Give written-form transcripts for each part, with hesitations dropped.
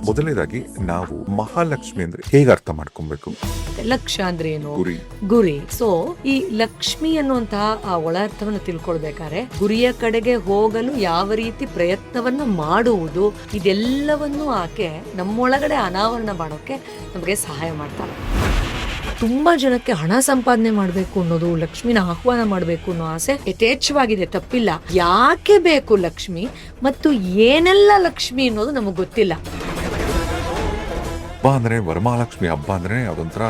ಮೊದಲನೇದಾಗಿ ನಾವು ಮಹಾಲಕ್ಷ್ಮಿ ಅಂದ್ರೆ ಹೇಗೆ ಅರ್ಥ ಮಾಡ್ಕೊಬೇಕು? ಲಕ್ಷ್ಯ ಅಂದ್ರೆ ಏನು? ಗುರಿ. ಗುರಿ. ಸೊ ಈ ಲಕ್ಷ್ಮಿ ಅನ್ನುವಂತಹ ಆ ಒಳ ಅರ್ಥವನ್ನು ತಿಳ್ಕೊಳ್ಬೇಕಾದ್ರೆ ಗುರಿಯ ಕಡೆಗೆ ಹೋಗಲು ಯಾವ ರೀತಿ ಪ್ರಯತ್ನವನ್ನ ಮಾಡುವುದು, ಇದೆಲ್ಲವನ್ನು ಆಕೆ ನಮ್ಮೊಳಗಡೆ ಅನಾವರಣ ಮಾಡೋಕೆ ನಮಗೆ ಸಹಾಯ ಮಾಡ್ತಾಳೆ. ತುಂಬಾ ಜನಕ್ಕೆ ಹಣ ಸಂಪಾದನೆ ಮಾಡ್ಬೇಕು ಅನ್ನೋದು, ಲಕ್ಷ್ಮಿನ ಆಹ್ವಾನ ಮಾಡ್ಬೇಕು ಅನ್ನೋ ಆಸೆ ಯಥೇಚ್ಛವಾಗಿದೆ, ತಪ್ಪಿಲ್ಲ. ಯಾಕೆ ಬೇಕು ಲಕ್ಷ್ಮಿ ಮತ್ತು ಏನೆಲ್ಲ ಲಕ್ಷ್ಮಿ ಅನ್ನೋದು ನಮಗ್ ಗೊತ್ತಿಲ್ಲ. ಹಬ್ಬ ಅಂದ್ರೆ ವರಮಹಾಲಕ್ಷ್ಮಿ ಹಬ್ಬ ಅಂದ್ರೆ ಅದೊಂಥರ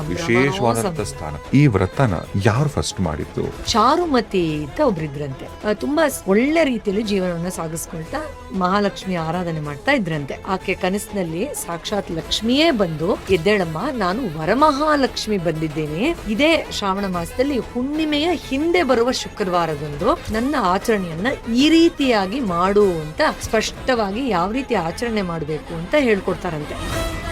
ವಿಶೇಷವಾದಂತ ಸ್ಥಾನ. ಈ ವ್ರತನ ಯಾರು ಫಸ್ಟ್ ಮಾಡಿದ್ದು? ಚಾರುಮತಿ ಅಂತ ಒಬ್ರಿದ್ರಂತೆ. ತುಂಬಾ ಒಳ್ಳೆ ರೀತಿಯಲ್ಲಿ ಜೀವನವನ್ನ ಸಾಗಿಸ್ಕೊಳ್ತಾ ಮಹಾಲಕ್ಷ್ಮಿ ಆರಾಧನೆ ಮಾಡ್ತಾ ಇದ್ರಂತೆ. ಆಕೆ ಕನಸಿನಲ್ಲಿ ಸಾಕ್ಷಾತ್ ಲಕ್ಷ್ಮಿಯೇ ಬಂದು, ಎದ್ದೇಳಮ್ಮ, ನಾನು ವರಮಹಾಲಕ್ಷ್ಮಿ ಬಂದಿದ್ದೇನೆ. ಇದೇ ಶ್ರಾವಣ ಮಾಸದಲ್ಲಿ ಹುಣ್ಣಿಮೆಯ ಹಿಂದೆ ಬರುವ ಶುಕ್ರವಾರದಂದು ನನ್ನ ಆಚರಣೆಯನ್ನ ಈ ರೀತಿಯಾಗಿ ಮಾಡು ಅಂತ ಸ್ಪಷ್ಟವಾಗಿ ಯಾವ ರೀತಿ ಆಚರಣೆ ಮಾಡಬೇಕು ಅಂತ ಹೇಳ್ಕೊಡ್ತಾರಂತೆ.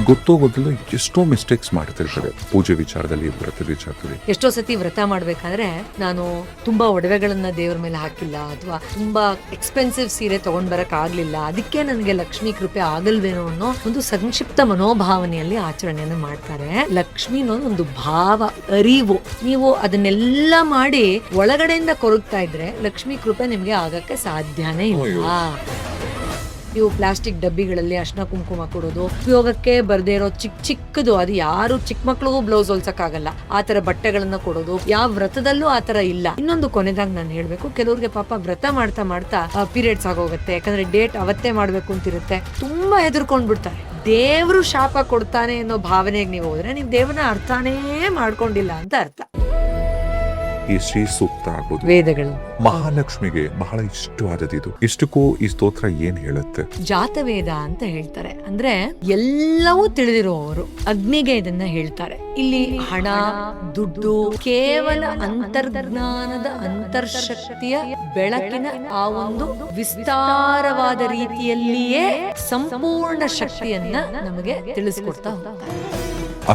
ಗೊತ್ತೋ ಗೊತ್ತಿಲ್ಲ ಎಷ್ಟೋ ಮಿಸ್ಟೇಕ್ಸ್ ಮಾಡ್ತಿರ್ತಾರೆ ಪೂಜೆ ವಿಚಾರದಲ್ಲಿ, ವ್ರತ ವಿಚಾರದಲ್ಲಿ. ಎಷ್ಟೋ ಸತಿ ವ್ರತ ಮಾಡ್ಬೇಕಾದ್ರೆ ನಾನು ತುಂಬಾ ಒಡವೆಗಳನ್ನ ದೇವ್ರ ಮೇಲೆ ಹಾಕಿಲ್ಲ, ಅಥವಾ ತುಂಬಾ ಎಕ್ಸ್ಪೆನ್ಸಿವ್ ಸೀರೆ ತಗೊಂಡ್ ಬರಕ್ ಆಗ್ಲಿಲ್ಲ, ಅದಕ್ಕೆ ನನಗೆ ಲಕ್ಷ್ಮಿ ಕೃಪೆ ಆಗಲ್ವೇನೋ ಅನ್ನೋ ಒಂದು ಸಂಕ್ಷಿಪ್ತ ಮನೋಭಾವನೆಯಲ್ಲಿ ಆಚರಣೆಯನ್ನು ಮಾಡ್ತಾರೆ. ಲಕ್ಷ್ಮಿ ಅನ್ನೋದು ಒಂದು ಭಾವ, ಅರಿವು. ನೀವು ಅದನ್ನೆಲ್ಲ ಮಾಡಿ ಒಳಗಡೆಯಿಂದ ಕೊರಗ್ತಾ ಇದ್ರೆ ಲಕ್ಷ್ಮಿ ಕೃಪೆ ನಿಮ್ಗೆ ಆಗಕ್ಕೆ ಸಾಧ್ಯನೇ ಇಲ್ಲ. ನೀವು ಪ್ಲಾಸ್ಟಿಕ್ ಡಬ್ಬಿಗಳಲ್ಲಿ ಅರ್ಶಿನ ಕುಂಕುಮ ಕೊಡೋದು, ಉಪಯೋಗಕ್ಕೆ ಬರ್ದೇ ಇರೋ ಚಿಕ್ಕದು, ಅದು ಯಾರು ಚಿಕ್ಕ ಮಕ್ಳಿಗೂ ಬ್ಲೌಸ್ ಹೊಲ್ಸಕ್ಕಾಗಲ್ಲ ಆ ತರ ಬಟ್ಟೆಗಳನ್ನ ಕೊಡೋದು, ಯಾವ ವ್ರತದಲ್ಲೂ ಆ ತರ ಇಲ್ಲ. ಇನ್ನೊಂದು ಕೊನೆದಾಗ ನಾನು ಹೇಳ್ಬೇಕು, ಕೆಲವ್ರಿಗೆ ಪಾಪ ವ್ರತ ಮಾಡ್ತಾ ಮಾಡ್ತಾ ಪೀರಿಯಡ್ಸ್ ಆಗೋಗುತ್ತೆ, ಯಾಕಂದ್ರೆ ಡೇಟ್ ಅವತ್ತೇ ಮಾಡ್ಬೇಕು ಅಂತಿರುತ್ತೆ, ತುಂಬಾ ಹೆದರ್ಕೊಂಡ್ ಬಿಡ್ತಾರೆ. ದೇವ್ರು ಶಾಪ ಕೊಡ್ತಾನೆ ಅನ್ನೋ ಭಾವನೆಗೆ ನೀವು ಹೋದ್ರೆ ನೀವು ದೇವ್ರನ್ನ ಅರ್ಥನೇ ಮಾಡ್ಕೊಂಡಿಲ್ಲ ಅಂತ ಅರ್ಥ. ಈ ಶ್ರೀ ಸೂಕ್ತ ಆಗ್ಬೋದು, ವೇದಗಳು ಮಹಾಲಕ್ಷ್ಮಿಗೆ ಬಹಳ ಇಷ್ಟವಾದದ್ದು. ಇಷ್ಟಕ್ಕೂ ಈ ಸ್ತೋತ್ರ ಏನ್ ಹೇಳುತ್ತೆ? ಜಾತವೇದ ಅಂತ ಹೇಳ್ತಾರೆ. ಅಂದ್ರೆ ಎಲ್ಲವೂ ತಿಳಿದಿರುವವರು ಅಗ್ನಿಗೆ ಇದನ್ನ ಹೇಳ್ತಾರೆ. ಇಲ್ಲಿ ಹಣ, ದುಡ್ಡು ಕೇವಲ ಅಂತರ್ಜ್ಞಾನದ ಅಂತರ್ಶಕ್ತಿಯ ಬೆಳಕಿನ ಆ ಒಂದು ವಿಸ್ತಾರವಾದ ರೀತಿಯಲ್ಲಿಯೇ ಸಂಪೂರ್ಣ ಶಕ್ತಿಯನ್ನ ನಮಗೆ ತಿಳಿಸ್ಕೊಡ್ತಾ ಹೋಗ್ತಾರೆ.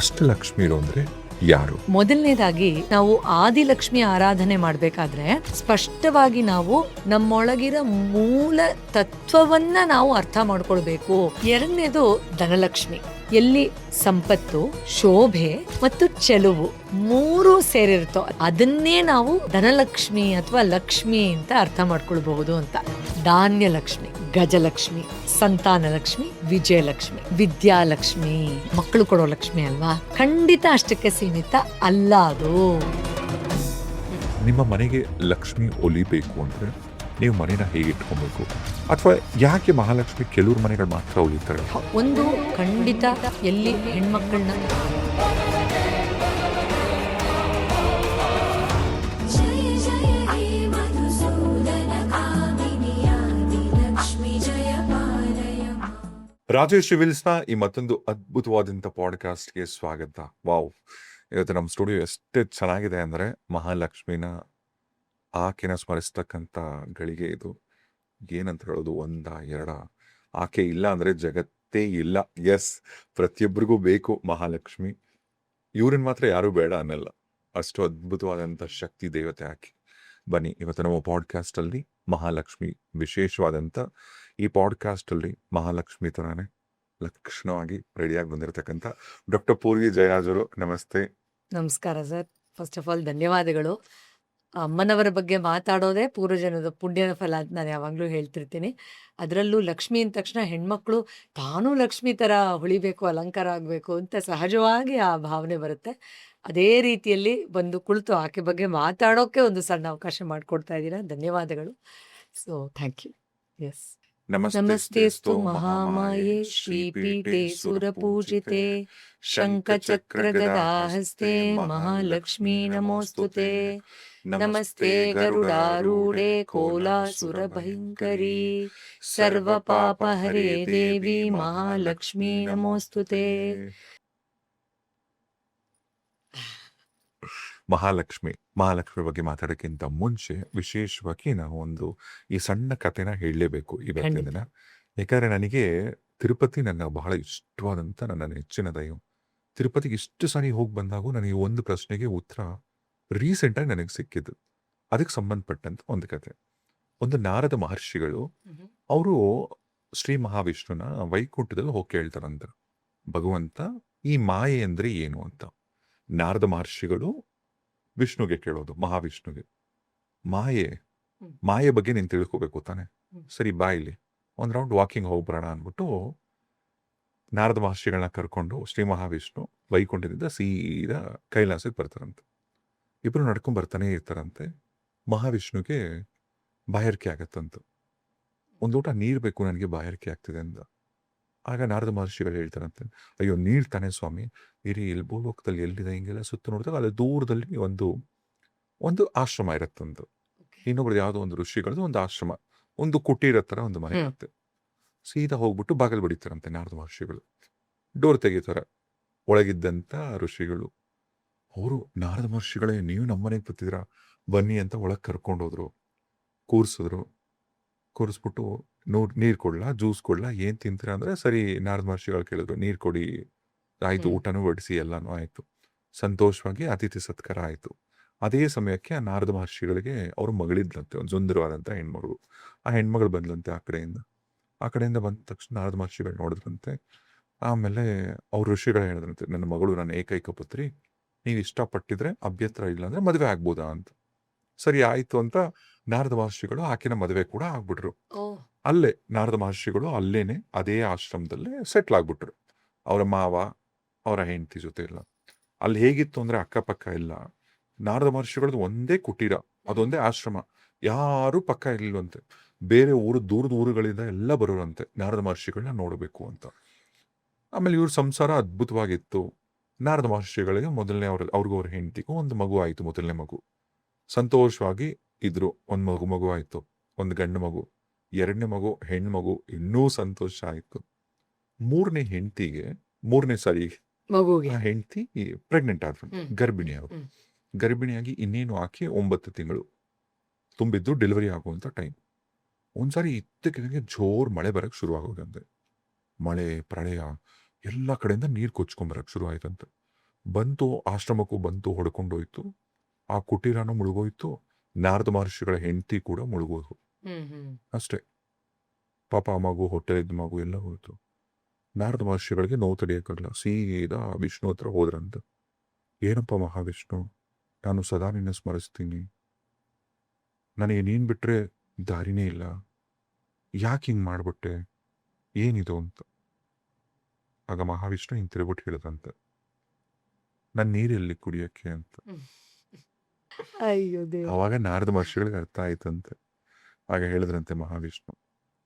ಅಷ್ಟಲಕ್ಷ್ಮಿ ಅಂದ್ರೆ ಯಾರು? ಮೊದಲನೇದಾಗಿ ನಾವು ಆದಿಲಕ್ಷ್ಮಿ ಆರಾಧನೆ ಮಾಡ್ಬೇಕಾದ್ರೆ ಸ್ಪಷ್ಟವಾಗಿ ನಾವು ನಮ್ಮೊಳಗಿರೋ ಮೂಲ ತತ್ವವನ್ನ ನಾವು ಅರ್ಥ ಮಾಡ್ಕೊಳ್ಬೇಕು. ಎರಡನೇದು ಧನಲಕ್ಷ್ಮಿ, ಎಲ್ಲಿ ಸಂಪತ್ತು, ಶೋಭೆ ಮತ್ತು ಚೆಲುವು ಮೂರು ಸೇರಿರುತ್ತೋ ಅದನ್ನೇ ನಾವು ಧನಲಕ್ಷ್ಮಿ ಅಥವಾ ಲಕ್ಷ್ಮಿ ಅಂತ ಅರ್ಥ ಮಾಡ್ಕೊಳ್ಬಹುದು ಅಂತ. ಧಾನ್ಯಲಕ್ಷ್ಮಿ, ಗಜಲಕ್ಷ್ಮಿ, ಸಂತಾನ ಲಕ್ಷ್ಮಿ, ವಿಜಯಲಕ್ಷ್ಮಿ, ವಿದ್ಯಾಲಕ್ಷ್ಮಿ, ಮಕ್ಕಳು ಕೊಡೋ ಲಕ್ಷ್ಮಿ ಅಲ್ವಾ? ಖಂಡಿತ ಅಷ್ಟಕ್ಕೆ ಸೀಮಿತ ಅಲ್ಲ ಅದು. ನಿಮ್ಮ ಮನೆಗೆ ಲಕ್ಷ್ಮಿ ಒಲಿಬೇಕು ಅಂದ್ರೆ ನೀವು ಮನೇನ ಹೇಗೆ ಇಟ್ಕೊಬೇಕು? ಅಥವಾ ಯಾಕೆ ಮಹಾಲಕ್ಷ್ಮಿ ಕೆಲವ್ರ ಮನೆಗಳು ಮಾತ್ರ ಒಲಿತಾರೆ? ಒಂದು ಖಂಡಿತ ಎಲ್ಲಿ ಹೆಣ್ಮಕ್ಳನ್ನ ರಾಜೇಶ್ ವಿಲ್ಸ್ನ ಈ ಮತ್ತೊಂದು ಅದ್ಭುತವಾದಂಥ ಪಾಡ್ಕಾಸ್ಟ್ಗೆ ಸ್ವಾಗತ. ವಾವ್, ಇವತ್ತು ನಮ್ಮ ಸ್ಟುಡಿಯೋ ಎಷ್ಟು ಚೆನ್ನಾಗಿದೆ ಅಂದರೆ ಮಹಾಲಕ್ಷ್ಮಿನ ಆಕೆನ ಸ್ಮರಿಸ್ತಕ್ಕಂಥ ಗಳಿಗೆ ಇದು. ಏನಂತ ಹೇಳೋದು, ಒಂದ ಎರಡ, ಆಕೆ ಇಲ್ಲ ಅಂದರೆ ಜಗತ್ತೇ ಇಲ್ಲ. ಎಸ್, ಪ್ರತಿಯೊಬ್ಬರಿಗೂ ಬೇಕು ಮಹಾಲಕ್ಷ್ಮಿ. ಇವ್ರನ್ನ ಮಾತ್ರ ಯಾರೂ ಬೇಡ ಅನ್ನಲ್ಲ, ಅಷ್ಟು ಅದ್ಭುತವಾದಂಥ ಶಕ್ತಿ ದೇವತೆ ಆಕೆ. ಬನ್ನಿ, ಇವತ್ತು ನಮ್ಮ ಪಾಡ್ಕಾಸ್ಟಲ್ಲಿ ಮಹಾಲಕ್ಷ್ಮಿ ವಿಶೇಷವಾದಂಥ ಈ ಪಾಡ್ಕಾಸ್ಟಲ್ಲಿ ಮಹಾಲಕ್ಷ್ಮಿ ಥರನೇ ಲಕ್ಷಣವಾಗಿ ರೆಡಿಯಾಗಿ ಬಂದಿರತಕ್ಕಂಥ ಡಾಕ್ಟರ್ ಪೂರ್ವಿ ಜಯರಾಜರು. ನಮಸ್ತೆ. ನಮಸ್ಕಾರ ಸರ್. ಫಸ್ಟ್ ಆಫ್ ಆಲ್ ಧನ್ಯವಾದಗಳು. ಅಮ್ಮನವರ ಬಗ್ಗೆ ಮಾತಾಡೋದೇ ಪೂರ್ವಜನದ ಪುಣ್ಯದ ಫಲ ಅಂತ ನಾನು ಯಾವಾಗಲೂ ಹೇಳ್ತಿರ್ತೀನಿ. ಅದರಲ್ಲೂ ಲಕ್ಷ್ಮಿ ಅಂದ ತಕ್ಷಣ ಹೆಣ್ಮಕ್ಳು ತಾನೂ ಲಕ್ಷ್ಮಿ ಥರ ಹೊಳಿಬೇಕು, ಅಲಂಕಾರ ಆಗಬೇಕು ಅಂತ ಸಹಜವಾಗಿ ಆ ಭಾವನೆ ಬರುತ್ತೆ. ಅದೇ ರೀತಿಯಲ್ಲಿ ಬಂದು ಕುಳಿತು ಆಕೆ ಬಗ್ಗೆ ಮಾತಾಡೋಕ್ಕೆ ಒಂದು ಸಣ್ಣ ಅವಕಾಶ ಮಾಡಿಕೊಡ್ತಾ ಇದ್ದೀರಾ. ಧನ್ಯವಾದಗಳು. So thank you. ಎಸ್. ನಮಸ್ತೆಸ್ತು ಮಹಾಮಾಯೇ ಶ್ರೀಪೀಠೆ ಸುರಪೂಜಿತೆ ಶಂಖಚಕ್ರಗದಾಹಸ್ತೆ ಮಹಾಲಕ್ಷ್ಮೀ ನಮೋಸ್ತುತೆ. ನಮಸ್ತೆ ಗರುಡಾರೂಢೆ ಕೋಲಾಸುರಭಯಂಕರಿ ಸರ್ವಪಾಪಹರೇ ದೇವಿ ಮಹಾಲಕ್ಷ್ಮೀ ನಮೋಸ್ತುತೆ. ಮಹಾಲಕ್ಷ್ಮಿ ಬಗ್ಗೆ ಮಾತಾಡೋಕ್ಕಿಂತ ಮುಂಚೆ ವಿಶೇಷವಾಗಿ ನಾವು ಒಂದು ಈ ಸಣ್ಣ ಕಥೆನ ಹೇಳಲೇಬೇಕು ಇವತ್ತಿನ ದಿನ. ಯಾಕಂದ್ರೆ ನನಗೆ ತಿರುಪತಿ ನನ್ನ ಬಹಳ ಇಷ್ಟವಾದಂಥ ನನ್ನ ನೆಚ್ಚಿನ ದೈವ. ತಿರುಪತಿಗೆ ಇಷ್ಟು ಸಾರಿ ಹೋಗಿ ಬಂದಾಗೂ ನನಗೆ ಒಂದು ಪ್ರಶ್ನೆಗೆ ಉತ್ತರ ರೀಸೆಂಟಾಗಿ ನನಗೆ ಸಿಕ್ಕಿದ್ದು. ಅದಕ್ಕೆ ಸಂಬಂಧಪಟ್ಟಂತ ಒಂದು ಕತೆ. ಒಂದು ನಾರದ ಮಹರ್ಷಿಗಳು ಅವರು ಶ್ರೀ ಮಹಾವಿಷ್ಣುನ ವೈಕುಂಠದಲ್ಲಿ ಹೋಗಿ ಕೇಳ್ತಾರಂತೆ, ಭಗವಂತ ಈ ಮಾಯೆ ಅಂದ್ರೆ ಏನು ಅಂತ. ನಾರದ ಮಹರ್ಷಿಗಳು ವಿಷ್ಣುಗೆ ಕೇಳೋದು, ಮಹಾವಿಷ್ಣುಗೆ, ಮಾಯೆ ಹ್ಮ್. ಮಾಯೆ ಬಗ್ಗೆ ನೀನು ತಿಳ್ಕೊಬೇಕು ತಾನೆ, ಹ್ಮ್. ಸರಿ ಬಾ ಇಲ್ಲಿ ಒಂದ್ ರೌಂಡ್ ವಾಕಿಂಗ್ ಹೋಗ್ಬರೋಣ ಅಂದ್ಬಿಟ್ಟು ನಾರದ ಮಹರ್ಷಿಗಳನ್ನ ಕರ್ಕೊಂಡು ಶ್ರೀ ಮಹಾವಿಷ್ಣು ವೈಕುಂಠದಿಂದ ಸೀದಾ ಕೈಲಾಸಕ್ಕೆ ಬರ್ತಾರಂತೆ. ಇಬ್ರು ನಡ್ಕೊಂಡ್ ಬರ್ತಾನೆ ಇರ್ತಾರಂತೆ. ಮಹಾವಿಷ್ಣುಗೆ ಬಾಯಾರಿಕೆ ಆಗತ್ತಂತ. ಒಂದು ಊಟ ನೀರು ಬೇಕು ನನಗೆ, ಬಾಯಾರಿಕೆ ಆಗ್ತಿದೆ ಅಂತ. ಆಗ ನಾರದ ಮಹರ್ಷಿಗಳು ಹೇಳ್ತಾರಂತೆ, ಅಯ್ಯೋ ನೀರ್ ತಾನೇ ಸ್ವಾಮಿ, ಇರಿ ಇಲ್ಲಿ ಭೂಲೋಕದಲ್ಲಿ ಎಲ್ಲಿದೆ, ಹಿಂಗೆಲ್ಲ ಸುತ್ತ ನೋಡಿದಾಗ ಅಲ್ಲಿ ದೂರದಲ್ಲಿ ಒಂದು ಒಂದು ಆಶ್ರಮ ಇರತ್ತಂತ. ಇನ್ನೊಬ್ರದ್ದು ಯಾವುದೋ ಒಂದು ಋಷಿಗಳದ್ದು ಒಂದು ಆಶ್ರಮ, ಒಂದು ಕುಟೀರ ತರ ಒಂದು ಮನೆ ಹ್ಮ್. ಇರುತ್ತೆ. ಸೀದಾ ಹೋಗ್ಬಿಟ್ಟು ಬಾಗಿಲು ಬಡಿತಾರಂತೆ ನಾರದ ಮಹರ್ಷಿಗಳು. ಡೋರ್ ತೆಗಿತಾರೆ. ಒಳಗಿದ್ದಂತ ಋಷಿಗಳು, ಅವರು ನಾರದ ಮಹರ್ಷಿಗಳೇ ನೀವು ನಮ್ಮನೆಗೆ ಬರ್ತಿದ್ದೀರಾ, ಬನ್ನಿ ಅಂತ ಒಳಗೆ ಕರ್ಕೊಂಡೋದ್ರು. ಕೂರ್ಸಿದ್ರು. ಕೂರಿಸ್ಬಿಟ್ಟು ನೀರು ಕೊಡ್ಲಾ, ಜ್ಯೂಸ್ ಕೊಡ್ಲಾ, ಏನ್ ತಿಂತೀರಾ ಅಂದ್ರೆ, ಸರಿ ನಾರದ ಮಹರ್ಷಿಗಳು ಕೇಳಿದ್ರು, ನೀರು ಕೊಡಿ, ಆಯ್ತು, ಹ್ಮ್. ಊಟನೂ ಬಡಿಸಿ, ಎಲ್ಲಾನು ಆಯ್ತು. ಸಂತೋಷವಾಗಿ ಅತಿಥಿ ಸತ್ಕಾರ ಆಯ್ತು. ಅದೇ ಸಮಯಕ್ಕೆ ಆ ನಾರದ ಮಹರ್ಷಿಗಳಿಗೆ ಅವ್ರ ಮಗಳಿದ್ಲಂತೆ, ಒಂದು ಸುಂದರವಾದಂತ ಹೆಣ್ಮಗಳು. ಆ ಹೆಣ್ಮಗಳು ಬಂದ್ಲಂತೆ ಆ ಕಡೆಯಿಂದ ಬಂದ ತಕ್ಷಣ ನಾರದ ಮಹರ್ಷಿಗಳು ನೋಡಿದ್ರಂತೆ. ಆಮೇಲೆ ಅವ್ರ ಋಷಿಗಳು ಹೇಳಿದ್ರಂತೆ, ನನ್ನ ಮಗಳು ನನ್ನ ಏಕೈಕ ಪುತ್ರಿ, ನೀವು ಇಷ್ಟಪಟ್ಟಿದ್ರೆ ಅಭ್ಯಂತರ ಇಲ್ಲ ಅಂದ್ರೆ ಮದುವೆ ಆಗ್ಬೋದಾ ಅಂತ. ಸರಿ ಆಯ್ತು ಅಂತ ನಾರದ ಮಹರ್ಷಿಗಳು ಆಕೆನ ಮದುವೆ ಕೂಡ ಆಗ್ಬಿಟ್ರು. ಓ. ಅಲ್ಲೇ ನಾರದ ಮಹರ್ಷಿಗಳು ಅಲ್ಲೇನೆ ಅದೇ ಆಶ್ರಮದಲ್ಲೇ ಸೆಟ್ಲ್ ಆಗ್ಬಿಟ್ರು. ಅವರ ಮಾವ, ಅವರ ಹೆಂಡತಿ ಜೊತೆ ಎಲ್ಲ. ಅಲ್ಲಿ ಹೇಗಿತ್ತು ಅಂದ್ರೆ ಅಕ್ಕಪಕ್ಕ ಇಲ್ಲ. ನಾರದ ಮಹರ್ಷಿಗಳದ್ದು ಒಂದೇ ಕುಟೀರ, ಅದೊಂದೇ ಆಶ್ರಮ, ಯಾರು ಪಕ್ಕ ಇರ್ಲಿಲ್ವಂತೆ. ಬೇರೆ ದೂರದ ಊರುಗಳಿಂದ ಎಲ್ಲ ಬರೋರಂತೆ ನಾರದ ಮಹರ್ಷಿಗಳನ್ನ ನೋಡಬೇಕು ಅಂತ. ಆಮೇಲೆ ಇವ್ರ ಸಂಸಾರ ಅದ್ಭುತವಾಗಿತ್ತು. ನಾರದ ಮಹರ್ಷಿಗಳಿಗೆ ಮೊದಲನೇ ಅವ್ರಿಗೂ ಅವ್ರ ಹೆಂಡತಿಗೂ ಒಂದು ಮಗು ಆಯ್ತು, ಮೊದಲನೇ ಮಗು. ಸಂತೋಷವಾಗಿ ಇದ್ರು. ಒಂದು ಮಗು ಆಯ್ತು, ಒಂದು ಗಂಡು ಮಗು. ಎರಡನೇ ಮಗು ಹೆಣ್ಣು ಮಗು, ಇನ್ನೂ ಸಂತೋಷ ಆಯ್ತು. ಮಗುಗೆ. ಆ ಹೆಂಡತಿ ಪ್ರೆಗ್ನೆಂಟ್ ಆದ್ರು, ಹ್ಮ್. ಗರ್ಭಿಣಿ ಅವರು. ಹ್ಮ್. ಗರ್ಭಿಣಿಯಾಗಿ ಇನ್ನೇನು ಆಕೆ 9 ತಿಂಗಳು ತುಂಬಿದ್ದು, ಡೆಲಿವರಿ ಆಗುವಂತ ಟೈಮ್. ಒಂದ್ಸಾರಿ ಇದ್ದಕ್ಕಿದ್ದಂಗೆ ಜೋರ್ ಮಳೆ ಬರಕ್ ಶುರು ಆಗೋದಂತೆ. ಮಳೆ ಪ್ರಳಯ ಎಲ್ಲ ಕಡೆಯಿಂದ ನೀರು ಕೊಚ್ಕೊಂಬರಕ್ ಶುರು ಆಯ್ತಂತೆ. ಬಂತು, ಆಶ್ರಮಕ್ಕೂ ಬಂತು, ಹೊಡ್ಕೊಂಡೋಯ್ತು. ಆ ಕುಟೀರನೂ ಮುಳುಗೋಯ್ತು. ನಾರದ ಮಹರ್ಷಿಗಳ ಹೆಂಡತಿ ಕೂಡ ಮುಳುಗೋದು. ಅಷ್ಟೇ. ಪಾಪ ಆ ಮಗು, ಹೊಟ್ಟೆಲಿದ್ದ ಮಗು ಎಲ್ಲ ಹೋಯ್ತು. ನಾರದ ಮಹರ್ಷಿಗಳಿಗೆ ನೋವು ತಡೆಯಕ್ಕಾಗಲ್ಲ. ಸೀದಾ ವಿಷ್ಣು ಹತ್ರ ಹೋದ್ರಂತ. ಏನಪ್ಪ ಮಹಾವಿಷ್ಣು, ನಾನು ಸದಾ ನಿನ್ನ ಸ್ಮರಿಸ್ತೀನಿ, ನನಗೆ ನೀನ್ ಬಿಟ್ರೆ ದಾರಿನೇ ಇಲ್ಲ, ಯಾಕೆ ಹಿಂಗ್ ಮಾಡ್ಬಿಟ್ಟೆ, ಏನಿದು ಅಂತ. ಆಗ ಮಹಾವಿಷ್ಣು ಹಿಂಗ್ ತಿರುಗ್ಬಿಟ್ಟು ಹೇಳಿದಂತೆ, ನನ್ ನೀರೆಲ್ಲಿ ಕುಡಿಯಕ್ಕೆ ಅಂತ. ಅಯ್ಯೋ ದೇವ. ಅವಾಗ ನಾರದ ಮಹರ್ಷಿಗಳಿಗೆ ಅರ್ಥ ಆಯ್ತಂತೆ. ಆಗ ಹೇಳಿದ್ರಂತೆ ಮಹಾವಿಷ್ಣು,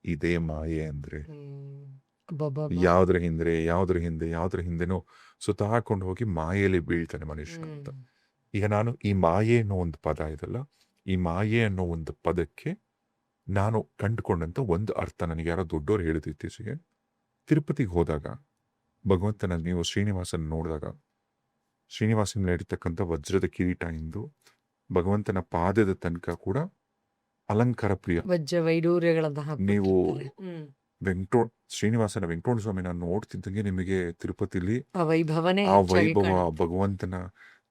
ಇದೇ ಮಾಯೆ ಅಂದ್ರೆ. ಯಾವ್ದ್ರ ಹಿಂದೆನೋ ಸುತ್ತಾಕೊಂಡು ಹೋಗಿ ಮಾಯೆಯಲ್ಲಿ ಬೀಳ್ತಾನೆ ಮನುಷ್ಯ ಅಂತ. ಈಗ ನಾನು ಈ ಮಾಯೆ ಅನ್ನೋ ಒಂದು ಪದ ಇದಲ್ಲ, ಈ ಮಾಯೆ ಅನ್ನೋ ಒಂದು ಪದಕ್ಕೆ ನಾನು ಕಂಡುಕೊಂಡಂತ ಒಂದು ಅರ್ಥ ನನಗೆ ಯಾರೋ ದೊಡ್ಡೋರು ಹೇಳಿದ್ರು ಇತ್ತೀಚೆಗೆ. ತಿರುಪತಿಗೆ ಹೋದಾಗ ಭಗವಂತನ ನೀವು ಶ್ರೀನಿವಾಸನ ನೋಡಿದಾಗ, ಶ್ರೀನಿವಾಸನ ನಡೀತಕ್ಕಂಥ ವಜ್ರದ ಕಿರೀಟ ಇಂದು ಭಗವಂತನ ಪಾದದ ತನಕ ಕೂಡ ಅಲಂಕಾರ ಪ್ರಿಯ. ವಜ್ರ ವೈಡೂರ್ಯಗಳನ್ನ ನೀವು ಶ್ರೀನಿವಾಸನ ವೆಂಕಟರಮಣ ಸ್ವಾಮಿನ ನೋಡ್ತಿದ್ದಂಗೆ ನಿಮಗೆ ತಿರುಪತಿಲಿ ಆ ವೈಭವನೇ ಆ ವೈಭವ, ಭಗವಂತನ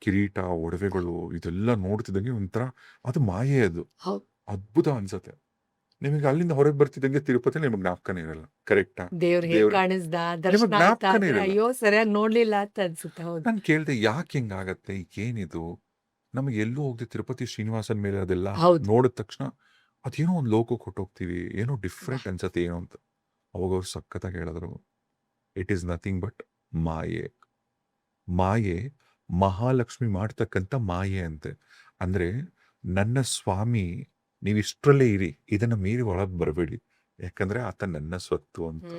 ಕಿರೀಟ, ಒಡವೆಗಳು, ಇದೆಲ್ಲ ನೋಡ್ತಿದ್ದಂಗೆ ಒಂಥರ ಅದು ಮಾಯೆ, ಅದು ಅದ್ಭುತ ಅನ್ಸತ್ತೆ. ನಿಮಗೆ ಅಲ್ಲಿಂದ ಹೊರಗೆ ಬರ್ತಿದ್ದಂಗೆ ತಿರುಪತಿ ನಿಮಗೆ ಜ್ಞಾಪಕನೇ ಇರಲ್ಲ. ಕರೆಕ್ಟಾ? ದೇವ್ರ ಹೇಗ್ ಕಾಣಿಸ್ದ, ದರ್ಶನ ಆಯ್ತಾ ಜ್ಞಾಪಕನೇ ಅಂದ್ರೆ ಇರಲ್ಲ. ಅಯ್ಯೋ ಸರಿಯಾಗಿ ನೋಡ್ಲಿಲ್ಲ ಅಂತ ಅನ್ಸುತ್ತೆ. ಹೌದು. ನಾನು ಕೇಳ್ದೆ, ಯಾಕೆ ಹಿಂಗಾಗತ್ತೆ, ಏನಿದು, ನಮಗೆ ಎಲ್ಲೂ ಹೋಗದೆ ತಿರುಪತಿ ಶ್ರೀನಿವಾಸನ ಮೇಲೆ ಅದೆಲ್ಲ ಹೌದು. ನೋಡಿದ ತಕ್ಷಣ ಅದೇನೋ ಒಂದು ಲೋಕಕ್ಕೆ ಹೊಟ್ಟೋಗ್ತೀವಿ, ಏನೋ ಡಿಫ್ರೆಂಟ್ ಅನ್ಸತ್ತೆ, ಏನೋ ಅಂತ. ಅವಾಗ ಅವ್ರು ಸಖತ್ತಾಗಿ ಹೇಳಿದ್ರು, ಇಟ್ ಈಸ್ ನಥಿಂಗ್ ಬಟ್ ಮಾಯೆ. ಮಾಯೆ ಮಹಾಲಕ್ಷ್ಮಿ ಮಾಡ್ತಕ್ಕಂಥ ಮಾಯೆ ಅಂತೆ. ಅಂದ್ರೆ ನನ್ನ ಸ್ವಾಮಿ, ನೀವಿಷ್ಟರಲ್ಲೇ ಇರಿ, ಇದನ್ನ ಮೀರಿ ಒಳಗೆ ಬರಬೇಡಿ, ಯಾಕಂದ್ರೆ ಆತ ನನ್ನ ಸ್ವತ್ತು ಅಂತ.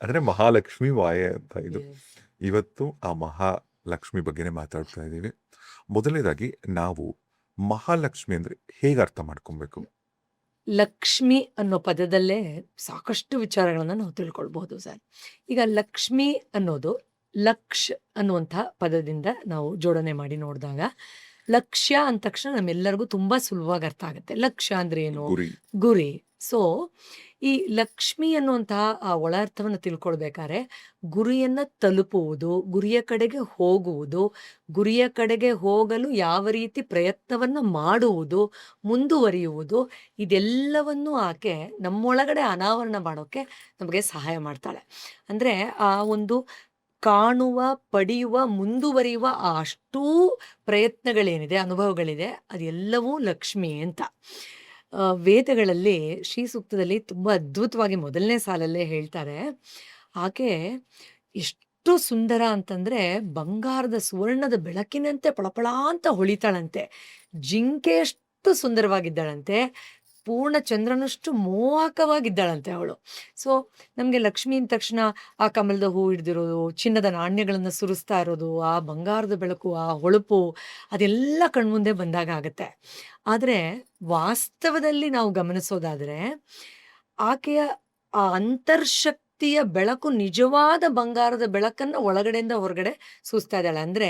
ಅಂದ್ರೆ ಮಹಾಲಕ್ಷ್ಮಿ ಮಾಯೆ ಅಂತ. ಇದು ಇವತ್ತು ಆ ಮಹಾಲಕ್ಷ್ಮಿ ಬಗ್ಗೆನೇ ಮಾತಾಡ್ತಾ ಇದ್ದೀವಿ. ಮೊದಲನೇದಾಗಿ ನಾವು ಮಹಾಲಕ್ಷ್ಮಿ ಅಂದ್ರೆ ಹೇಗೆ ಅರ್ಥ ಮಾಡ್ಕೊಬೇಕು? ಲಕ್ಷ್ಮಿ ಅನ್ನೋ ಪದದಲ್ಲೇ ಸಾಕಷ್ಟು ವಿಚಾರಗಳನ್ನ ನಾವು ತಿಳ್ಕೊಳ್ಬಹುದು ಸರ್. ಈಗ ಲಕ್ಷ್ಮಿ ಅನ್ನೋದು ಲಕ್ಷ್ ಅನ್ನುವಂಥ ಪದದಿಂದ ನಾವು ಜೋಡಣೆ ಮಾಡಿ ನೋಡಿದಾಗ ಲಕ್ಷ್ಯ ಅಂದ ತಕ್ಷಣ ನಮ್ಮೆಲ್ಲರಿಗೂ ತುಂಬಾ ಸುಲಭವಾಗಿ ಅರ್ಥ ಆಗುತ್ತೆ. ಲಕ್ಷ್ಯ ಅಂದ್ರೆ ಏನು? ಗುರಿ. ಗುರಿ. ಸೊ ಈ ಲಕ್ಷ್ಮಿ ಅನ್ನುವಂತಹ ಆ ಒಳ ಅರ್ಥವನ್ನು ತಿಳ್ಕೊಳ್ಬೇಕಾದ್ರೆ ಗುರಿಯನ್ನ ತಲುಪುವುದು, ಗುರಿಯ ಕಡೆಗೆ ಹೋಗುವುದು, ಗುರಿಯ ಕಡೆಗೆ ಹೋಗಲು ಯಾವ ರೀತಿ ಪ್ರಯತ್ನವನ್ನ ಮಾಡುವುದು, ಮುಂದುವರಿಯುವುದು, ಇದೆಲ್ಲವನ್ನು ಆಕೆ ನಮ್ಮೊಳಗಡೆ ಅನಾವರಣ ಮಾಡೋಕೆ ನಮಗೆ ಸಹಾಯ ಮಾಡ್ತಾಳೆ. ಅಂದ್ರೆ ಆ ಒಂದು ಕಾಣುವ, ಪಡೆಯುವ, ಮುಂದುವರಿಯುವ ಆ ಅಷ್ಟೂ ಪ್ರಯತ್ನಗಳೇನಿದೆ, ಅನುಭವಗಳಿದೆ, ಅದೆಲ್ಲವೂ ಲಕ್ಷ್ಮಿ ಅಂತ. ವೇದಗಳಲ್ಲಿ ಶ್ರೀ ಸೂಕ್ತದಲ್ಲಿ ತುಂಬಾ ಅದ್ಭುತವಾಗಿ ಮೊದಲನೇ ಸಾಲಲ್ಲೇ ಹೇಳ್ತಾರೆ. ಆಕೆ ಎಷ್ಟು ಸುಂದರ ಅಂತಂದ್ರೆ ಬಂಗಾರದ ಸುವರ್ಣದ ಬೆಳಕಿನಂತೆ ಪಳಪಳ ಅಂತ ಹೊಳಿತಾಳಂತೆ. ಜಿಂಕೆಯಷ್ಟು ಸುಂದರವಾಗಿದ್ದಾಳಂತೆ. ಪೂರ್ಣ ಚಂದ್ರನಷ್ಟು ಮೋಹಕವಾಗಿದ್ದಾಳಂತೆ ಅವಳು. ಸೊ ನಮಗೆ ಲಕ್ಷ್ಮಿ ಅಂದ ತಕ್ಷಣ ಆ ಕಮಲದ ಹೂ ಹಿಡ್ದಿರೋದು, ಚಿನ್ನದ ನಾಣ್ಯಗಳನ್ನು ಸುರಿಸ್ತಾ ಇರೋದು, ಆ ಬಂಗಾರದ ಬೆಳಕು, ಆ ಹೊಳಪು, ಅದೆಲ್ಲ ಕಣ್ಮುಂದೆ ಬಂದಾಗ ಆಗತ್ತೆ. ಆದರೆ ವಾಸ್ತವದಲ್ಲಿ ನಾವು ಗಮನಿಸೋದಾದ್ರೆ ಆಕೆಯ ಆ ಅಂತರ್ಶಕ್ತಿಯ ಬೆಳಕು ನಿಜವಾದ ಬಂಗಾರದ ಬೆಳಕನ್ನ ಒಳಗಡೆಯಿಂದ ಹೊರಗಡೆ ಸೂಸ್ತಾ ಇದ್ದಾಳೆ. ಅಂದ್ರೆ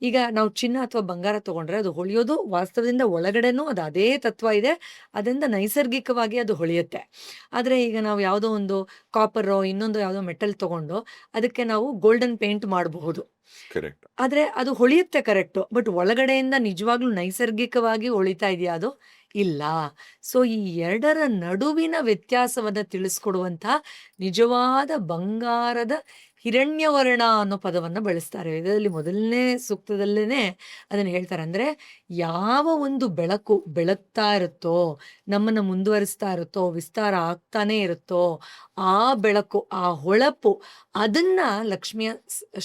ಈಗ ನಾವು ಚಿನ್ನ ಅಥವಾ ಬಂಗಾರ ತಗೊಂಡ್ರೆ ಅದು ಹೊಳೆಯೋದು ವಾಸ್ತವದಿಂದ ಒಳಗಡೆನೂ ಅದು ಅದೇ ತತ್ವ ಇದೆ, ಅದರಿಂದ ನೈಸರ್ಗಿಕವಾಗಿ ಅದು ಹೊಳೆಯುತ್ತೆ. ಆದ್ರೆ ಈಗ ನಾವು ಯಾವುದೋ ಒಂದು ಕಾಪರ್ ಇನ್ನೊಂದು ಯಾವುದೋ ಮೆಟಲ್ ತಗೊಂಡು ಅದಕ್ಕೆ ನಾವು ಗೋಲ್ಡನ್ ಪೇಂಟ್ ಮಾಡಬಹುದು, ಕರೆಕ್ಟ್. ಆದ್ರೆ ಅದು ಹೊಳೆಯುತ್ತೆ ಕರೆಕ್ಟು, ಬಟ್ ಒಳಗಡೆಯಿಂದ ನಿಜವಾಗ್ಲೂ ನೈಸರ್ಗಿಕವಾಗಿ ಹೊಳಿತಾ ಇದೆಯಾ? ಅದು ಇಲ್ಲ. ಸೊ ಈ ಎರಡರ ನಡುವಿನ ವ್ಯತ್ಯಾಸವನ್ನ ತಿಳಿಸ್ಕೊಡುವಂತ ನಿಜವಾದ ಬಂಗಾರದ ಹಿರಣ್ಯವರ್ಣ ಅನ್ನೋ ಪದವನ್ನ ಬಳಸ್ತಾರೆ ಇದರಲ್ಲಿ. ಮೊದಲನೇ ಸೂಕ್ತದಲ್ಲೇನೆ ಅದನ್ನ ಹೇಳ್ತಾರೆ. ಅಂದ್ರೆ ಯಾವ ಒಂದು ಬೆಳಕು ಬೆಳಗ್ತಾ ಇರುತ್ತೋ, ನಮ್ಮನ್ನ ಮುಂದುವರಿಸ್ತಾ ಇರುತ್ತೋ, ವಿಸ್ತಾರ ಆಗ್ತಾನೆ ಇರುತ್ತೋ, ಆ ಬೆಳಕು, ಆ ಹೊಳಪು, ಅದನ್ನ ಲಕ್ಷ್ಮಿಯ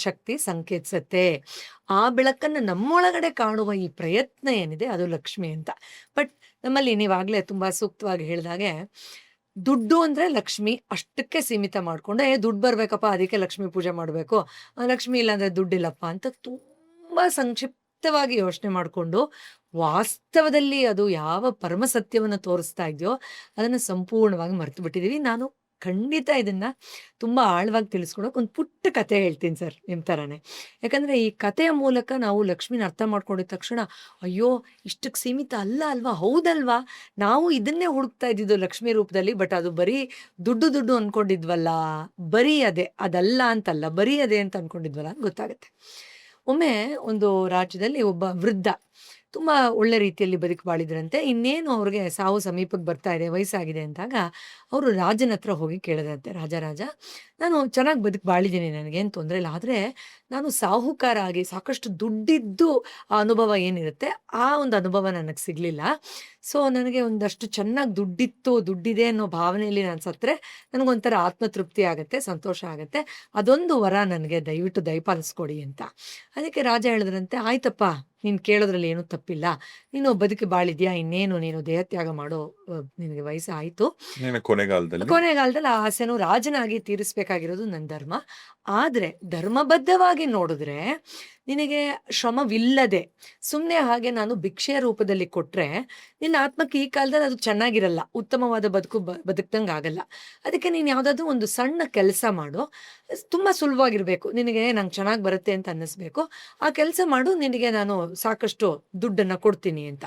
ಶಕ್ತಿ ಸಂಕೇತಿಸತ್ತೆ. ಆ ಬೆಳಕನ್ನ ನಮ್ಮೊಳಗಡೆ ಕಾಣುವ ಈ ಪ್ರಯತ್ನ ಏನಿದೆ ಅದು ಲಕ್ಷ್ಮಿ ಅಂತ. ಬಟ್ ನಮ್ಮಲ್ಲಿ ನೀವಾಗ್ಲೇ ತುಂಬಾ ಸೂಕ್ತವಾಗಿ ಹೇಳಿದಾಗೆ ದುಡ್ಡು ಅಂದ್ರೆ ಲಕ್ಷ್ಮಿ ಅಷ್ಟಕ್ಕೆ ಸೀಮಿತ ಮಾಡ್ಕೊಂಡು ದುಡ್ಡು ಬರ್ಬೇಕಪ್ಪ ಅದಕ್ಕೆ ಲಕ್ಷ್ಮಿ ಪೂಜೆ ಮಾಡ್ಬೇಕು, ಲಕ್ಷ್ಮಿ ಇಲ್ಲಾಂದ್ರೆ ದುಡ್ಡಿಲ್ಲಪ್ಪ ಅಂತ ತುಂಬಾ ಸಂಕ್ಷಿಪ್ತವಾಗಿ ಯೋಚನೆ ಮಾಡ್ಕೊಂಡು ವಾಸ್ತವದಲ್ಲಿ ಅದು ಯಾವ ಪರಮ ಸತ್ಯವನ್ನು ತೋರಿಸ್ತಾ ಇದೆಯೋ ಅದನ್ನ ಸಂಪೂರ್ಣವಾಗಿ ಮರ್ತು ಬಿಟ್ಟಿದೀವಿ. ನಾನು ಖಂಡಿತ ಇದನ್ನ ತುಂಬಾ ಆಳವಾಗಿ ತಿಳಿಸ್ಕೊಡೋಕೆ ಒಂದು ಪುಟ್ಟ ಕತೆ ಹೇಳ್ತೀನಿ ಸರ್, ನಿಮ್ ತರಾನೇ. ಯಾಕಂದ್ರೆ ಈ ಕಥೆಯ ಮೂಲಕ ನಾವು ಲಕ್ಷ್ಮಿನ ಅರ್ಥ ಮಾಡ್ಕೊಂಡಿದ ತಕ್ಷಣ ಅಯ್ಯೋ ಇಷ್ಟಕ್ಕೆ ಸೀಮಿತ ಅಲ್ಲ ಅಲ್ವಾ, ಹೌದಲ್ವಾ, ನಾವು ಇದನ್ನೇ ಹುಡುಕ್ತಾ ಇದ್ದಿದ್ದು ಲಕ್ಷ್ಮಿ ರೂಪದಲ್ಲಿ, ಬಟ್ ಅದು ಬರೀ ದುಡ್ಡು ದುಡ್ಡು ಅನ್ಕೊಂಡಿದ್ವಲ್ಲ, ಬರೀ ಅದೇ, ಅದಲ್ಲ ಅಂತಲ್ಲ, ಬರೀ ಅದೇ ಅಂತ ಅನ್ಕೊಂಡಿದ್ವಲ್ಲ ಅಂತ ಗೊತ್ತಾಗುತ್ತೆ. ಒಮ್ಮೆ ಒಂದು ರಾಜ್ಯದಲ್ಲಿ ಒಬ್ಬ ವೃದ್ಧ ತುಂಬಾ ಒಳ್ಳೆ ರೀತಿಯಲ್ಲಿ ಬದುಕು ಬಾಳಿದ್ರಂತೆ. ಇನ್ನೇನು ಅವ್ರಿಗೆ ಸಾವು ಸಮೀಪಕ್ಕೆ ಬರ್ತಾ ಇದೆ, ವಯಸ್ಸಾಗಿದೆ ಅಂದಾಗ ಅವರು ರಾಜನ ಹತ್ರ ಹೋಗಿ ಕೇಳಿದ್ರಂತೆ, ರಾಜ ನಾನು ಚೆನ್ನಾಗಿ ಬದುಕು ಬಾಳಿದ್ದೀನಿ, ನನಗೇನು ತೊಂದರೆ ಇಲ್ಲ, ಆದರೆ ನಾನು ಸಾಹುಕಾರ ಆಗಿ ಸಾಕಷ್ಟು ದುಡ್ಡಿದ್ದು ಆ ಅನುಭವ ಏನಿರುತ್ತೆ ಆ ಒಂದು ಅನುಭವ ನನಗೆ ಸಿಗಲಿಲ್ಲ. ಸೊ ನನಗೆ ಒಂದಷ್ಟು ಚೆನ್ನಾಗಿ ದುಡ್ಡಿದೆ ಅನ್ನೋ ಭಾವನೆಯಲ್ಲಿ ನಾನು ಸತ್ತರೆ ನನಗೊಂಥರ ಆತ್ಮತೃಪ್ತಿ ಆಗುತ್ತೆ, ಸಂತೋಷ ಆಗುತ್ತೆ, ಅದೊಂದು ವರ ನನಗೆ ದಯವಿಟ್ಟು ದಯಪಾಲಿಸ್ಕೊಡಿ ಅಂತ. ಅದಕ್ಕೆ ರಾಜ ಹೇಳಿದ್ರಂತೆ, ಆಯ್ತಪ್ಪ ನೀನು ಕೇಳೋದ್ರಲ್ಲಿ ಏನೂ ತಪ್ಪಿಲ್ಲ, ನೀನು ಬದುಕಿ ಬಾಳಿದ್ಯಾ, ಇನ್ನೇನು ನೀನು ದೇಹತ್ಯಾಗ ಮಾಡೋ ನಿನಗೆ ವಯಸ್ಸು ಆಯಿತು, ಕೊನೆಗಾಲದಲ್ಲಿ ಆ ಆಸೆನೂ ರಾಜನಾಗಿ ತೀರಿಸ್ಬೇಕಾಗಿರೋದು ನನ್ನ ಧರ್ಮ. ಆದ್ರೆ ಧರ್ಮಬದ್ಧವಾಗಿ ನೋಡಿದ್ರೆ ನಿನಗೆ ಶ್ರಮವಿಲ್ಲದೆ ಸುಮ್ಮನೆ ಹಾಗೆ ನಾನು ಭಿಕ್ಷೆಯ ರೂಪದಲ್ಲಿ ಕೊಟ್ರೆ ನಿನ್ನ ಆತ್ಮಕ್ಕೆ ಈ ಕಾಲದಲ್ಲಿ ಅದು ಚೆನ್ನಾಗಿರಲ್ಲ, ಉತ್ತಮವಾದ ಬದುಕ್ದಂಗೆ ಆಗಲ್ಲ. ಅದಕ್ಕೆ ನೀನು ಯಾವುದಾದ್ರೂ ಒಂದು ಸಣ್ಣ ಕೆಲಸ ಮಾಡು, ತುಂಬಾ ಸುಲಭವಾಗಿರ್ಬೇಕು, ನಿನಗೆ ನಂಗೆ ಚೆನ್ನಾಗಿ ಬರುತ್ತೆ ಅಂತ ಅನ್ನಿಸ್ಬೇಕು, ಆ ಕೆಲಸ ಮಾಡು, ನಿನಗೆ ನಾನು ಸಾಕಷ್ಟು ದುಡ್ಡನ್ನ ಕೊಡ್ತೀನಿ ಅಂತ.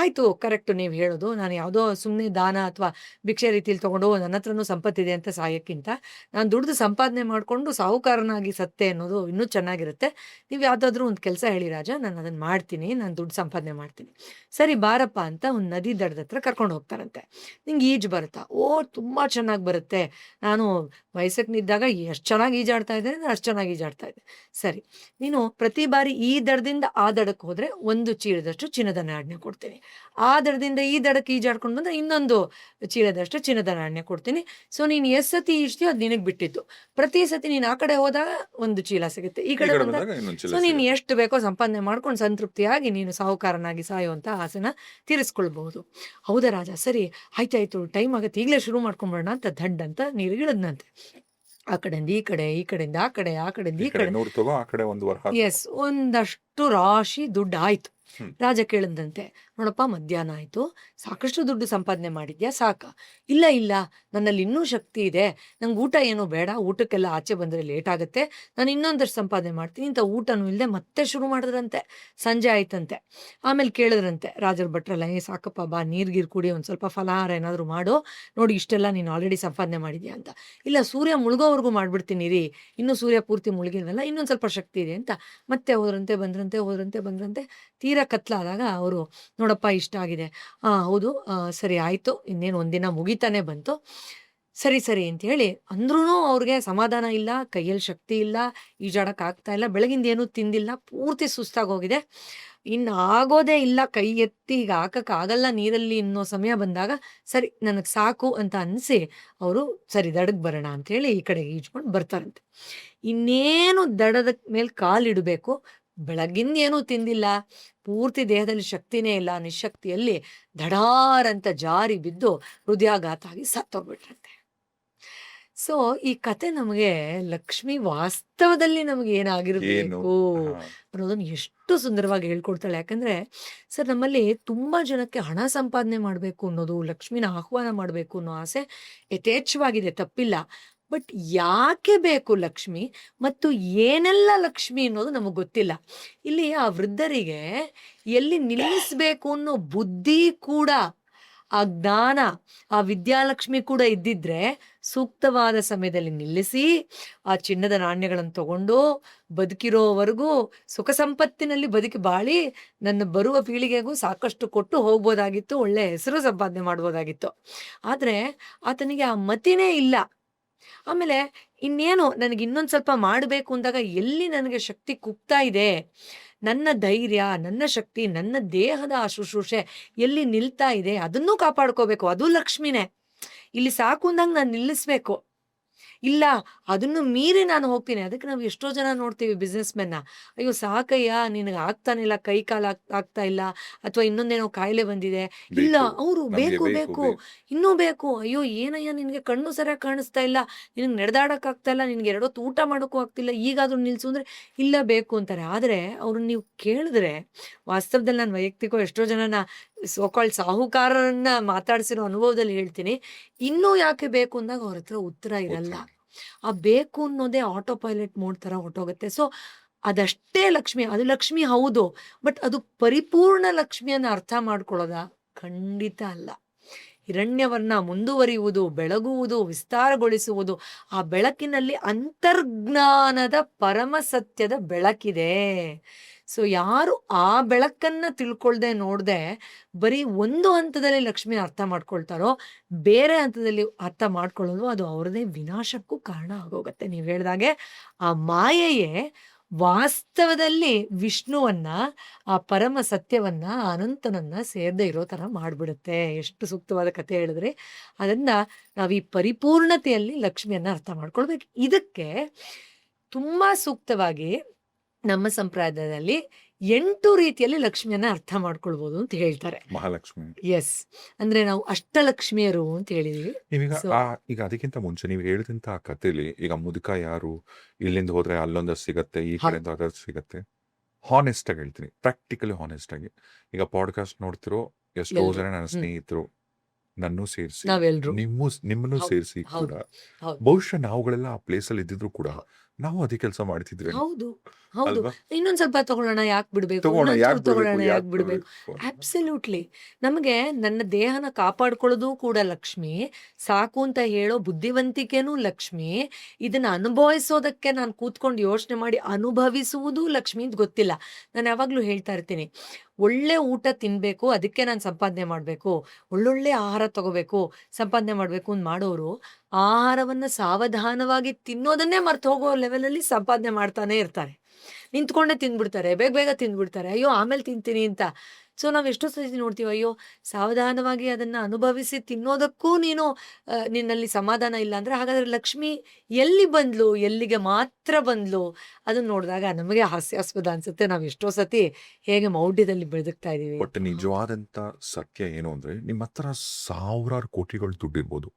ಆಯ್ತು, ಕರೆಕ್ಟು ನೀವು ಹೇಳೋದು, ನಾನು ಯಾವುದೋ ಸುಮ್ಮನೆ ದಾನ ಅಥವಾ ಭಿಕ್ಷೆ ರೀತಿಯಲ್ಲಿ ತಗೊಂಡು ನನ್ನ ಹತ್ರನೂ ಸಂಪತ್ತಿದೆ ಅಂತ ಸಾಯಕ್ಕಿಂತ ನಾನು ದುಡ್ದು ಸಂಪಾದನೆ ಮಾಡಿಕೊಂಡು ಸಾಹುಕಾರನಾಗಿ ಸತ್ತೆ ಅನ್ನೋದು ಇನ್ನೂ ಚೆನ್ನಾಗಿರುತ್ತೆ. ನೀವು ಯಾವುದಾದ್ರೂ ಒಂದು ಕೆಲಸ ಹೇಳಿ ರಾಜ, ನಾನು ಅದನ್ನು ಮಾಡ್ತೀನಿ, ನಾನು ದುಡ್ಡು ಸಂಪಾದನೆ ಮಾಡ್ತೀನಿ. ಸರಿ ಬಾರಪ್ಪ ಅಂತ ಒಂದು ನದಿ ದಡದ ಹತ್ರ ಕರ್ಕೊಂಡು ಹೋಗ್ತಾರಂತೆ. ನಿಂಗೆ ಈಜು ಬರುತ್ತಾ? ಓ ತುಂಬ ಚೆನ್ನಾಗಿ ಬರುತ್ತೆ, ನಾನು ವಯಸ್ಸಕ್ಕೆ ನಿದ್ದಾಗ ಎಷ್ಟು ಚೆನ್ನಾಗಿ ಈಜಾಡ್ತಾ ಇದ್ದೆ ಅಂದರೆ ಅಷ್ಟು ಚೆನ್ನಾಗಿ ಈಜಾಡ್ತಾ ಇದ್ದೆ. ಸರಿ, ನೀನು ಪ್ರತಿ ಬಾರಿ ಈ ದಡದಿಂದ ಆ ದಡಕ್ಕೆ ಹೋದರೆ ಒಂದು ಚೀಲದಷ್ಟು ಚಿನ್ನದ ನಾಣ್ಯ ಕೊಡ್ತೀನಿ, ಆ ದಡದಿಂದ ಈ ದಡಕ್ಕೆ ಈಜಾಡ್ಕೊಂಡು ಬಂದರೆ ಇನ್ನೊಂದು ಚೀಲದಷ್ಟು ಚಿನ್ನದ ನಾಣ್ಯ ಕೊಡ್ತೀನಿ. ಸೊ ನೀನು ಎಷ್ಟು ಸತಿ ಈಜ್ತೀಯೋ ಅದು ನಿನಗೆ ಬಿಟ್ಟಿತ್ತು. ಪ್ರತಿ ಸತಿ ನೀನು ಆ ಕಡೆ ಹೋದಾಗ ಒಂದು ಚೀಲ ಸಿಗುತ್ತೆ, ಈ ಕಡೆ ಬಂದಾಗ ಸೊ ನೀನು ಎಷ್ಟು ಬೇಕೋ ಸಂಪಾದನೆ ಮಾಡ್ಕೊಂಡು ಸಂತೃಪ್ತಿಯಾಗಿ ನೀನು ಸಾಹುಕಾರನಾಗಿ ಸಾಯುವಂತ ಆಸೆನ ತೀರಿಸ್ಕೊಳ್ಬಹುದು. ಹೌದಾ ರಾಜ, ಸರಿ ಆಯ್ತಾಯ್ತು, ಟೈಮ್ ಆಗುತ್ತೆ, ಈಗಲೇ ಶುರು ಮಾಡ್ಕೊಂಡ್ಬಿಡೋಣ ಅಂತ ದಂಡ್ ಅಂತ ನೀರಿಗಿಳದ್ನಂತೆ. ಆ ಕಡೆಯಿಂದ ಈ ಕಡೆ, ಈ ಕಡೆಯಿಂದ ಆ ಕಡೆ, ಆ ಕಡೆಯಿಂದ ಈ ಕಡೆ, ಎಸ್ ಒಂದಷ್ಟು ರಾಶಿ ದುಡ್ಡು ಆಯ್ತು. ರಾಜ ಕೇಳಿದಂತೆ, ನೋಡಪ್ಪ ಮಧ್ಯಾಹ್ನ ಆಯ್ತು, ಸಾಕಷ್ಟು ದುಡ್ಡು ಸಂಪಾದನೆ ಮಾಡಿದ್ಯಾ, ಸಾಕ? ಇಲ್ಲ ಇಲ್ಲ, ನನ್ನಲ್ಲಿ ಇನ್ನೂ ಶಕ್ತಿ ಇದೆ, ನಂಗೆ ಊಟ ಏನೂ ಬೇಡ, ಊಟಕ್ಕೆಲ್ಲ ಆಚೆ ಬಂದರೆ ಲೇಟ್ ಆಗುತ್ತೆ, ನಾನು ಇನ್ನೊಂದಷ್ಟು ಸಂಪಾದನೆ ಮಾಡ್ತೀನಿ ಅಂತ ಊಟನೂ ಇಲ್ಲದೆ ಮತ್ತೆ ಶುರು ಮಾಡಿದ್ರಂತೆ. ಸಂಜೆ ಆಯ್ತಂತೆ. ಆಮೇಲೆ ಕೇಳಿದ್ರಂತೆ ರಾಜರ ಭಟ್ರೆಲ್ಲ, ಸಾಕಪ್ಪ ಬಾ, ನೀರು ಕುಡಿ, ಒಂದು ಸ್ವಲ್ಪ ಫಲಹಾರ ಏನಾದರೂ ಮಾಡು, ನೋಡಿ ಇಷ್ಟೆಲ್ಲ ನೀನು ಆಲ್ರೆಡಿ ಸಂಪಾದನೆ ಮಾಡಿದ್ಯಾ ಅಂತ. ಇಲ್ಲ, ಸೂರ್ಯ ಮುಳುಗೋವರೆಗೂ ಮಾಡ್ಬಿಡ್ತೀನಿ ರೀ, ಇನ್ನೂ ಸೂರ್ಯ ಪೂರ್ತಿ ಮುಳುಗಿಲ್ವಲ್ಲ, ಇನ್ನೊಂದು ಸ್ವಲ್ಪ ಶಕ್ತಿ ಇದೆ ಅಂತ. ಮತ್ತೆ ಹೋದ್ರಂತೆ. ತೀರಾ ಕತ್ಲಾದಾಗ ಅವರು, ನೋಡಪ್ಪ ಇಷ್ಟ ಆಗಿದೆ, ಹೌದು, ಸರಿ ಆಯಿತು, ಇನ್ನೇನು ಒಂದಿನ ಮುಗಿತಾನೆ ಬಂತು, ಸರಿ ಅಂತ ಹೇಳಿ ಅಂದ್ರೂ ಅವ್ರಿಗೆ ಸಮಾಧಾನ ಇಲ್ಲ, ಕೈಯಲ್ಲಿ ಶಕ್ತಿ ಇಲ್ಲ, ಈಜಾಡಕ್ಕೆ ಆಗ್ತಾ ಇಲ್ಲ, ಬೆಳಗಿಂದ ಏನೂ ತಿಂದಿಲ್ಲ, ಪೂರ್ತಿ ಸುಸ್ತಾಗೋಗಿದೆ, ಇನ್ನು ಆಗೋದೇ ಇಲ್ಲ, ಕೈ ಎತ್ತಿ ಈಗ ಹಾಕಕ್ಕಾಗಲ್ಲ ನೀರಲ್ಲಿ ಅನ್ನೋ ಸಮಯ ಬಂದಾಗ, ಸರಿ ನನಗೆ ಸಾಕು ಅಂತ ಅನಿಸಿ ಅವರು ಸರಿ ದಡಕ್ಕೆ ಬರೋಣ ಅಂಥೇಳಿ ಈ ಕಡೆ ಈಜ್ಕೊಂಡು ಬರ್ತಾರಂತೆ. ಇನ್ನೇನು ದಡದ ಮೇಲೆ ಕಾಲಿಡಬೇಕು, ಬೆಳಗಿಂದ ಏನೂ ತಿಂದಿಲ್ಲ, ಪೂರ್ತಿ ದೇಹದಲ್ಲಿ ಶಕ್ತಿನೇ ಇಲ್ಲ, ನಿಶಕ್ತಿಯಲ್ಲಿ ಧಡಾರಂತ ಜಾರಿ ಬಿದ್ದು ಹೃದಯಾಘಾತ ಆಗಿ ಸತ್ತೋಗ್ಬಿಟ್ರಂತೆ. ಸೊ ಈ ಕತೆ ನಮಗೆ ಲಕ್ಷ್ಮಿ ವಾಸ್ತವದಲ್ಲಿ ನಮಗೆ ಏನು ಏನಾಗಿರ್ಬೇಕು ಹಾ ಅನ್ನೋದನ್ನ ಎಷ್ಟು ಸುಂದರವಾಗಿ ಹೇಳ್ಕೊಡ್ತಾಳೆ. ಯಾಕಂದ್ರೆ ಸರ್, ನಮ್ಮಲ್ಲಿ ತುಂಬಾ ಜನಕ್ಕೆ ಹಣ ಸಂಪಾದನೆ ಮಾಡಬೇಕು ಅನ್ನೋದು, ಲಕ್ಷ್ಮಿನ ಆಹ್ವಾನ ಮಾಡಬೇಕು ಅನ್ನೋ ಆಸೆ ಯಥೇಚ್ಛವಾಗಿದೆ, ತಪ್ಪಿಲ್ಲ. ಬಟ್ ಯಾಕೆ ಬೇಕು ಲಕ್ಷ್ಮಿ ಮತ್ತು ಏನೆಲ್ಲ ಲಕ್ಷ್ಮಿ ಅನ್ನೋದು ನಮಗೆ ಗೊತ್ತಿಲ್ಲ. ಇಲ್ಲಿ ಆ ವೃದ್ಧರಿಗೆ ಎಲ್ಲಿ ನಿಲ್ಲಿಸ್ಬೇಕು ಅನ್ನೋ ಬುದ್ಧಿ ಕೂಡ, ಆ ಜ್ಞಾನ, ಆ ವಿದ್ಯಾಲಕ್ಷ್ಮಿ ಕೂಡ ಇದ್ದಿದ್ರೆ ಸೂಕ್ತವಾದ ಸಮಯದಲ್ಲಿ ನಿಲ್ಲಿಸಿ ಆ ಚಿನ್ನದ ನಾಣ್ಯಗಳನ್ನು ತಗೊಂಡು ಬದುಕಿರೋವರೆಗೂ ಸುಖ ಸಂಪತ್ತಿನಲ್ಲಿ ಬದುಕಿ ಬಾಳಿ ನನ್ನ ಬರುವ ಪೀಳಿಗೆಗೂ ಸಾಕಷ್ಟು ಕೊಟ್ಟು ಹೋಗ್ಬೋದಾಗಿತ್ತು, ಒಳ್ಳೆ ಹೆಸರು ಸಂಪಾದನೆ ಮಾಡ್ಬೋದಾಗಿತ್ತು. ಆದರೆ ಆತನಿಗೆ ಆ ಮತಿನೇ ಇಲ್ಲ. ಆಮೇಲೆ ಇನ್ನೇನು ನನಗೆ ಇನ್ನೊಂದು ಸ್ವಲ್ಪ ಮಾಡಬೇಕು ಅಂದಾಗ ಎಲ್ಲಿ ನನಗೆ ಶಕ್ತಿ ಕುಗ್ತಾ ಇದೆ, ನನ್ನ ಧೈರ್ಯ, ನನ್ನ ಶಕ್ತಿ, ನನ್ನ ದೇಹದ ಆ ಶುಶ್ರೂಷೆ ಎಲ್ಲಿ ನಿಲ್ತಾ ಇದೆ ಅದನ್ನೂ ಕಾಪಾಡ್ಕೋಬೇಕು, ಅದು ಲಕ್ಷ್ಮಿನೇ. ಇಲ್ಲಿ ಸಾಕು ಅಂದಾಗ ನಾನು ನಿಲ್ಲಿಸ್ಬೇಕು. ಇಲ್ಲ, ಅದನ್ನು ಮೀರಿ ನಾನು ಹೋಗ್ತೀನಿ. ಅದಕ್ಕೆ ನಾವು ಎಷ್ಟೋ ಜನ ನೋಡ್ತೀವಿ ಬಿಸ್ನೆಸ್ ಮೆನ್ನ, ಅಯ್ಯೋ ಸಾಕಯ್ಯ, ನಿನಗೆ ಆಗ್ತಾನಿಲ್ಲ, ಕೈ ಕಾಲು ಆಗ್ತಾ ಇಲ್ಲ, ಅಥವಾ ಇನ್ನೊಂದೇನೋ ಕಾಯಿಲೆ ಬಂದಿದೆ, ಇಲ್ಲ ಬೇಕು, ಅವರು ನಮ್ಗೆ ಬೇಕು ಬೇಕು ಬೇಕು ಬೇಕು ಇನ್ನೂ ಬೇಕು, ಅಯ್ಯೋ ಏನಯ್ಯ ನಿನಗೆ ಕಣ್ಣು ಸರಿಯಾಗಿ ಕಾಣಿಸ್ತಾ ಇಲ್ಲ, ನಿನಗೆ ನಡೆದಾಡಕ್ಕಾಗ್ತಾ ಇಲ್ಲ, ನಿನಗೆ ಎರಡೊತ್ತು ಊಟ ಮಾಡೋಕ್ಕೂ ಆಗ್ತಿಲ್ಲ, ಈಗಾದ್ರೂ ನಿಲ್ಸು ಅಂದರೆ ಇಲ್ಲ ಬೇಕು ಅಂತಾರೆ. ಆದರೆ ಅವ್ರನ್ನ ನೀವು ಕೇಳಿದ್ರೆ, ವಾಸ್ತವದಲ್ಲಿ ನಾನು ವೈಯಕ್ತಿಕ ಎಷ್ಟೋ ಜನನ ಸೋಕಾಲ್ಡ್ ಸಾಹುಕಾರರನ್ನ ಮಾತಾಡ್ಸಿರೋ ಅನುಭವದಲ್ಲಿ ಹೇಳ್ತೀನಿ, ಇನ್ನೂ ಯಾಕೆ ಬೇಕು ಅಂದಾಗ ಅವ್ರ ಹತ್ರ ಉತ್ತರ ಇರಲ್ಲ. ಉತ್ತರ ಆ ಬೇಕು ಅನ್ನೋದೇ ಆಟೋ ಪೈಲಟ್ ಮೋಡ್ ಥರ ಹೊರ್ಟೋಗುತ್ತೆ. ಸೊ ಅದಷ್ಟೇ ಲಕ್ಷ್ಮಿ, ಅದು ಲಕ್ಷ್ಮಿ ಹೌದು, ಬಟ್ ಅದು ಪರಿಪೂರ್ಣ ಲಕ್ಷ್ಮಿಯನ್ನು ಅರ್ಥ ಮಾಡ್ಕೊಳ್ಳೋದಾ? ಖಂಡಿತ ಅಲ್ಲ. ಹಿರಣ್ಯವರ್ಣ ಮುಂದುವರಿಯುವುದು, ಬೆಳಗುವುದು, ವಿಸ್ತಾರಗೊಳಿಸುವುದು, ಆ ಬೆಳಕಿನಲ್ಲಿ ಅಂತರ್ಜ್ಞಾನದ ಪರಮ ಸತ್ಯದ ಬೆಳಕಿದೆ. ಸೊ ಯಾರು ಆ ಬೆಳಕನ್ನ ತಿಳ್ಕೊಳ್ದೆ ನೋಡ್ದೆ ಬರೀ ಒಂದು ಹಂತದಲ್ಲಿ ಲಕ್ಷ್ಮಿನ ಅರ್ಥ ಮಾಡ್ಕೊಳ್ತಾರೋ, ಬೇರೆ ಹಂತದಲ್ಲಿ ಅರ್ಥ ಮಾಡ್ಕೊಳ್ಳೋದು ಅದು ಅವ್ರದೇ ವಿನಾಶಕ್ಕೂ ಕಾರಣ ಆಗೋಗತ್ತೆ. ನೀವು ಹೇಳ್ದಾಗೆ ಆ ಮಾಯೆಯೇ ವಾಸ್ತವದಲ್ಲಿ ವಿಷ್ಣುವನ್ನ, ಆ ಪರಮ ಸತ್ಯವನ್ನ, ಆ ಅನಂತನನ್ನ ಸೇರದೆ ಇರೋ ತರ ಮಾಡ್ಬಿಡುತ್ತೆ. ಎಷ್ಟು ಸೂಕ್ತವಾದ ಕಥೆ ಹೇಳಿದ್ರಿ. ಅದರಿಂದ ನಾವು ಈ ಪರಿಪೂರ್ಣತೆಯಲ್ಲಿ ಲಕ್ಷ್ಮಿಯನ್ನ ಅರ್ಥ ಮಾಡ್ಕೊಳ್ಬೇಕು. ಇದಕ್ಕೆ ತುಂಬಾ ಸೂಕ್ತವಾಗಿ ನಮ್ಮ ಸಂಪ್ರದಾಯದಲ್ಲಿ 8 ರೀತಿಯಲ್ಲಿ ಲಕ್ಷ್ಮಿಯನ್ನ ಅರ್ಥ ಮಾಡ್ಕೊಳ್ಬೋದು ಅಂತ ಹೇಳ್ತಾರೆ. ಮಹಾಲಕ್ಷ್ಮಿ. ಎಸ್, ಅಂದ್ರೆ ನಾವು ಅಷ್ಟಲಕ್ಷ್ಮಿಯರು ಅಂತ ಹೇಳಿದೀವಿ. ನೀವೀಗ ಸೊ ಈಗ ಅದಕ್ಕಿಂತ ಮುಂಚೆ ನೀವು ಹೇಳಿದಂತ ಆ ಕಥೆಲಿ ಈಗ ಮುದುಕ ಯಾರು, ಇಲ್ಲಿಂದ ಹೋದ್ರೆ ಅಲ್ಲೊಂದಷ್ಟು ಸಿಗತ್ತೆ, ಈ ಕಡೆಯಿಂದ ಅದಷ್ಟು ಸಿಗತ್ತೆ, ಹಾನೆಸ್ಟ್ ಆಗಿ ಹೇಳ್ತೀನಿ, ಪ್ರಾಕ್ಟಿಕಲಿ ಹಾನೆಸ್ಟ್ ಆಗಿ. ಈಗ ಪಾಡ್ಕಾಸ್ಟ್ ನೋಡ್ತಿರೋ ಎಷ್ಟೋ ಎಲ್ರು ಜನ ನನ್ನ ಸ್ನೇಹಿತರು, ನನ್ನೂ ಸೇರಿಸಿ, ನಾವೆಲ್ರು ನಿಮ್ಮನ್ನು ಹೌದು ಸೇರಿಸಿ ಕೂಡ, ಹೌದು ಹೌದು ಬಹುಶಃ ನಾವುಗಳೆಲ್ಲ ಆ ಪ್ಲೇಸ್ ಅಲ್ಲಿ ಇದ್ದಿದ್ರು ಕೂಡ ಹೌದು ನಾವು ಅದೇ ಕೆಲಸ ಮಾಡ್ತಿದ್ವಿ ಹೌದು ಹೌದು ಅಲ್ವಾ? ಇನ್ನೊಂದ್ ಸ್ವಲ್ಪ ತಗೊಳ್ಳೋಣ, ಯಾಕೆ ಬಿಡ್ಬೇಕು, ತಗೋಣ, ಇನ್ನೊಂದ್ ಯಾಕೆ ಚೂರು ತಗೊಳ್ಳೋಣ, ಬಿಡ್ಬೇಕು, ಯಾಕೆ ಯಾಕೆ ಬಿಡ್ಬೇಕು. ಬಿಡ್ಬೇಕು? ಅಬ್ಸಲ್ಯೂಟ್ಲಿ. ನಮಗೆ ನನ್ನ ದೇಹನ ಕಾಪಾಡ್ಕೊಳ್ಳೋದು ಕೂಡ ಲಕ್ಷ್ಮಿ, ಸಾಕು ಅಂತ ಹೇಳೋ ಬುದ್ಧಿವಂತಿಕೆನೂ ಲಕ್ಷ್ಮಿ, ಇದನ್ನ ಅನುಭವಿಸೋದಕ್ಕೆ ನಾನು ಕೂತ್ಕೊಂಡು ಯೋಚನೆ ಮಾಡಿ ಅನುಭವಿಸುವುದು ಲಕ್ಷ್ಮಿ ಅಂತ ಗೊತ್ತಿಲ್ಲ. ನಾನು ಯಾವಾಗ್ಲೂ ಹೇಳ್ತಾ ಇರ್ತೀನಿ, ಒಳ್ಳೆ ಊಟ ತಿನ್ಬೇಕು, ಅದಕ್ಕೆ ನಾನು ಸಂಪಾದನೆ ಮಾಡಬೇಕು, ಒಳ್ಳೊಳ್ಳೆ ಆಹಾರ ತಗೋಬೇಕು, ಸಂಪಾದನೆ ಮಾಡಬೇಕು ಅಂತ ಮಾಡೋರು ಆಹಾರವನ್ನ ಸಾವಧಾನವಾಗಿ ತಿನ್ನೋದನ್ನೇ ಮರ್ತು ಹೋಗೋ ಲೆವೆಲಲ್ಲಿ ಸಂಪಾದನೆ ಮಾಡ್ತಾನೆ ಇರ್ತಾರೆ. ನಿಂತ್ಕೊಂಡೇ ತಿಂದ್ಬಿಡ್ತಾರೆ, ಬೇಗ ಬೇಗ ತಿಂದ್ಬಿಡ್ತಾರೆ, ಅಯ್ಯೋ ಆಮೇಲೆ ತಿಂತೀನಿ ಅಂತ. ಸೊ ನಾವು ಎಷ್ಟೋ ಸತಿ ನೋಡ್ತೀವಿ, ಅಯ್ಯೋ ಸಾವಧಾನವಾಗಿ ಅದನ್ನ ಅನುಭವಿಸಿ ತಿನ್ನೋದಕ್ಕೂ ನೀನು ನಿನ್ನಲ್ಲಿ ಸಮಾಧಾನ ಇಲ್ಲ ಅಂದ್ರೆ, ಹಾಗಾದ್ರೆ ಲಕ್ಷ್ಮಿ ಎಲ್ಲಿ ಬಂದ್ಲು, ಎಲ್ಲಿಗೆ ಮಾತ್ರ ಬಂದ್ಲು? ಅದನ್ನ ನೋಡಿದಾಗ ನಮಗೆ ಹಾಸ್ಯಾಸ್ಪದ ಅನ್ಸುತ್ತೆ. ನಾವು ಎಷ್ಟೋ ಸತಿ ಹೇಗೆ ಮೌಢ್ಯದಲ್ಲಿ ಬೆಳೆದುಕ್ತಾ ಇದೀವಿ. ಬಟ್ ನಿಜವಾದಂತ ಸತ್ಯ ಏನು ಅಂದ್ರೆ, ನಿಮ್ಮ ಹತ್ರ ಸಾವಿರಾರು ಕೋಟಿಗಳು ದುಡ್ಡಿರ್ಬೋದು,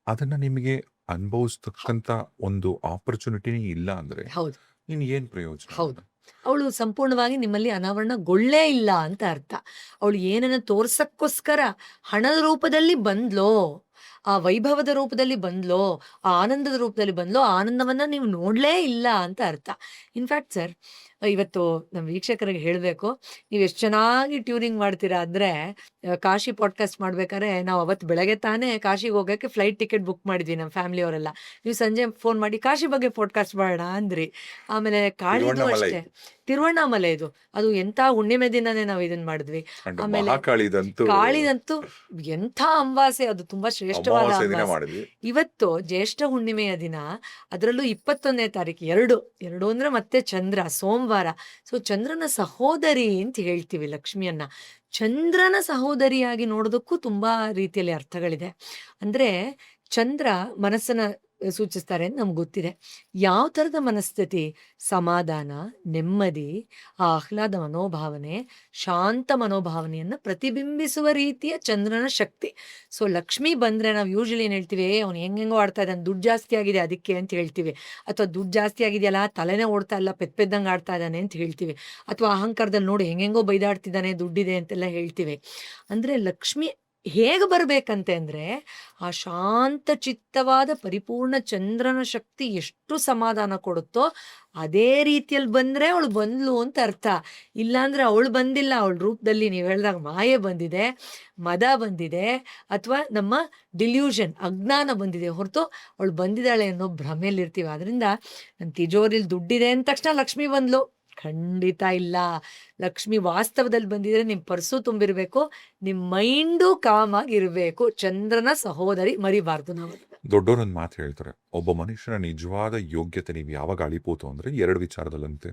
ಅದನ್ನ ನಿಮಗೆ ಹೌ- ಅನುಭವಿಸ್ತಕ್ಕಂತ ಒಂದು ಆಪರ್ಚುನಿಟಿನೇ ಇಲ್ಲ ಅಂದ್ರೆ ಹೌದು ಇನ್ ಏನ್ ಪ್ರಯೋಜನ? ಹೌದು ಅವಳು ಸಂಪೂರ್ಣವಾಗಿ ನಿಮ್ಮಲ್ಲಿ ಅನಾವರಣಗೊಳ್ಳೇ ಇಲ್ಲ ಅಂತ ಅರ್ಥ. ಅವಳು ಏನನ್ನ ತೋರ್ಸಕ್ಕೋಸ್ಕರ ಹಣದ ರೂಪದಲ್ಲಿ ಬಂದ್ಲೋ, ಆ ವೈಭವದ ರೂಪದಲ್ಲಿ ಬಂದ್ಲೋ, ಆ ಆನಂದದ ರೂಪದಲ್ಲಿ ಬಂದ್ಲೋ, ಆ ಆನಂದವನ್ನ ನೀವು ನೋಡ್ಲೇ ಇಲ್ಲ ಅಂತ ಅರ್ಥ. ಇನ್ಫ್ಯಾಕ್ಟ್ ಸರ್, ಇವತ್ತು ನಮ್ಮ ವೀಕ್ಷಕರಿಗೆ ಹೇಳಬೇಕು, ನೀವು ಎಷ್ಟು ಚೆನ್ನಾಗಿ ಟ್ಯೂನಿಂಗ್ ಮಾಡ್ತೀರಾ ಅಂದರೆ, ಕಾಶಿ ಪಾಡ್ಕಾಸ್ಟ್ ಮಾಡ್ಬೇಕಾದ್ರೆ ನಾವು ಅವತ್ತು ಬೆಳಗ್ಗೆ ತಾನೇ ಕಾಶಿಗೆ ಹೋಗೋಕ್ಕೆ ಫ್ಲೈಟ್ ಟಿಕೆಟ್ ಬುಕ್ ಮಾಡಿದ್ವಿ ನಮ್ಮ ಫ್ಯಾಮಿಲಿಯವರೆಲ್ಲ. ನೀವು ಸಂಜೆ ಫೋನ್ ಮಾಡಿ ಕಾಶಿ ಬಗ್ಗೆ ಪಾಡ್ಕಾಸ್ಟ್ ಮಾಡೋಣ ಅಂದ್ರಿ. ಆಮೇಲೆ ಕಾಳಿದು ತಿರುವಣ್ಣಾಮಲೈ ಅಷ್ಟೇ, ತಿರುವಣ್ಣಾಮಲೆ ಇದು, ಅದು ಎಂಥ ಹುಣ್ಣಿಮೆ ದಿನನೇ ನಾವು ಇದನ್ನ ಮಾಡಿದ್ವಿ. ಅಂಡ್ ಆಮೇಲೆ ಮಹಾಕಾಳಿದಂತೂ ಕಾಳಿದಂತೂ ಎಂಥ ಅಮಾವಾಸ್ಯೆ, ಅದು ತುಂಬಾ ಶ್ರೇಷ್ಠವಾದ ಅಮಾವಾಸ್ಯೆ ದಿನ ಅಮಾವಾಸ್ಯೆ. ಮಾಡಿದ್ವಿ. ಇವತ್ತು ಜ್ಯೇಷ್ಠ ಹುಣ್ಣಿಮೆಯ ದಿನ, ಅದರಲ್ಲೂ 21ನೇ ತಾರೀಕು, ಎರಡು ಅಂದ್ರೆ ಮತ್ತೆ ಚಂದ್ರ, ಸೋಮವಾರ. ಸೊ ಚಂದ್ರನ ಸಹೋದರಿ ಅಂತ ಹೇಳ್ತೀವಿ ಲಕ್ಷ್ಮಿಯನ್ನ. ಚಂದ್ರನ ಸಹೋದರಿಯಾಗಿ ನೋಡೋದಕ್ಕೂ ತುಂಬಾ ರೀತಿಯಲ್ಲಿ ಅರ್ಥಗಳಿದೆ. ಅಂದ್ರೆ ಚಂದ್ರ ಮನಸ್ಸನ್ನ ಸೂಚಿಸ್ತಾರೆ ಅಂತ ನಮ್ಗೆ ಗೊತ್ತಿದೆ. ಯಾವ ಥರದ ಮನಸ್ಥಿತಿ? ಸಮಾಧಾನ, ನೆಮ್ಮದಿ, ಆ ಆಹ್ಲಾದ ಮನೋಭಾವನೆ, ಶಾಂತ ಮನೋಭಾವನೆಯನ್ನು ಪ್ರತಿಬಿಂಬಿಸುವ ರೀತಿಯ ಚಂದ್ರನ ಶಕ್ತಿ. ಸೊ ಲಕ್ಷ್ಮಿ ಬಂದರೆ ನಾವು ಯೂಶಲಿ ಏನು ಹೇಳ್ತೀವಿ, ಅವ್ನು ಹೆಂಗೆಂಗೋ ಆಡ್ತಾ ಇದ್ದಾನೆ, ದುಡ್ಡು ಜಾಸ್ತಿ ಆಗಿದೆ ಅದಕ್ಕೆ ಅಂತ ಹೇಳ್ತೀವಿ. ಅಥವಾ ದುಡ್ಡು ಜಾಸ್ತಿ ಆಗಿದೆಯಲ್ಲ, ತಲೆನೇ ಓಡ್ತಾ ಇಲ್ಲ, ಪೆದ್ದಂಗೆ ಆಡ್ತಾ ಇದ್ದಾನೆ ಅಂತ ಹೇಳ್ತೀವಿ. ಅಥವಾ ಅಹಂಕಾರದಲ್ಲಿ ನೋಡಿ ಹೆಂಗೆಂಗೋ ಬೈದಾಡ್ತಿದ್ದಾನೆ, ದುಡ್ಡಿದೆ ಅಂತೆಲ್ಲ ಹೇಳ್ತೀವಿ. ಅಂದರೆ ಲಕ್ಷ್ಮಿ ಹೇಗೆ ಬರ್ಬೇಕಂತೆ ಅಂದರೆ, ಆ ಶಾಂತ ಚಿತ್ತವಾದ ಪರಿಪೂರ್ಣ ಚಂದ್ರನ ಶಕ್ತಿ ಎಷ್ಟು ಸಮಾಧಾನ ಕೊಡುತ್ತೋ ಅದೇ ರೀತಿಯಲ್ಲಿ ಬಂದರೆ ಅವಳು ಬಂದ್ಲು ಅಂತ ಅರ್ಥ. ಇಲ್ಲಾಂದ್ರೆ ಅವಳು ಬಂದಿಲ್ಲ, ಅವಳ ರೂಪದಲ್ಲಿ ನೀವು ಹೇಳಿದಾಗ ಮಾಯೆ ಬಂದಿದೆ, ಮದ ಬಂದಿದೆ, ಅಥವಾ ನಮ್ಮ ಡಿಲ್ಯೂಷನ್, ಅಜ್ಞಾನ ಬಂದಿದೆ ಹೊರತು ಅವಳು ಬಂದಿದ್ದಾಳೆ ಅನ್ನೋ ಭ್ರಮೆಯಲ್ಲಿರ್ತೀವಿ. ಅದರಿಂದ ನನ್ನ ತಿಜೋರಿಲಿ ದುಡ್ಡಿದೆ ಅಂದ ತಕ್ಷಣ ಲಕ್ಷ್ಮಿ ಬಂದ್ಲು, ಖಂಡಿತ ಇಲ್ಲ. ಲಕ್ಷ್ಮಿ ವಾಸ್ತವದಲ್ಲಿ ಬಂದಿದ್ರೆ ನಿಮ್ಮ ಪರ್ಸು ತುಂಬಿರಬೇಕು, ನಿಮ್ಮ ಮೈಂಡು ಕಾಮ್ ಆಗಿರಬೇಕು. ಚಂದ್ರನ ಸಹೋದರಿ ಮರಿಬಾರ್ದು ನಾವು. ದೊಡ್ಡೋರೊಂದು ಮಾತು ಹೇಳ್ತಾರೆ, ಒಬ್ಬ ಮನುಷ್ಯನ ನಿಜವಾದ ಯೋಗ್ಯತೆ ನೀವು ಯಾವಾಗ ಅಳಿಬೋದು ಅಂದ್ರೆ 2 ವಿಚಾರದಲ್ಲಂತೆ.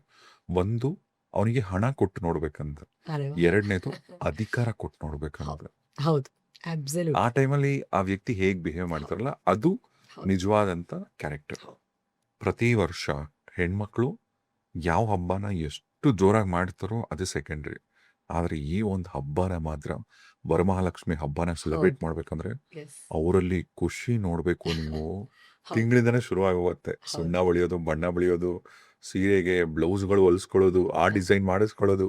ಒಂದು, ಅವನಿಗೆ ಹಣ ಕೊಟ್ಟು ನೋಡ್ಬೇಕಂತ. ಅರೆ ವಾ. ಎರಡನೇದು, ಅಧಿಕಾರ ಕೊಟ್ಟು ನೋಡ್ಬೇಕಂತ. ಹೌದು, ಅಬ್ಸಲ್ಯೂಟ್. ಆ ಟೈಮಲ್ಲಿ ಆ ವ್ಯಕ್ತಿ ಹೇಗ್ ಬಿಹೇವ್ ಮಾಡ್ತಾರಲ್ಲ, ಅದು ಹೌದು. ನಿಜವಾದಂತ ಕ್ಯಾರೆಕ್ಟರ್. ಪ್ರತಿ ವರ್ಷ ಹೆಣ್ಮಕ್ಳು ಯಾವ ಹಬ್ಬನ ಎಷ್ಟು ಜೋರಾಗಿ ಮಾಡ್ತಾರೋ ಅದು ಸೆಕೆಂಡ್ರಿ. ಆದ್ರೆ ಈ ಒಂದು ಹಬ್ಬನ ಮಾತ್ರ, ವರಮಹಾಲಕ್ಷ್ಮಿ ಹಬ್ಬನ ಸೆಲೆಬ್ರೇಟ್ ಹೌದು. ಮಾಡ್ಬೇಕಂದ್ರೆ ಎಸ್. ಅವರಲ್ಲಿ ಖುಷಿ ನೋಡ್ಬೇಕು ನೀವು. ಹೌದು. ತಿಂಗಳಿಂದನೇ ಶುರುವಾಗೋಗುತ್ತೆ. ಹೌದು. ಸುಣ್ಣ ಬಳಿಯೋದು, ಬಣ್ಣ ಬಳಿಯೋದು, ಸೀರೆಗೆ ಬ್ಲೌಸ್ಗಳು ಹೊಲಿಸ್ಕೊಳ್ಳೋದು, ಆ ಹೌದು. ಡಿಸೈನ್ ಮಾಡಿಸ್ಕೊಳ್ಳೋದು.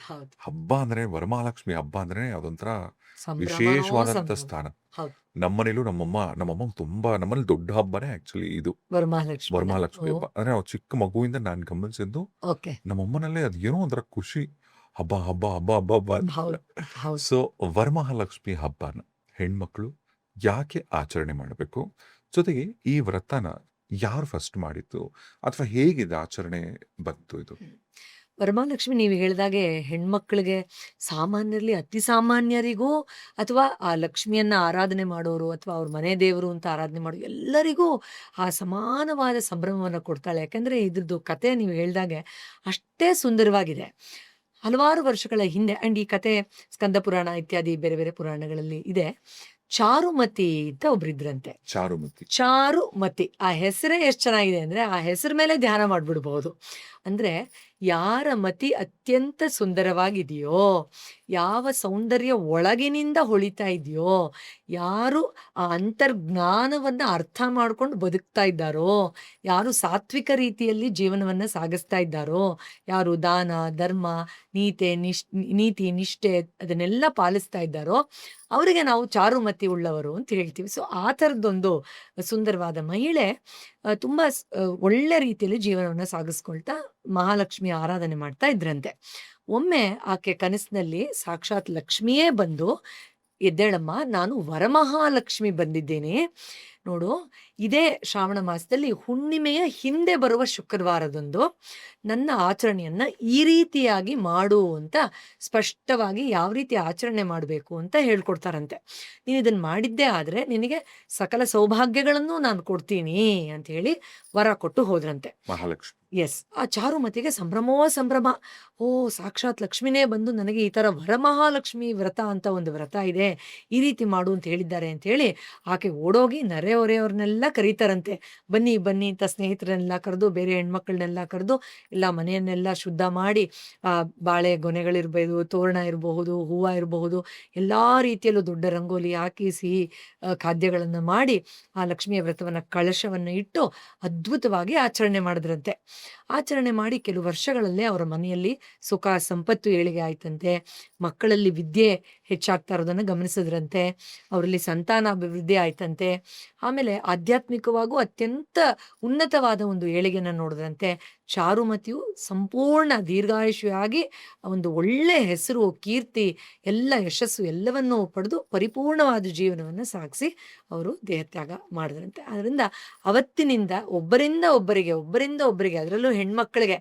ಹೌದು. ಹಬ್ಬ ಅಂದ್ರೆ, ವರಮಹಾಲಕ್ಷ್ಮಿ ಹಬ್ಬ ಅಂದ್ರೆ ಅದೊಂಥರ ಸಂಭ್ರಮನೋ ವಿಶೇಷವಾದಂತ ಸಂಭ್ರಮ. ಸ್ಥಾನ. ಹೌದು. ನಮ್ಮನೇಲೂ ನಮ್ಮಮ್ಮ ತುಂಬಾ, ನಮ್ಮಲ್ಲಿ ದೊಡ್ಡ ಹಬ್ಬನೇ ಆಕ್ಚುಲಿ ಇದು ವರಮಹಾಲಕ್ಷ್ಮಿ. ವರಮಹಾಲಕ್ಷ್ಮಿ ಹಬ್ಬ. ಅಂದ್ರೆ ನಾವು ಚಿಕ್ಕ ಮಗುವಿಂದ ನಾನು ಗಮನಿಸಿದ್ದು, ಓಕೆ. ನಮ್ಮಮ್ಮನಲ್ಲೇ ಅದು ಏನೋ ಒಂಥರ ಖುಷಿ, ಹಬ್ಬ ಹಬ್ಬ ಹಬ್ಬ ಹಬ್ಬ ಹಬ್ಬ ಅಂತ. ಹೌದು. ಹೌದು. ಸೊ ವರಮಹಾಲಕ್ಷ್ಮಿ ಹಬ್ಬನ ಹೆಣ್ಮಕ್ಳು ಯಾಕೆ ಆಚರಣೆ ಮಾಡಬೇಕು, ಜೊತೆಗೆ ಈ ವ್ರತನ ಯಾರು ಫಸ್ಟ್ ಮಾಡಿತ್ತು, ಅಥವಾ ಹೇಗಿದೆ ಆಚರಣೆ ಬಂತು ಇದು? ವರಮಹಾಲಕ್ಷ್ಮಿ ನೀವು ಹೇಳಿದಾಗೆ ಹೆಣ್ಮಕ್ಳಿಗೆ, ಸಾಮಾನ್ಯರಲ್ಲಿ ಅತಿ ಸಾಮಾನ್ಯರಿಗೂ, ಅಥವಾ ಆ ಲಕ್ಷ್ಮಿಯನ್ನ ಆರಾಧನೆ ಮಾಡೋರು, ಅಥವಾ ಅವ್ರ ಮನೆ ದೇವರು ಅಂತ ಆರಾಧನೆ ಮಾಡೋ ಎಲ್ಲರಿಗೂ ಆ ಸಮಾನವಾದ ಸಂಭ್ರಮವನ್ನು ಕೊಡ್ತಾಳೆ. ಯಾಕಂದ್ರೆ ಇದ್ರದ್ದು ಕತೆ ನೀವು ಹೇಳಿದಾಗೆ ಅಷ್ಟೇ ಸುಂದರವಾಗಿದೆ. ಹಲವಾರು ವರ್ಷಗಳ ಹಿಂದೆ, ಅಂಡ್ ಈ ಕತೆ ಸ್ಕಂದ ಪುರಾಣ ಇತ್ಯಾದಿ ಬೇರೆ ಬೇರೆ ಪುರಾಣಗಳಲ್ಲಿ ಇದೆ. ಚಾರುಮತಿ ಅಂತ ಒಬ್ರಿದ್ರಂತೆ. ಚಾರುಮತಿ. ಚಾರುಮತಿ, ಆ ಹೆಸರೇ ಎಷ್ಟು ಚೆನ್ನಾಗಿದೆ ಅಂದ್ರೆ, ಆ ಹೆಸರ ಮೇಲೆ ಧ್ಯಾನ ಮಾಡ್ಬಿಡ್ಬಹುದು. ಅಂದ್ರೆ ಯಾರ ಮತಿ ಅತ್ಯಂತ ಸುಂದರವಾಗಿದೆಯೋ, ಯಾವ ಸೌಂದರ್ಯ ಒಳಗಿನಿಂದ ಹೊಳಿತಾ ಇದೆಯೋ, ಯಾರು ಆ ಅಂತರ್ಜ್ಞಾನವನ್ನ ಅರ್ಥ ಮಾಡ್ಕೊಂಡು ಬದುಕ್ತಾ ಇದ್ದಾರೋ, ಯಾರು ಸಾತ್ವಿಕ ರೀತಿಯಲ್ಲಿ ಜೀವನವನ್ನ ಸಾಗಿಸ್ತಾ ಇದ್ದಾರೋ, ಯಾರು ದಾನ ಧರ್ಮ ನೀತಿ ನಿಷ್ಠೆ ಅದನ್ನೆಲ್ಲ ಪಾಲಿಸ್ತಾ ಇದ್ದಾರೋ, ಅವರಿಗೆ ನಾವು ಚಾರುಮತಿ ಉಳ್ಳವರು ಅಂತ ಹೇಳ್ತೀವಿ. ಸೊ ಆ ಥರದ್ದೊಂದು ಸುಂದರವಾದ ಮಹಿಳೆ ತುಂಬ ಒಳ್ಳೆ ರೀತಿಯಲ್ಲಿ ಜೀವನವನ್ನು ಸಾಗಿಸ್ಕೊಳ್ತಾ ಮಹಾಲಕ್ಷ್ಮಿ ಆರಾಧನೆ ಮಾಡ್ತಾ ಇದ್ರಂತೆ. ಒಮ್ಮೆ ಆಕೆ ಕನಸಿನಲ್ಲಿ ಸಾಕ್ಷಾತ್ ಲಕ್ಷ್ಮಿಯೇ ಬಂದು, ಎದ್ದೇಳಮ್ಮ, ನಾನು ವರಮಹಾಲಕ್ಷ್ಮಿ ಬಂದಿದ್ದೇನೆ ನೋಡು, ಇದೇ ಶ್ರಾವಣ ಮಾಸದಲ್ಲಿ ಹುಣ್ಣಿಮೆಯ ಹಿಂದೆ ಬರುವ ಶುಕ್ರವಾರದಂದು ನನ್ನ ಆಚರಣೆಯನ್ನ ಈ ರೀತಿಯಾಗಿ ಮಾಡು ಅಂತ ಸ್ಪಷ್ಟವಾಗಿ ಯಾವ ರೀತಿ ಆಚರಣೆ ಮಾಡಬೇಕು ಅಂತ ಹೇಳ್ಕೊಡ್ತಾರಂತೆ. ನೀನು ಇದನ್ನು ಮಾಡಿದ್ದೇ ಆದರೆ ನಿನಗೆ ಸಕಲ ಸೌಭಾಗ್ಯಗಳನ್ನು ನಾನು ಕೊಡ್ತೀನಿ ಅಂತ ಹೇಳಿ ವರ ಕೊಟ್ಟು ಹೋದ್ರಂತೆ ಮಹಾಲಕ್ಷ್ಮಿ. ಎಸ್. ಆ ಚಾರುಮತಿಗೆ ಸಂಭ್ರಮೋ ಸಂಭ್ರಮ. ಓ, ಸಾಕ್ಷಾತ್ ಲಕ್ಷ್ಮಿನೇ ಬಂದು ನನಗೆ ಈ ಥರ ವರಮಹಾಲಕ್ಷ್ಮಿ ವ್ರತ ಅಂತ ಒಂದು ವ್ರತ ಇದೆ, ಈ ರೀತಿ ಮಾಡು ಅಂತ ಹೇಳಿದ್ದಾರೆ ಅಂತ ಹೇಳಿ ಆಕೆ ಓಡೋಗಿ ನೆರೆಹೊರೆಯವ್ರನ್ನೆಲ್ಲ ಕರೀತಾರಂತೆ. ಬನ್ನಿ ಬನ್ನಿ ಅಂತ ಸ್ನೇಹಿತರನ್ನೆಲ್ಲ ಕರೆದು, ಬೇರೆ ಹೆಣ್ಮಕ್ಳನ್ನೆಲ್ಲ ಕರೆದು, ಎಲ್ಲ ಮನೆಯನ್ನೆಲ್ಲ ಶುದ್ಧ ಮಾಡಿ, ಬಾಳೆ ಗೊನೆಗಳಿರ್ಬೋದು, ತೋರಣ ಇರಬಹುದು, ಹೂವು ಇರಬಹುದು, ಎಲ್ಲ ರೀತಿಯಲ್ಲೂ ದೊಡ್ಡ ರಂಗೋಲಿ ಹಾಕಿ ಸಿಹಿ ಖಾದ್ಯಗಳನ್ನು ಮಾಡಿ ಆ ಲಕ್ಷ್ಮಿಯ ವ್ರತವನ್ನು, ಕಳಶವನ್ನು ಇಟ್ಟು ಅದ್ಭುತವಾಗಿ ಆಚರಣೆ ಮಾಡಿದ್ರಂತೆ. ಆಚರಣೆ ಮಾಡಿ ಕೆಲವು ವರ್ಷಗಳಲ್ಲೇ ಅವರ ಮನೆಯಲ್ಲಿ ಸುಖ ಸಂಪತ್ತು ಏಳಿಗೆ ಆಯ್ತಂತೆ. ಮಕ್ಕಳಲ್ಲಿ ವಿದ್ಯೆ ಹೆಚ್ಚಾಗ್ತಾ ಇರೋದನ್ನು ಗಮನಿಸಿದ್ರಂತೆ. ಅವರಲ್ಲಿ ಸಂತಾನಾಭಿವೃದ್ಧಿ ಆಯ್ತಂತೆ. ಆಮೇಲೆ ಆಧ್ಯಾತ್ಮಿಕವಾಗೂ ಅತ್ಯಂತ ಉನ್ನತವಾದ ಒಂದು ಏಳಿಗೆನ ನೋಡಿದ್ರಂತೆ. ಚಾರುಮತಿಯು ಸಂಪೂರ್ಣ ದೀರ್ಘಾಯುಷಿಯಾಗಿ ಒಂದು ಒಳ್ಳೆ ಹೆಸರು, ಕೀರ್ತಿ, ಎಲ್ಲ ಯಶಸ್ಸು ಎಲ್ಲವನ್ನೂ ಪಡೆದು ಪರಿಪೂರ್ಣವಾದ ಜೀವನವನ್ನು ಸಾಗಿಸಿ ಅವರು ದೇಹತ್ಯಾಗ ಮಾಡಿದ್ರಂತೆ. ಅದರಿಂದ ಅವತ್ತಿನಿಂದ ಒಬ್ಬರಿಂದ ಒಬ್ಬರಿಗೆ ಅದರಲ್ಲೂ ಹೆಣ್ಮಕ್ಳಿಗೆ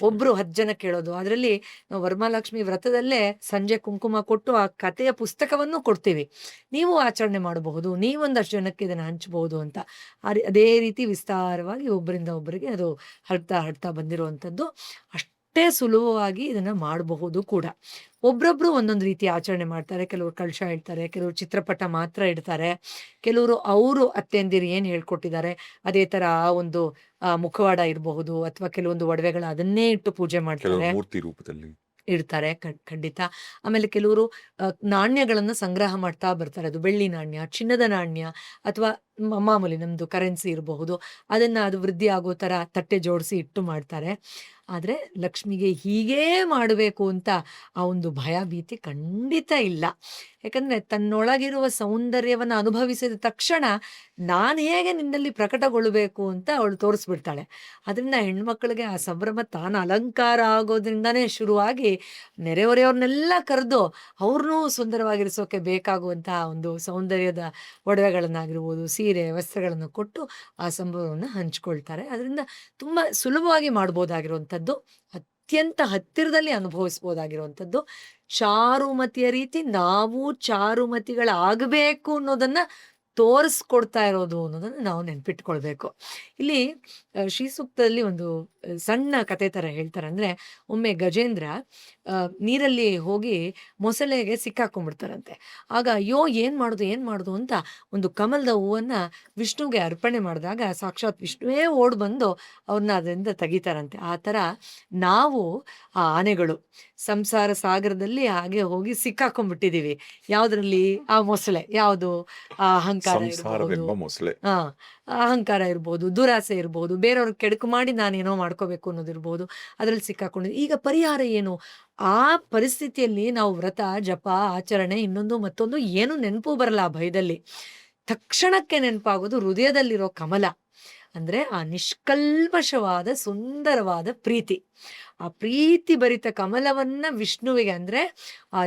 ಒಬ್ರು 10 ಜನ ಕೇಳೋದು. ಅದರಲ್ಲಿ ನಾವು ವರಮಹಾಲಕ್ಷ್ಮಿ ವ್ರತದಲ್ಲೇ ಸಂಜೆ ಕುಂಕುಮ ಕೊಟ್ಟು ಆ ಕಥೆಯ ಪುಸ್ತಕವನ್ನು ಕೊಡ್ತೀವಿ. ನೀವು ಆಚರಣೆ ಮಾಡಬಹುದು, ನೀವೊಂದಷ್ಟು ಜನಕ್ಕೆ ಇದನ್ನು ಹಂಚಬಹುದು ಅಂತ. ಅದೇ ರೀತಿ ವಿಸ್ತಾರವಾಗಿ ಒಬ್ಬರಿಂದ ಒಬ್ಬರಿಗೆ ಅದು ಹರಡ್ತಾ ಬಂದಿರುವಂಥದ್ದು. ಅಷ್ಟೇ ಸುಲಭವಾಗಿ ಇದನ್ನ ಮಾಡಬಹುದು ಕೂಡ. ಒಬ್ರೊಬ್ರು ಒಂದೊಂದು ರೀತಿ ಆಚರಣೆ ಮಾಡ್ತಾರೆ. ಕೆಲವರು ಕಳಶ ಇಡ್ತಾರೆ, ಕೆಲವರು ಚಿತ್ರಪಟ ಮಾತ್ರ ಇಡ್ತಾರೆ, ಕೆಲವರು ಅವರು ಅತ್ತೆಂದಿರು ಏನು ಹೇಳ್ಕೊಟ್ಟಿದ್ದಾರೆ ಅದೇ ತರ ಒಂದು ಮುಖವಾಡ ಇರಬಹುದು, ಅಥವಾ ಕೆಲವೊಂದು ಒಡವೆಗಳ ಅದನ್ನೇ ಇಟ್ಟು ಪೂಜೆ ಮಾಡ್ತಾರೆ, ಮೂರ್ತಿ ರೂಪದಲ್ಲಿ ಇಡ್ತಾರೆ. ಖಂಡಿತ. ಆಮೇಲೆ ಕೆಲವರು ನಾಣ್ಯಗಳನ್ನು ಸಂಗ್ರಹ ಮಾಡ್ತಾ ಬರ್ತಾರೆ. ಅದು ಬೆಳ್ಳಿ ನಾಣ್ಯ, ಚಿನ್ನದ ನಾಣ್ಯ, ಅಥವಾ ಮಾಮೂಲಿ ನಮ್ದು ಕರೆನ್ಸಿ ಇರಬಹುದು. ಅದು ವೃದ್ಧಿ ಆಗೋ ತರ ತಟ್ಟೆ ಜೋಡಿಸಿ ಇಟ್ಟು ಮಾಡ್ತಾರೆ. ಆದ್ರೆ ಲಕ್ಷ್ಮಿಗೆ ಹೀಗೇ ಮಾಡಬೇಕು ಅಂತ ಆ ಒಂದು ಭಯ ಭೀತಿ ಖಂಡಿತ ಇಲ್ಲ. ಯಾಕಂದ್ರೆ ತನ್ನೊಳಗಿರುವ ಸೌಂದರ್ಯವನ್ನು ಅನುಭವಿಸಿದ ತಕ್ಷಣ ನಾನು ಹೇಗೆ ನಿನ್ನಲ್ಲಿ ಪ್ರಕಟಗೊಳ್ಳಬೇಕು ಅಂತ ಅವಳು ತೋರಿಸ್ಬಿಡ್ತಾಳೆ. ಅದರಿಂದ ಹೆಣ್ಮಕ್ಳಿಗೆ ಆ ಸಂಭ್ರಮ ತಾನು ಅಲಂಕಾರ ಆಗೋದ್ರಿಂದಾನೇ ಶುರುವಾಗಿ ನೆರೆಹೊರೆಯವ್ರನ್ನೆಲ್ಲ ಕರೆದು ಅವ್ರನ್ನೂ ಸುಂದರವಾಗಿರಿಸೋಕೆ ಬೇಕಾಗುವಂತಹ ಒಂದು ಸೌಂದರ್ಯದ ಒಡವೆಗಳನ್ನಾಗಿರ್ಬೋದು, ಸೀರೆ, ವಸ್ತ್ರಗಳನ್ನು ಕೊಟ್ಟು ಆ ಸಂಭ್ರಮವನ್ನು ಹಂಚ್ಕೊಳ್ತಾರೆ. ಅದರಿಂದ ತುಂಬಾ ಸುಲಭವಾಗಿ ಮಾಡ್ಬೋದಾಗಿರುವಂಥದ್ದು, ಅತ್ಯಂತ ಹತ್ತಿರದಲ್ಲಿ ಅನುಭವಿಸ್ಬೋದಾಗಿರುವಂಥದ್ದು. ಚಾರುಮತಿಯ ರೀತಿ ನಾವು ಚಾರುಮತಿಗಳಾಗಬೇಕು ಅನ್ನೋದನ್ನ ತೋರಿಸ್ಕೊಡ್ತಾ ಇರೋದು ಅನ್ನೋದನ್ನ ನಾವು ನೆನ್ಪಿಟ್ಕೊಳ್ಬೇಕು. ಇಲ್ಲಿ ಶ್ರೀ ಸೂಕ್ತದಲ್ಲಿ ಒಂದು ಸಣ್ಣ ಕತೆ ತರ ಹೇಳ್ತಾರೆ. ಅಂದ್ರೆ ಒಮ್ಮೆ ಗಜೇಂದ್ರ ನೀರಲ್ಲಿ ಹೋಗಿ ಮೊಸಳೆಗೆ ಸಿಕ್ಕಾಕೊಂಡ್ಬಿಡ್ತಾರಂತೆ. ಆಗ ಅಯ್ಯೋ ಏನ್ ಮಾಡುದು ಅಂತ ಒಂದು ಕಮಲದ ಹೂವನ್ನ ವಿಷ್ಣುಗೆ ಅರ್ಪಣೆ ಮಾಡಿದಾಗ ಸಾಕ್ಷಾತ್ ವಿಷ್ಣುವೇ ಓಡ್ ಬಂದು ಅವ್ರನ್ನ ಅದರಿಂದ ತೆಗಿತಾರಂತೆ. ಆ ತರ ನಾವು ಆ ಆನೆಗಳು ಸಂಸಾರ ಸಾಗರದಲ್ಲಿ ಹಾಗೆ ಹೋಗಿ ಸಿಕ್ಕಾಕೊಂಡ್ಬಿಟ್ಟಿದೀವಿ. ಯಾವ್ದ್ರಲ್ಲಿ? ಆ ಮೊಸಳೆ. ಯಾವುದು? ಆ ಅಹಂಕಾರ ಇರ್ಬೋದು, ಮೊಸಳೆ. ಅಹಂಕಾರ ಇರ್ಬೋದು, ದುರಾಸೆ ಇರ್ಬೋದು, ಬೇರೆಯವ್ರ ಕೆಡುಕು ಮಾಡಿ ನಾನೇನೋ ಮಾಡ್ಕೋಬೇಕು ಅನ್ನೋದಿರ್ಬೋದು, ಅದ್ರಲ್ಲಿ ಸಿಕ್ಕಾಕೊಂಡಿದ್ವಿ. ಈಗ ಪರಿಹಾರ ಏನು? ಆ ಪರಿಸ್ಥಿತಿಯಲ್ಲಿ ನಾವು ವ್ರತ, ಜಪ, ಆಚರಣೆ, ಇನ್ನೊಂದು ಮತ್ತೊಂದು ಏನು ನೆನಪು ಬರಲ್ಲ. ಆ ಭಯದಲ್ಲಿ ತಕ್ಷಣಕ್ಕೆ ನೆನಪಾಗೋದು ಹೃದಯದಲ್ಲಿರೋ ಕಮಲ. ಅಂದ್ರೆ ಆ ನಿಷ್ಕಲ್ಮಶವಾದ ಸುಂದರವಾದ ಪ್ರೀತಿ. ಆ ಪ್ರೀತಿ ಭರಿತ ಕಮಲವನ್ನ ವಿಷ್ಣುವಿಗೆ, ಅಂದ್ರೆ ಆ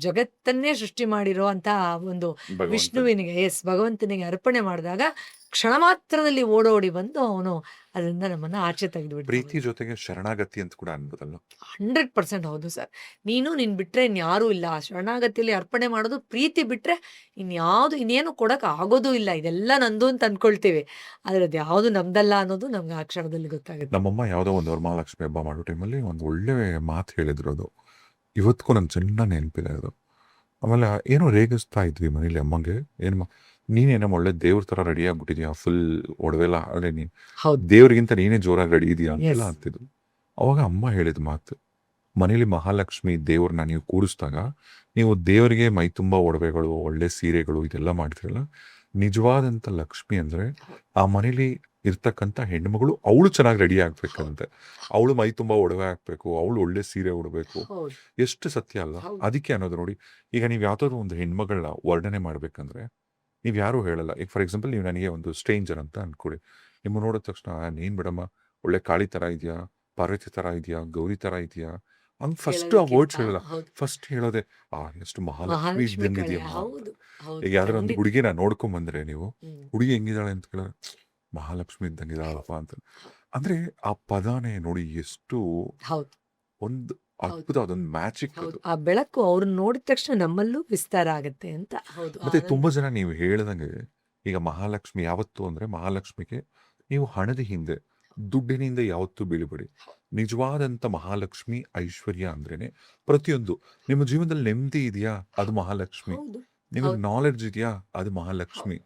ಜಗತ್ತನ್ನೇ ಸೃಷ್ಟಿ ಮಾಡಿರೋ ಅಂತ ಒಂದು ವಿಷ್ಣುವಿನಿಗೆ, ಭಗವಂತನಿಗೆ ಅರ್ಪಣೆ ಮಾಡಿದಾಗ ಕ್ಷಣ ಮಾತ್ರದಲ್ಲಿ ಓಡೋಡಿ ಬಂದು ಅವನು ಅದರಿಂದ ನಮ್ಮನ್ನ ಆಚೆ ತೆಗೆದುಬಿಟ್ಟು. ಪ್ರೀತಿ ಜೊತೆಗೆ ಶರಣಾಗತಿ ಅಂತ ಕೂಡ ಅನ್ಬೋದಲ್ಲ? 100% ಹೌದು ಸರ್. ನೀನ್ ಬಿಟ್ರೆ ಇನ್ಯಾರೂ ಇಲ್ಲ. ಶರಣಾಗತಿಯಲ್ಲಿ ಅರ್ಪಣೆ ಮಾಡೋದು ಪ್ರೀತಿ ಬಿಟ್ರೆ ಇನ್ನೇನು ಕೊಡಕ್ ಆಗೋದು ಇಲ್ಲ. ಇದೆಲ್ಲ ನಂದು ಅಂತ ಅನ್ಕೊಳ್ತೀವಿ, ಆದ್ರೆ ಅದು ಯಾವ್ದು ನಮ್ದಲ್ಲ ಅನ್ನೋದು ನಮ್ಗೆ ಆ ಕ್ಷಣದಲ್ಲಿ ಗೊತ್ತಾಗುತ್ತೆ. ನಮ್ಮಮ್ಮ ಯಾವುದೋ ಒಂದು ವರಮಹಾಲಕ್ಷ್ಮಿ ಹಬ್ಬ ಮಾಡೋ ಟೈಮಲ್ಲಿ ಒಂದು ಒಳ್ಳೆ ಮಾತು ಹೇಳಿದ್ರು. ಅದು ಇವತ್ತಿಗೂ ನನ್ಗೆ ಚೆನ್ನಾಗಿ ನೆನಪಿದೆ ಅದು. ಆಮೇಲೆ ಏನೋ ರೇಗಿಸ್ತಾ ಇದ್ವಿ ಮನೇಲಿ ಅಮ್ಮಂಗೆ, ನೀನೇನಮ್ಮ ಒಳ್ಳೆ ದೇವ್ರ ತರ ರೆಡಿ ಆಗ್ಬಿಟ್ಟಿದ್ಯಾ, ಫುಲ್ ಒಡವೆಲ್ಲ, ಅಲ್ಲೇ ನೀನ್ ದೇವ್ರಿಗಿಂತ ನೀನೇ ಜೋರಾಗಿ ರೆಡಿ ಇದೆಯಾ ಅಂತೆಲ್ಲ ಅಂತಿದ್ರು. ಅವಾಗ ಅಮ್ಮ ಹೇಳಿದ ಮಾತು, ಮನೇಲಿ ಮಹಾಲಕ್ಷ್ಮಿ ದೇವ್ರನ್ನ ನೀವು ಕೂರಿಸಿದಾಗ ನೀವು ದೇವರಿಗೆ ಮೈ ತುಂಬಾ ಒಡವೆಗಳು, ಒಳ್ಳೆ ಸೀರೆಗಳು ಇದೆಲ್ಲ ಮಾಡ್ತಿರಲ್ಲ, ನಿಜವಾದಂತ ಲಕ್ಷ್ಮಿ ಅಂದ್ರೆ ಆ ಮನೇಲಿ ಇರ್ತಕ್ಕಂಥ ಹೆಣ್ಮಗಳು ಅವಳು ಚೆನ್ನಾಗಿ ರೆಡಿ ಆಗ್ಬೇಕಂತೆ, ಅವಳು ಮೈ ತುಂಬಾ ಒಡವೆ ಹಾಕ್ಬೇಕು, ಅವಳು ಒಳ್ಳೆ ಸೀರೆ ಉಡಬೇಕು. ಎಷ್ಟು ಸತ್ಯ ಅಲ್ಲ? ಅದಕ್ಕೆ ಅನ್ನೋದು ನೋಡಿ, ಈಗ ನೀವು ಯಾವ್ದಾದ್ರು ಒಂದು ಹೆಣ್ಮಗಳನ್ನ ವರ್ಣನೆ ಮಾಡ್ಬೇಕಂದ್ರೆ ನೀವು ಯಾರು ಹೇಳಲ್ಲ. ಈಗ ಫಾರ್ ಎಕ್ಸಾಂಪಲ್ ನೀವು ನನಗೆ ಒಂದು ಸ್ಟ್ರೇಂಜರ್ ಅಂತ ಅನ್ಕೊಡಿ, ನಿಮ್ಮ ನೋಡಿದ ತಕ್ಷಣ ನೀನ್ ಬಿಡಮ್ಮ ಒಳ್ಳೆ ಕಾಳಿ ತರ ಇದೆಯಾ, ಪಾರ್ವತಿ ತರ ಇದೆಯಾ, ಗೌರಿ ತರ ಇದೆಯಾ ಹಂಗ್ ಫಸ್ಟ್ ಆ ವರ್ಡ್ಸ್ ಹೇಳಲ್ಲ. ಫಸ್ಟ್ ಹೇಳೋದೆ ಎಷ್ಟು ಮಹಾಲಕ್ಷ್ಮಿ ಇದ್ದಂಗಿದೆಯಮ್ಮ. ಈಗ ಯಾವ್ದಾರ ಒಂದು ಹುಡುಗಿನ ನೋಡ್ಕೊಂಡ್ ಬಂದ್ರೆ ನೀವು, ಹುಡುಗಿ ಹೆಂಗಿದಾಳೆ ಅಂತ ಕೇಳಿದ್ರೆ ಮಹಾಲಕ್ಷ್ಮಿ ಇದ್ದಂಗಿದಾಳಪ್ಪ ಅಂತ. ಅಂದ್ರೆ ಆ ಪದಾನೇ ನೋಡಿ ಎಷ್ಟು ಒಂದು ಅದ್ಭುತ, ಅದೊಂದು ಮ್ಯಾಜಿಕ್. ಆ ಬೆಳಕು ಅವ್ರನ್ನ ನೋಡಿದ ತಕ್ಷಣ ನಮ್ಮಲ್ಲೂ ವಿಸ್ತಾರ ಆಗತ್ತೆ ಅಂತ. ಮತ್ತೆ ತುಂಬಾ ಜನ ನೀವು ಹೇಳ್ದಂಗೆ, ಈಗ ಮಹಾಲಕ್ಷ್ಮಿ ಯಾವತ್ತು ಅಂದ್ರೆ ಮಹಾಲಕ್ಷ್ಮಿಗೆ ನೀವು ಹಣದ ಹಿಂದೆ, ದುಡ್ಡಿನಿಂದ ಯಾವತ್ತೂ ಬೀಳ್ಬೇಡಿ. ನಿಜವಾದಂತ ಮಹಾಲಕ್ಷ್ಮಿ ಐಶ್ವರ್ಯ ಅಂದ್ರೇನೆ ಪ್ರತಿಯೊಂದು. ನಿಮ್ಮ ಜೀವನದಲ್ಲಿ ನೆಮ್ಮದಿ ಇದೆಯಾ, ಅದು ಮಹಾಲಕ್ಷ್ಮಿ. ನಿಮಗೆ ನಾಲೆಡ್ಜ್ ಇದೆಯಾ, ಅದು ಮಹಾಲಕ್ಷ್ಮಿ.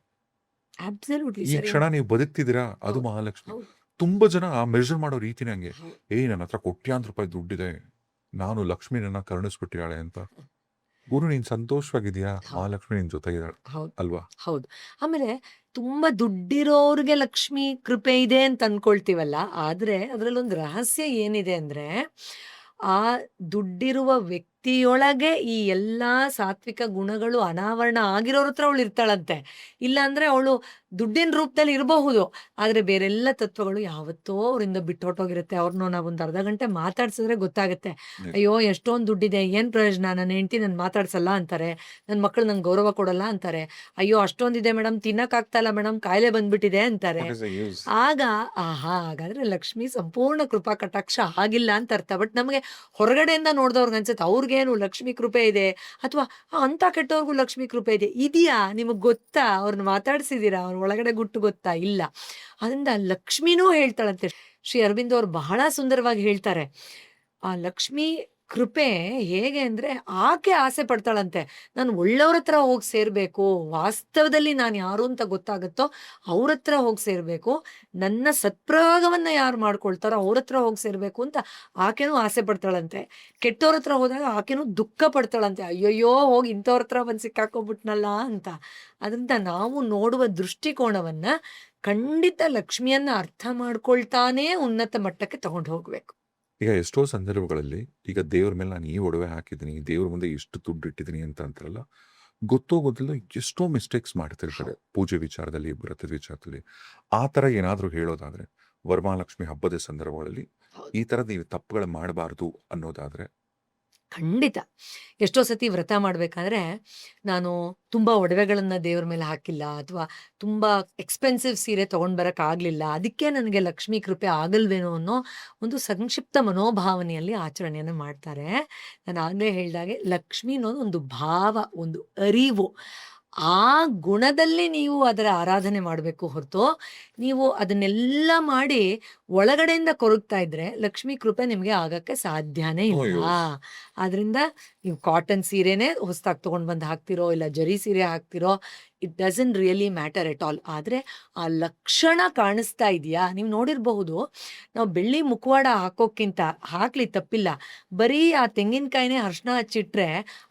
ಈ ಕ್ಷಣ ನೀವು ಬದುಕ್ತಿದ್ದೀರಾ, ಅದು ಮಹಾಲಕ್ಷ್ಮಿ. ತುಂಬಾ ಜನ ಮೆಜರ್ ಮಾಡೋ ರೀತಿನೇ ಹಂಗೆ, ನನ್ನ ಹತ್ರ ಕೋಟ್ಯಾಂತರ ರೂಪಾಯಿ ದುಡ್ಡಿದೆ, ನಾನು ಲಕ್ಷ್ಮಿ ನನ್ನ ಕರುಣಿಸ್ಬಿಟ್ಟಿಯಾಳೆ ಅಂತ. ಗುರು ನೀನ್ ಸಂತೋಷವಾಗಿದ್ಯಾ, ಹೌದು ಮಹಾಲಕ್ಷ್ಮಿ ನಿನ್ ಜೊತೆ ಇದ್ದಾಳೆ ಹೌದು ಅಲ್ವಾ? ಹೌದು. ಆಮೇಲೆ ತುಂಬಾ ದುಡ್ಡಿರೋರ್ಗೆ ಲಕ್ಷ್ಮಿ ಕೃಪೆ ಇದೆ ಅಂತ ಅನ್ಕೊಳ್ತೀವಲ್ಲ, ಆದ್ರೆ ಅದ್ರಲ್ಲೊಂದು ರಹಸ್ಯ ಏನಿದೆ ಅಂದ್ರೆ, ಆ ದುಡ್ಡಿರುವ ವ್ಯಕ್ತಿಯೊಳಗೆ ಈ ಎಲ್ಲಾ ಸಾತ್ವಿಕ ಗುಣಗಳು ಅನಾವರಣ ಆಗಿರೋರ್ ಹತ್ರ ಅವಳು ಇರ್ತಾಳಂತೆ. ಇಲ್ಲ ಅಂದ್ರೆ ಅವಳು ದುಡ್ಡಿನ ರೂಪದಲ್ಲಿ ಇರಬಹುದು, ಆದ್ರೆ ಬೇರೆಲ್ಲ ತತ್ವಗಳು ಯಾವತ್ತೋ ಅವರಿಂದ ಬಿಟ್ಟೊರ್ಟೋಗಿರುತ್ತೆ. ಅವ್ರನ್ನ ನಾವೊಂದು ಅರ್ಧ ಗಂಟೆ ಮಾತಾಡ್ಸಿದ್ರೆ ಗೊತ್ತಾಗುತ್ತೆ. ನಿಜ. ಅಯ್ಯೋ ಎಷ್ಟೊಂದು ದುಡ್ಡಿದೆ, ಏನ್ ಪ್ರಯೋಜನ, ನನ್ನ ಹೆಂಡತಿ ನನ್ ಮಾತಾಡ್ಸಲ್ಲ ಅಂತಾರೆ, ನನ್ನ ಮಕ್ಕಳು ನಂಗೆ ಗೌರವ ಕೊಡಲ್ಲ ಅಂತಾರೆ, ಅಯ್ಯೋ ಅಷ್ಟೊಂದಿದೆ ಮೇಡಮ್, ತಿನ್ನಕ್ಕಾಗ್ತಾ ಇಲ್ಲ ಮೇಡಮ್, ಕಾಯಿಲೆ ಬಂದ್ಬಿಟ್ಟಿದೆ ಅಂತಾರೆ. What is the use? ಆಗ ಆಹಾ, ಹಾಗಾದ್ರೆ ಲಕ್ಷ್ಮಿ ಸಂಪೂರ್ಣ ಕೃಪಾ ಕಟಾಕ್ಷ ಆಗಿಲ್ಲ ಅಂತ ಅರ್ಥ. ಬಟ್ ನಮಗೆ ಹೊರಗಡೆಯಿಂದ ನೋಡ್ದವ್ರಿಗೆ ಅನ್ಸುತ್ತೆ ಅವ್ರಿಗೇನು ಲಕ್ಷ್ಮಿ ಕೃಪೆ ಇದೆ, ಅಥವಾ ಅಂತ ಕೆಟ್ಟವ್ರಿಗೂ ಲಕ್ಷ್ಮಿ ಕೃಪೆ ಇದೆ. ಇದೆಯಾ, ನಿಮಗ್ ಗೊತ್ತಾ, ಅವ್ರನ್ನ ಮಾತಾಡ್ಸಿದೀರಾ, ಅವ್ರ ಒಳಗಡೆ ಗುಟ್ಟು ಗೊತ್ತಾ? ಇಲ್ಲ. ಅದರಿಂದ ಲಕ್ಷ್ಮಿನೂ ಹೇಳ್ತಾಳಂತೆ. ಶ್ರೀ ಅರವಿಂದ ಅವ್ರು ಬಹಳ ಸುಂದರವಾಗಿ ಹೇಳ್ತಾರೆ, ಆ ಲಕ್ಷ್ಮಿ ಕೃಪೆ ಹೇಗೆ ಅಂದ್ರೆ, ಆಕೆ ಆಸೆ ಪಡ್ತಾಳಂತೆ, ನಾನು ಒಳ್ಳೆಯವ್ರ ಹತ್ರ ಹೋಗಿ ಸೇರ್ಬೇಕು, ವಾಸ್ತವದಲ್ಲಿ ನಾನು ಯಾರು ಅಂತ ಗೊತ್ತಾಗುತ್ತೋ ಅವ್ರ ಹತ್ರ ಹೋಗಿ ಸೇರ್ಬೇಕು, ನನ್ನ ಸತ್ಪ್ರಯೋಗವನ್ನ ಯಾರು ಮಾಡ್ಕೊಳ್ತಾರೋ ಅವ್ರ ಹತ್ರ ಹೋಗಿ ಸೇರ್ಬೇಕು ಅಂತ ಆಕೆನೂ ಆಸೆ ಪಡ್ತಾಳಂತೆ. ಕೆಟ್ಟವ್ರ ಹತ್ರ ಹೋದಾಗ ಆಕೆನೂ ದುಃಖ ಪಡ್ತಾಳಂತೆ, ಅಯ್ಯಯ್ಯೋ ಹೋಗಿ ಇಂಥವ್ರ ಹತ್ರ ಬಂದು ಸಿಕ್ಕಾಕೊಂಡ್ಬಿಟ್ನಲ್ಲ ಅಂತ. ಅದರಿಂದ ನಾವು ನೋಡುವ ದೃಷ್ಟಿಕೋನವನ್ನ ಖಂಡಿತ ಲಕ್ಷ್ಮಿಯನ್ನ ಅರ್ಥ ಮಾಡ್ಕೊಳ್ತಾನೇ ಉನ್ನತ ಮಟ್ಟಕ್ಕೆ ತಗೊಂಡು ಹೋಗ್ಬೇಕು. ಈಗ ಎಷ್ಟೋ ಸಂದರ್ಭಗಳಲ್ಲಿ ಈಗ ದೇವ್ರ ಮೇಲೆ ನಾನು ಈ ಒಡವೆ ಹಾಕಿದ್ದೀನಿ, ದೇವ್ರ ಮುಂದೆ ಇಷ್ಟು ದುಡ್ಡು ಇಟ್ಟಿದ್ದೀನಿ ಅಂತ ಅಂತಾರಲ್ಲ, ಗೊತ್ತೋ ಗೊತ್ತಿಲ್ಲ ಎಷ್ಟೋ ಮಿಸ್ಟೇಕ್ಸ್ ಮಾಡ್ತಿರ್ತಾರೆ ಪೂಜೆ ವಿಚಾರದಲ್ಲಿ, ವ್ರತದ ವಿಚಾರದಲ್ಲಿ. ಆ ಥರ ಏನಾದರೂ ಹೇಳೋದಾದ್ರೆ, ವರಮಹಾಲಕ್ಷ್ಮಿ ಹಬ್ಬದ ಸಂದರ್ಭಗಳಲ್ಲಿ ಹೌದು. ಈ ಥರದ ನೀವು ತಪ್ಪುಗಳು ಮಾಡಬಾರ್ದು ಅನ್ನೋದಾದ್ರೆ? ಖಂಡಿತ. ಎಷ್ಟೋ ಸತಿ ವ್ರತ ಮಾಡ್ಬೇಕಾದ್ರೆ ನಾನು ತುಂಬಾ ಒಡವೆಗಳನ್ನ ದೇವ್ರ ಮೇಲೆ ಹಾಕಿಲ್ಲ, ಅಥವಾ ತುಂಬಾ ಎಕ್ಸ್ಪೆನ್ಸಿವ್ ಸೀರೆ ತಗೊಂಡ್ ಬರಕ್ ಆಗ್ಲಿಲ್ಲ, ಅದಕ್ಕೆ ನನಗೆ ಲಕ್ಷ್ಮೀ ಕೃಪೆ ಆಗಲ್ವೇನೋ ಅನ್ನೋ ಒಂದು ಸಂಕ್ಷಿಪ್ತ ಮನೋಭಾವನೆಯಲ್ಲಿ ಆಚರಣೆಯನ್ನ ಮಾಡ್ತಾರೆ. ನಾನು ಆಗ್ಲೇ ಹೇಳ್ದಾಗೆ ಲಕ್ಷ್ಮಿ ಅನ್ನೋದು ಒಂದು ಭಾವ, ಒಂದು ಅರಿವು. ಆ ಗುಣದಲ್ಲಿ ನೀವು ಅದರ ಆರಾಧನೆ ಮಾಡಬೇಕು ಹೊರತು, ನೀವು ಅದನ್ನೆಲ್ಲ ಮಾಡಿ ಒಳಗಡೆಯಿಂದ ಕೊರಗ್ತಾ ಇದ್ರೆ ಲಕ್ಷ್ಮೀ ಕೃಪೆ ನಿಮ್ಗೆ ಆಗಕ್ಕೆ ಸಾಧ್ಯನೇ ನೋ ಇಲ್ಲ. ಯೂಸ್. ಆದ್ರಿಂದ ನೀವು ಕಾಟನ್ ಸೀರೆನೇ ಹೊಸ್ದಾಗಿ ತಗೊಂಡ್ ಬಂದು ಹಾಕ್ತಿರೋ, ಇಲ್ಲ ಜರಿ ಸೀರೆ ಹಾಕ್ತಿರೋ, it doesn't really matter at all. ಆದ್ರೆ ಆ ಲಕ್ಷಣ ಕಾಣಿಸ್ತಾ ಇದೆಯಾ? ನೀವು ನೋಡಿರಬಹುದು, ನಾವು ಬೆಳ್ಳಿ ಮುಖವಾಡ ಹಾಕೋಕ್ಕಿಂತ ಹಾಕ್ಲಿ ತಪ್ಪಿಲ್ಲ, ಬರೀ ಆ ತೆಂಗಿನಕಾಯಿನೇ ಅರ್ಶನ ಹಚ್ಚಿಟ್ರೆ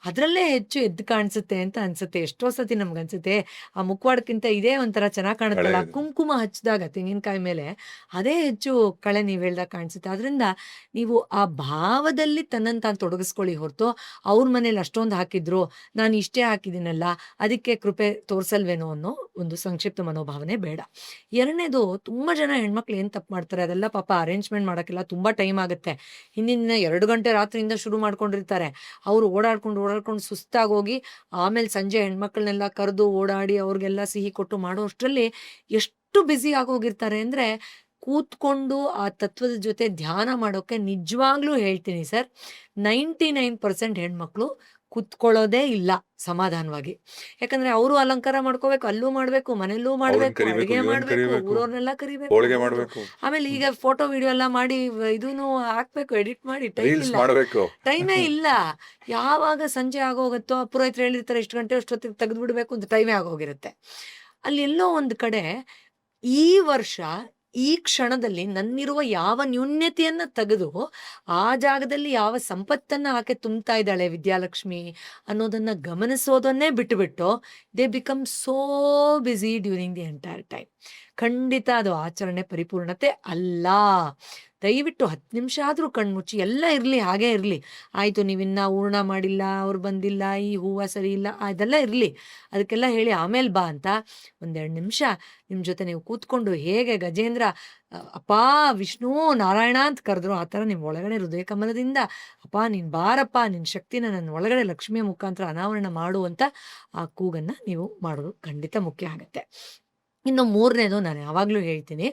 ಅದರಲ್ಲೇ ಹೆಚ್ಚು ಎದ್ದು ಕಾಣಿಸುತ್ತೆ ಅಂತ ಅನ್ಸುತ್ತೆ. ಎಷ್ಟೋ ಸತಿ ನಮ್ಗನ್ಸುತ್ತೆ ಆ ಮುಖವಾಡಕ್ಕಿಂತ ಇದೇ ಒಂಥರ ಚೆನ್ನಾಗಿ ಕಳೆ ಕಾಣುತ್ತಲ್ಲ, ಇದೆ. ಕುಂಕುಮ ಹಚ್ಚಿದಾಗ ತೆಂಗಿನಕಾಯಿ ಮೇಲೆ ಅದೇ ಹೆಚ್ಚು ಕಳೆ ನೀವು ಹೇಳ್ದಾಗ ಕಾಣಿಸುತ್ತೆ. ಅದರಿಂದ ನೀವು ಆ ಭಾವದಲ್ಲಿ ತನ್ನನ್ನು ತಾನು ತೊಡಗಿಸ್ಕೊಳ್ಳಿ ಹೊರತು, ಅವ್ರ ಮನೇಲಿ ಅಷ್ಟೊಂದು ಹಾಕಿದ್ರು ನಾನು ಇಷ್ಟೇ ಹಾಕಿದ್ದೀನಲ್ಲ ಅದಕ್ಕೆ ಕೃಪೆ ತೋರ್ಸಲ್ವೇನೋ ಅನ್ನೋ ಒಂದು ಸಂಕ್ಷಿಪ್ತ ಮನೋಭಾವನೆ ಬೇಡ. ಎರಡನೇದು, ತುಂಬಾ ಜನ ಹೆಣ್ಮಕ್ಳು ಏನ್ ತಪ್ಪು ಮಾಡ್ತಾರೆ, ಅದೆಲ್ಲ ಪಾಪ ಅರೇಂಜ್ಮೆಂಟ್ ಮಾಡಕ್ಕೆಲ್ಲ ತುಂಬಾ ಟೈಮ್ ಆಗುತ್ತೆ. ಹಿಂದಿನ ದಿನ 2 ಗಂಟೆ ರಾತ್ರಿಯಿಂದ ಶುರು ಮಾಡ್ಕೊಂಡಿರ್ತಾರೆ. ಅವ್ರು ಓಡಾಡ್ಕೊಂಡು ಸುಸ್ತಾಗೋಗಿ ಆಮೇಲೆ ಸಂಜೆ ಹೆಣ್ಮಕ್ಳನ್ನೆಲ್ಲ ಕರೆದು ಓಡಾಡಿ ಅವ್ರಿಗೆಲ್ಲ ಸಿಹಿ ಕೊಟ್ಟು ಮಾಡೋ ಅಷ್ಟರಲ್ಲಿ ಎಷ್ಟು ಬ್ಯುಸಿ ಆಗೋಗಿರ್ತಾರೆ ಅಂದ್ರೆ, ಕೂತ್ಕೊಂಡು ಆ ತತ್ವದ ಜೊತೆ ಧ್ಯಾನ ಮಾಡೋಕೆ ನಿಜವಾಗ್ಲೂ ಹೇಳ್ತೀನಿ ಸರ್, 99% ಹೆಣ್ಮಕ್ಳು ಕುತ್ಕೊಳ್ಳೋದೇ ಇಲ್ಲ ಸಮಾಧಾನವಾಗಿ. ಯಾಕಂದ್ರೆ ಅವರು ಅಲಂಕಾರ ಮಾಡ್ಕೋಬೇಕು, ಅಲ್ಲೂ ಮಾಡ್ಬೇಕು, ಮನೆಯಲ್ಲೂ ಅವ್ರನ್ನ ಮಾಡ್ಬೇಕು, ಕರಿಬೇಕು, ಅಡಿಗೆ ಇವನ್ ಮಾಡ್ಬೇಕು, ಕರಿಬೇಕು, ಊರವ್ರನ್ನೆಲ್ಲ ಕರಿಬೇಕು. ಹೋಳಿಗೆ ಹೌದು. ಮಾಡಬೇಕು, ಆಮೇಲೆ ಈಗ ಫೋಟೋ ವಿಡಿಯೋ ಎಲ್ಲ ಮಾಡಿ ಇದೂನು ಹಾಕ್ಬೇಕು, ಎಡಿಟ್ ಮಾಡಿ, ಟೈಮ್ ರೀಲ್ಸ್ ಇಲ್ಲ, ಮಾಡಬೇಕು. ಟೈಮೇ ಇಲ್ಲ. ಯಾವಾಗ ಸಂಜೆ ಆಗೋಗುತ್ತೋ, ಪುರೋಹಿತರು ಹೇಳಿರ್ತಾರೆ ಇಷ್ಟು ಗಂಟೆ ಅಷ್ಟೊತ್ತಿಗೆ ತೆಗೆದು ಬಿಡ್ಬೇಕು ಅಂತ, ಟೈಮೇ ಆಗೋಗಿರುತ್ತೆ. ಅಲ್ಲಿ ಎಲ್ಲೋ ಒಂದು ಕಡೆ ಈ ವರ್ಷ ಈ ಕ್ಷಣದಲ್ಲಿ ನನ್ನಿರುವ ಯಾವ ನ್ಯೂನ್ಯತೆಯನ್ನ ತೆಗೆದು ಆ ಜಾಗದಲ್ಲಿ ಯಾವ ಸಂಪತ್ತನ್ನ ಆಕೆ ತುಂಬ್ತಾ ಇದ್ದಾಳೆ ವಿದ್ಯಾಲಕ್ಷ್ಮಿ ಅನ್ನೋದನ್ನ ಗಮನಿಸೋದನ್ನೇ ಬಿಟ್ಟುಬಿಟ್ಟು they become so busy during the entire time. ಖಂಡಿತ ಅದು ಆಚರಣೆ ಪರಿಪೂರ್ಣತೆ ಅಲ್ಲ. ದಯವಿಟ್ಟು 10 ನಿಮಿಷ ಆದ್ರೂ ಕಣ್ಮುಚ್ಚಿ, ಎಲ್ಲ ಇರ್ಲಿ ಹಾಗೆ ಇರ್ಲಿ, ಆಯ್ತು ನೀವಿನ್ನ ಹೂರ್ಣ ಮಾಡಿಲ್ಲ, ಅವ್ರು ಬಂದಿಲ್ಲ, ಈ ಹೂವ ಸರಿ ಇಲ್ಲ, ಅದೆಲ್ಲ ಇರ್ಲಿ, ಅದಕ್ಕೆಲ್ಲ ಹೇಳಿ ಆಮೇಲೆ ಬಾ ಅಂತ 1-2 ನಿಮಿಷ ನಿಮ್ ಜೊತೆ ನೀವು ಕೂತ್ಕೊಂಡು, ಹೇಗೆ ಗಜೇಂದ್ರ ಅಪ್ಪಾ ವಿಷ್ಣು ನಾರಾಯಣ ಅಂತ ಕರೆದ್ರು ಆ ಥರ ನಿಮ್ ಒಳಗಡೆ ಹೃದಯ ಕಮಲದಿಂದ ಅಪ್ಪ ನೀನ್ ಬಾರಪ್ಪ, ನಿನ್ ಶಕ್ತಿನ ನನ್ನ ಒಳಗಡೆ ಲಕ್ಷ್ಮಿಯ ಮುಖಾಂತರ ಅನಾವರಣ ಮಾಡು ಅಂತ ಆ ಕೂಗನ್ನ ನೀವು ಮಾಡೋದು ಖಂಡಿತ ಮುಖ್ಯ ಆಗತ್ತೆ. ಇನ್ನು 3ನೇದು, ನಾನು ಯಾವಾಗ್ಲೂ ಹೇಳ್ತೀನಿ,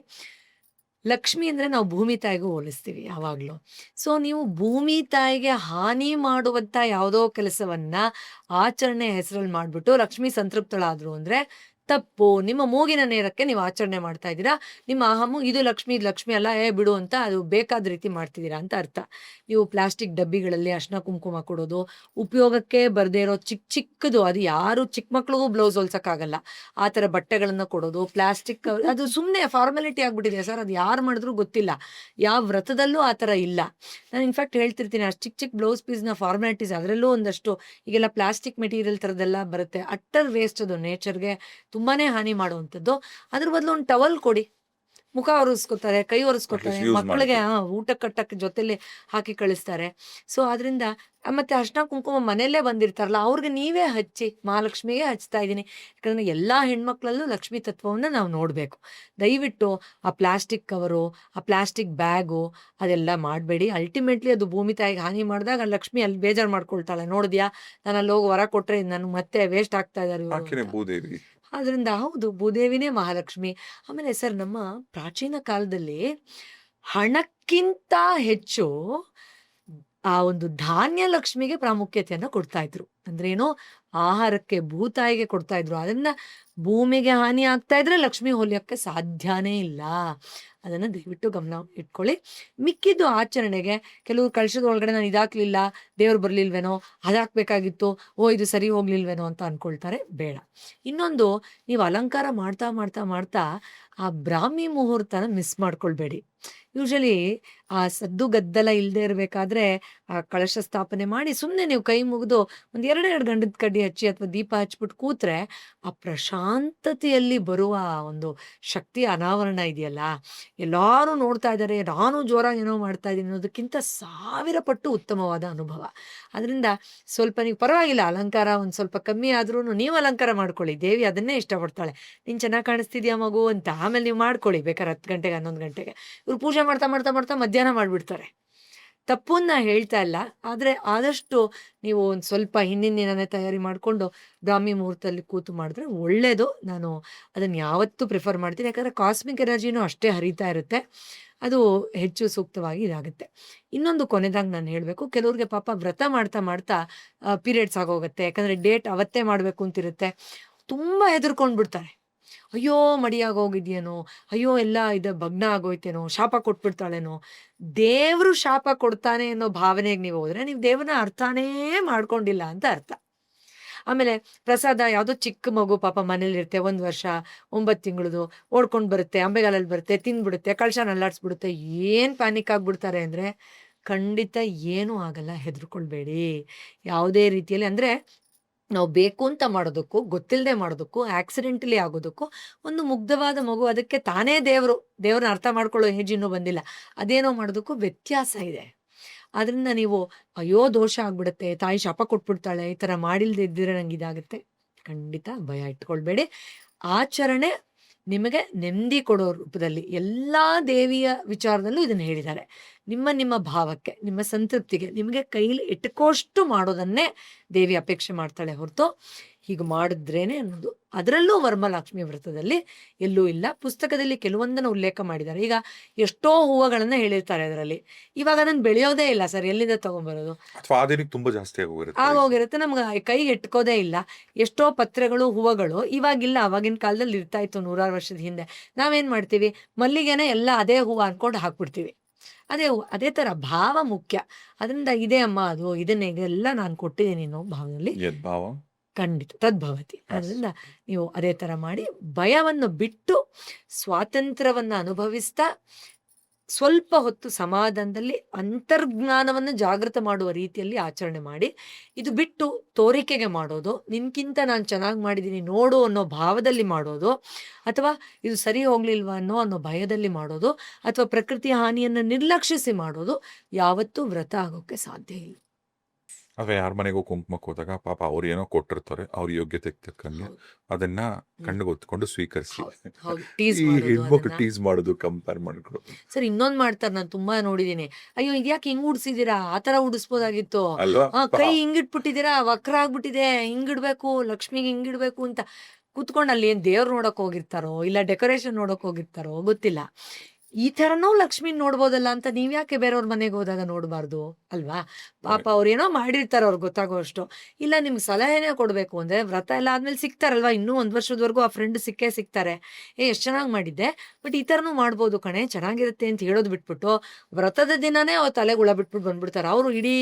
ಲಕ್ಷ್ಮಿ ಅಂದ್ರೆ ನಾವು ಭೂಮಿ ತಾಯಿಗೂ ಹೋಲಿಸ್ತೀವಿ ಯಾವಾಗ್ಲೂ. ಸೊ ನೀವು ಭೂಮಿ ತಾಯಿಗೆ ಹಾನಿ ಮಾಡುವಂತ ಯಾವುದೋ ಕೆಲಸವನ್ನ ಆಚರಣೆ ಹೆಸರಲ್ಲಿ ಮಾಡ್ಬಿಟ್ಟು ಲಕ್ಷ್ಮಿ ಸಂತೃಪ್ತಳಾದ್ರು ಅಂದ್ರೆ ತಪ್ಪು. ನಿಮ್ಮ ಮೂಗಿನ ನೇರಕ್ಕೆ ನೀವು ಆಚರಣೆ ಮಾಡ್ತಾ ಇದ್ದೀರಾ. ನಿಮ್ಮ ಅಹಮು ಇದು ಲಕ್ಷ್ಮಿ ಅಲ್ಲ, ಬಿಡು ಅಂತ ಅದು ಬೇಕಾದ ರೀತಿ ಮಾಡ್ತಿದ್ದೀರಾ ಅಂತ ಅರ್ಥ. ನೀವು ಪ್ಲಾಸ್ಟಿಕ್ ಡಬ್ಬಿಗಳಲ್ಲಿ ಅರ್ಶಿನ ಕುಂಕುಮ ಕೊಡೋದು, ಉಪಯೋಗಕ್ಕೆ ಬರ್ದೇ ಇರೋ ಚಿಕ್ಕದು, ಅದು ಯಾರು ಚಿಕ್ಕ ಮಕ್ಳಿಗೂ ಬ್ಲೌಸ್ ಹೊಲ್ಸಕ್ಕಾಗಲ್ಲ ಆ ಥರ ಬಟ್ಟೆಗಳನ್ನ ಕೊಡೋದು, ಪ್ಲಾಸ್ಟಿಕ್ ಅದು ಸುಮ್ಮನೆ ಫಾರ್ಮಾಲಿಟಿ ಆಗ್ಬಿಟ್ಟಿದೆ ಸರ್. ಅದು ಯಾರು ಮಾಡಿದ್ರು ಗೊತ್ತಿಲ್ಲ, ಯಾವ ವ್ರತದಲ್ಲೂ ಆ ಥರ ಇಲ್ಲ. ನಾನು ಇನ್ಫ್ಯಾಕ್ಟ್ ಹೇಳ್ತಿರ್ತೀನಿ, ಅಷ್ಟು ಚಿಕ್ಕ ಬ್ಲೌಸ್ ಪೀಸ್ನ ಫಾರ್ಮಾಲಿಟೀಸ್ ಅದರಲ್ಲೂ ಒಂದಷ್ಟು ಈಗೆಲ್ಲ ಪ್ಲಾಸ್ಟಿಕ್ ಮೆಟೀರಿಯಲ್ ಥರದ್ದೆಲ್ಲ ಬರುತ್ತೆ. ಅಟ್ಟರ್ ವೇಸ್ಟ್, ಅದು ನೇಚರ್ಗೆ ತುಂಬಾ ಹಾನಿ ಮಾಡುವಂಥದ್ದು. ಅದ್ರ ಬದಲು ಒಂದು ಟವಲ್ ಕೊಡಿ, ಮುಖ ಒರೆಸ್ಕೊತಾರೆ, ಕೈ ಒರೆಸ್ಕೊತಾರೆ, ಯೂಸ್ ಮಕ್ಕಳಿಗೆ ಮಾಡ್ತಾರೆ. ಊಟ ಕಟ್ಟಕ್ಕೆ ಜೊತೆಲಿ ಹಾಕಿ ಕಳಿಸ್ತಾರೆ. ಸೊ ಅದರಿಂದ ಮತ್ತೆ ಅರ್ಶಿನ ಕುಂಕುಮ ಮನೆಯಲ್ಲೇ ಬಂದಿರ್ತಾರಲ್ಲ ಅವ್ರಿಗೆ ನೀವೇ ಹಚ್ಚಿ, ಮಹಾಲಕ್ಷ್ಮಿಗೆ ಹಚ್ತಾ ಇದ್ದೀನಿ. ಯಾಕಂದರೆ ಎಲ್ಲ ಹೆಣ್ಮಕ್ಳಲ್ಲೂ ಲಕ್ಷ್ಮೀ ತತ್ವವನ್ನು ನಾವು ನೋಡಬೇಕು. ದಯವಿಟ್ಟು ಆ ಪ್ಲಾಸ್ಟಿಕ್ ಕವರು, ಆ ಪ್ಲಾಸ್ಟಿಕ್ ಬ್ಯಾಗು ಅದೆಲ್ಲ ಮಾಡಬೇಡಿ. ಅಲ್ಟಿಮೇಟ್ಲಿ ಅದು ಭೂಮಿ ತಾಯಿಗೆ ಹಾನಿ ಮಾಡಿದಾಗ ಲಕ್ಷ್ಮಿ ಅಲ್ಲಿ ಬೇಜಾರು ಮಾಡ್ಕೊಳ್ತಾಳೆ, ನೋಡಿದ್ಯಾ ನಾನು ಅಲ್ಲಿ ಹೋಗಿ ಹೊರ ಕೊಟ್ಟರೆ ನನಗೆ ಮತ್ತೆ ವೇಸ್ಟ್ ಆಗ್ತಾ ಇದ್ದಾರೆ ಇವರು ಆಕೆನೆ ಅಂತ. ಭೂದೇವಿ. ಆದ್ರಿಂದ ಹೌದು, ಭೂದೇವಿನೇ ಮಹಾಲಕ್ಷ್ಮಿ. ಆಮೇಲೆ ಸರ್, ನಮ್ಮ ಪ್ರಾಚೀನ ಕಾಲದಲ್ಲಿ ಹಣಕ್ಕಿಂತ ಹೆಚ್ಚು ಆ ಒಂದು ಧಾನ್ಯ ಲಕ್ಷ್ಮಿಗೆ ಪ್ರಾಮುಖ್ಯತೆಯನ್ನು ಕೊಡ್ತಾ ಇದ್ರು. ಅಂದ್ರೇನು, ಆಹಾರಕ್ಕೆ, ಭೂತಾಯಿಗೆ ಕೊಡ್ತಾ ಇದ್ರು. ಅದನ್ನ ಭೂಮಿಗೆ ಹಾನಿ ಆಗ್ತಾ ಇದ್ರೆ ಲಕ್ಷ್ಮಿ ಹೊಲಿಯೋಕ್ಕೆ ಸಾಧ್ಯನೇ ಇಲ್ಲ. ಅದನ್ನು ದಯವಿಟ್ಟು ಗಮನ ಇಟ್ಕೊಳ್ಳಿ. ಮಿಕ್ಕಿದ್ದು ಆಚರಣೆಗೆ ಕೆಲವರು ಕಳಶದ ಒಳಗಡೆ ನಾನು ಇದಾಕ್ಲಿಲ್ಲ, ದೇವ್ರು ಬರ್ಲಿಲ್ವೇನೋ, ಅದಾಕ್ಬೇಕಾಗಿತ್ತು, ಇದು ಸರಿ ಹೋಗ್ಲಿಲ್ವೇನೋ ಅಂತ ಅನ್ಕೊಳ್ತಾರೆ. ಬೇಡ. ಇನ್ನೊಂದು, ನೀವು ಅಲಂಕಾರ ಮಾಡ್ತಾ ಮಾಡ್ತಾ ಮಾಡ್ತಾ ಆ ಬ್ರಾಹ್ಮಿ ಮುಹೂರ್ತನ ಮಿಸ್ ಮಾಡ್ಕೊಳ್ಬೇಡಿ. ಯೂಶಲಿ ಆ ಸದ್ದು ಗದ್ದಲ ಇಲ್ಲದೆ ಇರಬೇಕಾದ್ರೆ ಆ ಕಳಶ ಸ್ಥಾಪನೆ ಮಾಡಿ ಸುಮ್ಮನೆ ನೀವು ಕೈ ಮುಗಿದು ಒಂದು 2 ಗಂಧದ ಕಡ್ಡಿ ಹಚ್ಚಿ ಅಥವಾ ದೀಪ ಹಚ್ಬಿಟ್ಟು ಕೂತ್ರೆ ಆ ಪ್ರಶಾಂತತೆಯಲ್ಲಿ ಬರುವ ಒಂದು ಶಕ್ತಿಯ ಅನಾವರಣ ಇದೆಯಲ್ಲ, ಎಲ್ಲರೂ ನೋಡ್ತಾ ಇದ್ದಾರೆ, ನಾನು ಜೋರಾಗಿ ಏನೋ ಮಾಡ್ತಾ ಇದ್ದೀನಿ ಅನ್ನೋದಕ್ಕಿಂತ 1000 ಪಟ್ಟು ಉತ್ತಮವಾದ ಅನುಭವ. ಅದರಿಂದ ಸ್ವಲ್ಪ ನೀವು ಪರವಾಗಿಲ್ಲ, ಅಲಂಕಾರ ಒಂದು ಸ್ವಲ್ಪ ಕಮ್ಮಿ ಆದ್ರೂ ನೀವು ಅಲಂಕಾರ ಮಾಡ್ಕೊಳ್ಳಿ. ದೇವಿ ಅದನ್ನೇ ಇಷ್ಟಪಡ್ತಾಳೆ, ನೀನು ಚೆನ್ನಾಗಿ ಕಾಣಿಸ್ತಿದ್ಯಾ ಮಗು ಅಂತ. ಆಮೇಲೆ ನೀವು ಮಾಡ್ಕೊಳ್ಳಿ ಬೇಕಾದ್ರೆ 10 ಗಂಟೆಗೆ 11 ಗಂಟೆಗೆ. ಇವ್ರು ಪೂಜೆ ಮಾಡ್ತಾ ಮಾಡ್ತಾ ಮಾಡ್ತಾ ಮಧ್ಯಾಹ್ನ ಮಾಡಿಬಿಡ್ತಾರೆ. ತಪ್ಪನ್ನ ಹೇಳ್ತಾ ಇಲ್ಲ, ಆದರೆ ಆದಷ್ಟು ನೀವು ಒಂದು ಸ್ವಲ್ಪ ಹಿಂದಿನ ದಿನನೇ ತಯಾರಿ ಮಾಡಿಕೊಂಡು ಬ್ರಾಹ್ಮಿ ಮುಹೂರ್ತದಲ್ಲಿ ಕೂತು ಮಾಡಿದ್ರೆ ಒಳ್ಳೆಯದು. ನಾನು ಅದನ್ನು ಯಾವತ್ತೂ ಪ್ರಿಫರ್ ಮಾಡ್ತೀನಿ. ಯಾಕಂದರೆ ಕಾಸ್ಮಿಕ್ ಎನರ್ಜಿನೂ ಅಷ್ಟೇ ಹರಿತಾ ಇರುತ್ತೆ, ಅದು ಹೆಚ್ಚು ಸೂಕ್ತವಾಗಿ ಇದಾಗುತ್ತೆ. ಇನ್ನೊಂದು ಕೊನೆದಾಗಿ ನಾನು ಹೇಳಬೇಕು, ಕೆಲವ್ರಿಗೆ ಪಾಪ ವ್ರತ ಮಾಡ್ತಾ ಮಾಡ್ತಾ ಪೀರಿಯಡ್ಸ್ ಆಗೋಗುತ್ತೆ. ಯಾಕಂದರೆ ಡೇಟ್ ಅವತ್ತೇ ಮಾಡಬೇಕು ಅಂತಿರುತ್ತೆ, ತುಂಬ ಹೆದರ್ಕೊಂಡು ಬಿಡ್ತಾರೆ. ಅಯ್ಯೋ ಮಡಿಯಾಗೋಗಿದ್ಯೇನೋ, ಅಯ್ಯೋ ಎಲ್ಲ ಭಗ್ನ ಆಗೋಯ್ತೇನೋ, ಶಾಪ ಕೊಟ್ಬಿಡ್ತಾಳೇನೋ. ದೇವರು ಶಾಪ ಕೊಡ್ತಾನೆ ಅನ್ನೋ ಭಾವನೆಗೆ ನೀವು ಹೋದ್ರೆ ನೀವು ದೇವ್ರನ್ನ ಅರ್ಥನೇ ಮಾಡ್ಕೊಂಡಿಲ್ಲ ಅಂತ ಅರ್ಥ. ಆಮೇಲೆ ಪ್ರಸಾದ ಯಾವುದೋ ಚಿಕ್ಕ ಮಗು ಪಾಪ ಮನೇಲಿರುತ್ತೆ, 1 ವರ್ಷ 9 ತಿಂಗಳದು, ಓಡ್ಕೊಂಡು ಬರುತ್ತೆ, ಅಂಬೆಗಾಲಲ್ಲಿ ಬರುತ್ತೆ, ತಿಂದ್ಬಿಡುತ್ತೆ, ಕಳಶ ನಲ್ಲಾಡ್ಸ್ಬಿಡುತ್ತೆ. ಏನು ಪ್ಯಾನಿಕ್ ಆಗಿಬಿಡ್ತಾರೆ ಅಂದರೆ, ಖಂಡಿತ ಏನೂ ಆಗಲ್ಲ, ಹೆದರ್ಕೊಳ್ಬೇಡಿ ಯಾವುದೇ ರೀತಿಯಲ್ಲಿ. ಅಂದರೆ ನಾವು ಬೇಕು ಅಂತ ಮಾಡೋದಕ್ಕೂ ಗೊತ್ತಿಲ್ಲದೆ ಮಾಡೋದಕ್ಕೂ, ಆಕ್ಸಿಡೆಂಟಲಿ ಆಗೋದಕ್ಕೂ, ಒಂದು ಮುಗ್ಧವಾದ ಮಗು ಅದಕ್ಕೆ ತಾನೇ ದೇವ್ರನ್ನ ಅರ್ಥ ಮಾಡ್ಕೊಳ್ಳೋ ಏಜ್ ಇನ್ನೂ ಬಂದಿಲ್ಲ, ಅದೇನೋ ಮಾಡೋದಕ್ಕೂ ವ್ಯತ್ಯಾಸ ಇದೆ. ಅದರಿಂದ ನೀವು ಅಯ್ಯೋ ದೋಷ ಆಗ್ಬಿಡುತ್ತೆ, ತಾಯಿ ಶಾಪ ಕೊಟ್ಬಿಡ್ತಾಳೆ, ಈ ಥರ ಮಾಡಿಲ್ದೇ ಇದ್ದಿದ್ರೆ ನಂಗೆ ಇದಾಗುತ್ತೆ, ಖಂಡಿತ ಭಯ ಇಟ್ಕೊಳ್ಬೇಡಿ. ಆಚರಣೆ ನಿಮಗೆ ನೆಮ್ಮದಿ ಕೊಡೋ ರೂಪದಲ್ಲಿ ಎಲ್ಲ ದೇವಿಯ ವಿಚಾರದಲ್ಲೂ ಇದನ್ನು ಹೇಳಿದ್ದಾರೆ. ನಿಮ್ಮ ಭಾವಕ್ಕೆ, ನಿಮ್ಮ ಸಂತೃಪ್ತಿಗೆ, ನಿಮಗೆ ಕೈಲಿ ಇಟ್ಕೋಷ್ಟು ಮಾಡೋದನ್ನೇ ದೇವಿ ಅಪೇಕ್ಷೆ ಮಾಡ್ತಾಳೆ ಹೊರತು ಹೀಗೆ ಮಾಡಿದ್ರೇನೆ ಅನ್ನೋದು. ಅದರಲ್ಲೂ ವರಮಹಾಲಕ್ಷ್ಮಿ ವ್ರತದಲ್ಲಿ ಎಲ್ಲೂ ಇಲ್ಲ. ಪುಸ್ತಕದಲ್ಲಿ ಕೆಲವೊಂದನ್ನು ಉಲ್ಲೇಖ ಮಾಡಿದ್ದಾರೆ. ಈಗ ಎಷ್ಟೋ ಹೂವುಗಳನ್ನು ಹೇಳಿರ್ತಾರೆ ಅದರಲ್ಲಿ, ಇವಾಗ ಅದನ್ನು ಬೆಳೆಯೋದೇ ಇಲ್ಲ ಸರ್, ಎಲ್ಲಿಂದ ತೊಗೊಂಬರೋದು? ಅಥವಾ ಆಧುನಿಕ ತುಂಬಾ ಜಾಸ್ತಿ ಆಗೋಗಿರುತ್ತೆ. ಆಗೋಗಿರುತ್ತೆ, ನಮ್ಗೆ ಕೈಗೆ ಎಟ್ಕೋದೇ ಇಲ್ಲ. ಎಷ್ಟೋ ಪತ್ರೆಗಳು, ಹೂವುಗಳು ಇವಾಗಿಲ್ಲ, ಅವಾಗಿನ ಕಾಲದಲ್ಲಿ ಇರ್ತಾ ಇತ್ತು 100 ವರ್ಷದ ಹಿಂದೆ. ನಾವೇನು ಮಾಡ್ತೀವಿ, ಮಲ್ಲಿಗೆನೇ ಎಲ್ಲ ಅದೇ ಹೂವು ಅಂದ್ಕೊಂಡು ಹಾಕ್ಬಿಡ್ತೀವಿ. ಅದೇ ಥರ ಭಾವ ಮುಖ್ಯ. ಅದರಿಂದ ಇದೇ ಅಮ್ಮ ಅದು, ಇದನ್ನೆಲ್ಲ ನಾನು ಕೊಟ್ಟಿದ್ದೀನಿ ಅನ್ನೋ ಭಾವದಲ್ಲಿ ಯದ್ಭಾವ ಖಂಡಿತ ತದ್ಭವತಿ. ಅದರಿಂದ ನೀವು ಅದೇ ಥರ ಮಾಡಿ, ಭಯವನ್ನು ಬಿಟ್ಟು ಸ್ವಾತಂತ್ರ್ಯವನ್ನು ಅನುಭವಿಸ್ತಾ ಸ್ವಲ್ಪ ಹೊತ್ತು ಸಮಾಧಾನದಲ್ಲಿ ಅಂತರ್ಜ್ಞಾನವನ್ನು ಜಾಗೃತ ಮಾಡುವ ರೀತಿಯಲ್ಲಿ ಆಚರಣೆ ಮಾಡಿ. ಇದು ಬಿಟ್ಟು ತೋರಿಕೆಗೆ ಮಾಡೋದು, ನಿನ್ಕಿಂತ ನಾನು ಚೆನ್ನಾಗಿ ಮಾಡಿದ್ದೀನಿ ನೋಡು ಅನ್ನೋ ಭಾವದಲ್ಲಿ ಮಾಡೋದು, ಅಥವಾ ಇದು ಸರಿ ಹೋಗ್ಲಿಲ್ವಾ ಅನ್ನೋ ಭಯದಲ್ಲಿ ಮಾಡೋದು, ಅಥವಾ ಪ್ರಕೃತಿಯ ಹಾನಿಯನ್ನು ನಿರ್ಲಕ್ಷಿಸಿ ಮಾಡೋದು ಯಾವತ್ತೂ ವ್ರತ ಆಗೋಕ್ಕೆ ಸಾಧ್ಯ ಇಲ್ಲ. ಅಥವಾ ಯಾರ ಮನೆಗೂ ಕುಂಕುಮಕ್ಕೆ ಹೋದಾಗ ಪಾಪ ಅವ್ರು ಏನೋ ಕೊಟ್ಟಿರ್ತಾರೆ, ಅವ್ರ ಯೋಗ್ಯತೆಗೆ ತಕ್ಕಂಗೆ ಹೌದು. ಅದನ್ನ ಕಣ್ಣಿಗೊತ್ಕೊಂಡು ಸ್ವೀಕರಿಸಿ. ಹೌದು, ಟೀಸ್ ಈ ಮಾಡೋದು ಹೆಣ್ಮಕ್ಳು ಅದನ್ನ. ಟೀಸ್ ಮಾಡೋದು, ಕಂಪೇರ್ ಮಾಡ್ಕೊಳ್ಳೋದು ಸರ್, ಇನ್ನೊಂದು ಮಾಡ್ತಾರೆ, ನಾನು ತುಂಬಾ ನೋಡಿದೀನಿ. ಅಯ್ಯೋ ಇದ್ಯಾಕೆ ಹಿಂಗ್ ಉಡ್ಸಿದೀರಾ, ಆ ತರ ಉಡಿಸ್ಬೋದಾಗಿತ್ತು, ಅಲ್ವಾ? ಕೈ ಹಿಂಗಿಟ್ಬಿಟ್ಟಿದ್ದೀರಾ, ವಕ್ರ ಆಗ್ಬಿಟ್ಟಿದೆ, ಹಿಂಗಿಡ್ಬೇಕು, ಲಕ್ಷ್ಮಿಗೆ ಹಿಂಗಿಡ್ಬೇಕು ಅಂತ ಕೂತ್ಕೊಂಡು ಅಲ್ಲಿ ಏನ್ ದೇವ್ರು ನೋಡಕ್ ಹೋಗಿರ್ತಾರೋ ಇಲ್ಲ ಡೆಕೋರೇಷನ್ ನೋಡಕ್ ಹೋಗಿರ್ತಾರೋ ಗೊತ್ತಿಲ್ಲ. ಈ ಥರನೂ ಲಕ್ಷ್ಮಿ ನೋಡ್ಬೋದಲ್ಲ ಅಂತ ನೀವ್ಯಾಕೆ ಬೇರೆಯವ್ರ ಮನೆಗೆ ಹೋದಾಗ ನೋಡಬಾರ್ದು ಅಲ್ವಾ? ಪಾಪ ಅವ್ರೇನೋ ಮಾಡಿರ್ತಾರೆ ಅವ್ರಿಗೆ ಗೊತ್ತಾಗೋಷ್ಟು. ಇಲ್ಲ ನಿಮ್ಗೆ ಸಲಹೆನೇ ಕೊಡಬೇಕು ಅಂದರೆ ವ್ರತ ಎಲ್ಲ ಆದ್ಮೇಲೆ ಸಿಗ್ತಾರಲ್ವಾ, ಇನ್ನೂ 1 ವರ್ಷದವರೆಗೂ ಆ ಫ್ರೆಂಡ್ ಸಿಕ್ಕೇ ಸಿಗ್ತಾರೆ. ಎಷ್ಟು ಚೆನ್ನಾಗಿ ಮಾಡಿದ್ದೆ, ಬಟ್ ಈ ಥರನೂ ಮಾಡ್ಬೋದು ಕಣೆ, ಚೆನ್ನಾಗಿರುತ್ತೆ ಅಂತ ಹೇಳೋದು ಬಿಟ್ಬಿಟ್ಟು ವ್ರತದ ದಿನನೇ ಅವ್ರು ತಲೆಗೆ ಹುಳ ಬಿಟ್ಬಿಟ್ಟು ಬಂದ್ಬಿಡ್ತಾರೆ. ಅವರು ಇಡೀ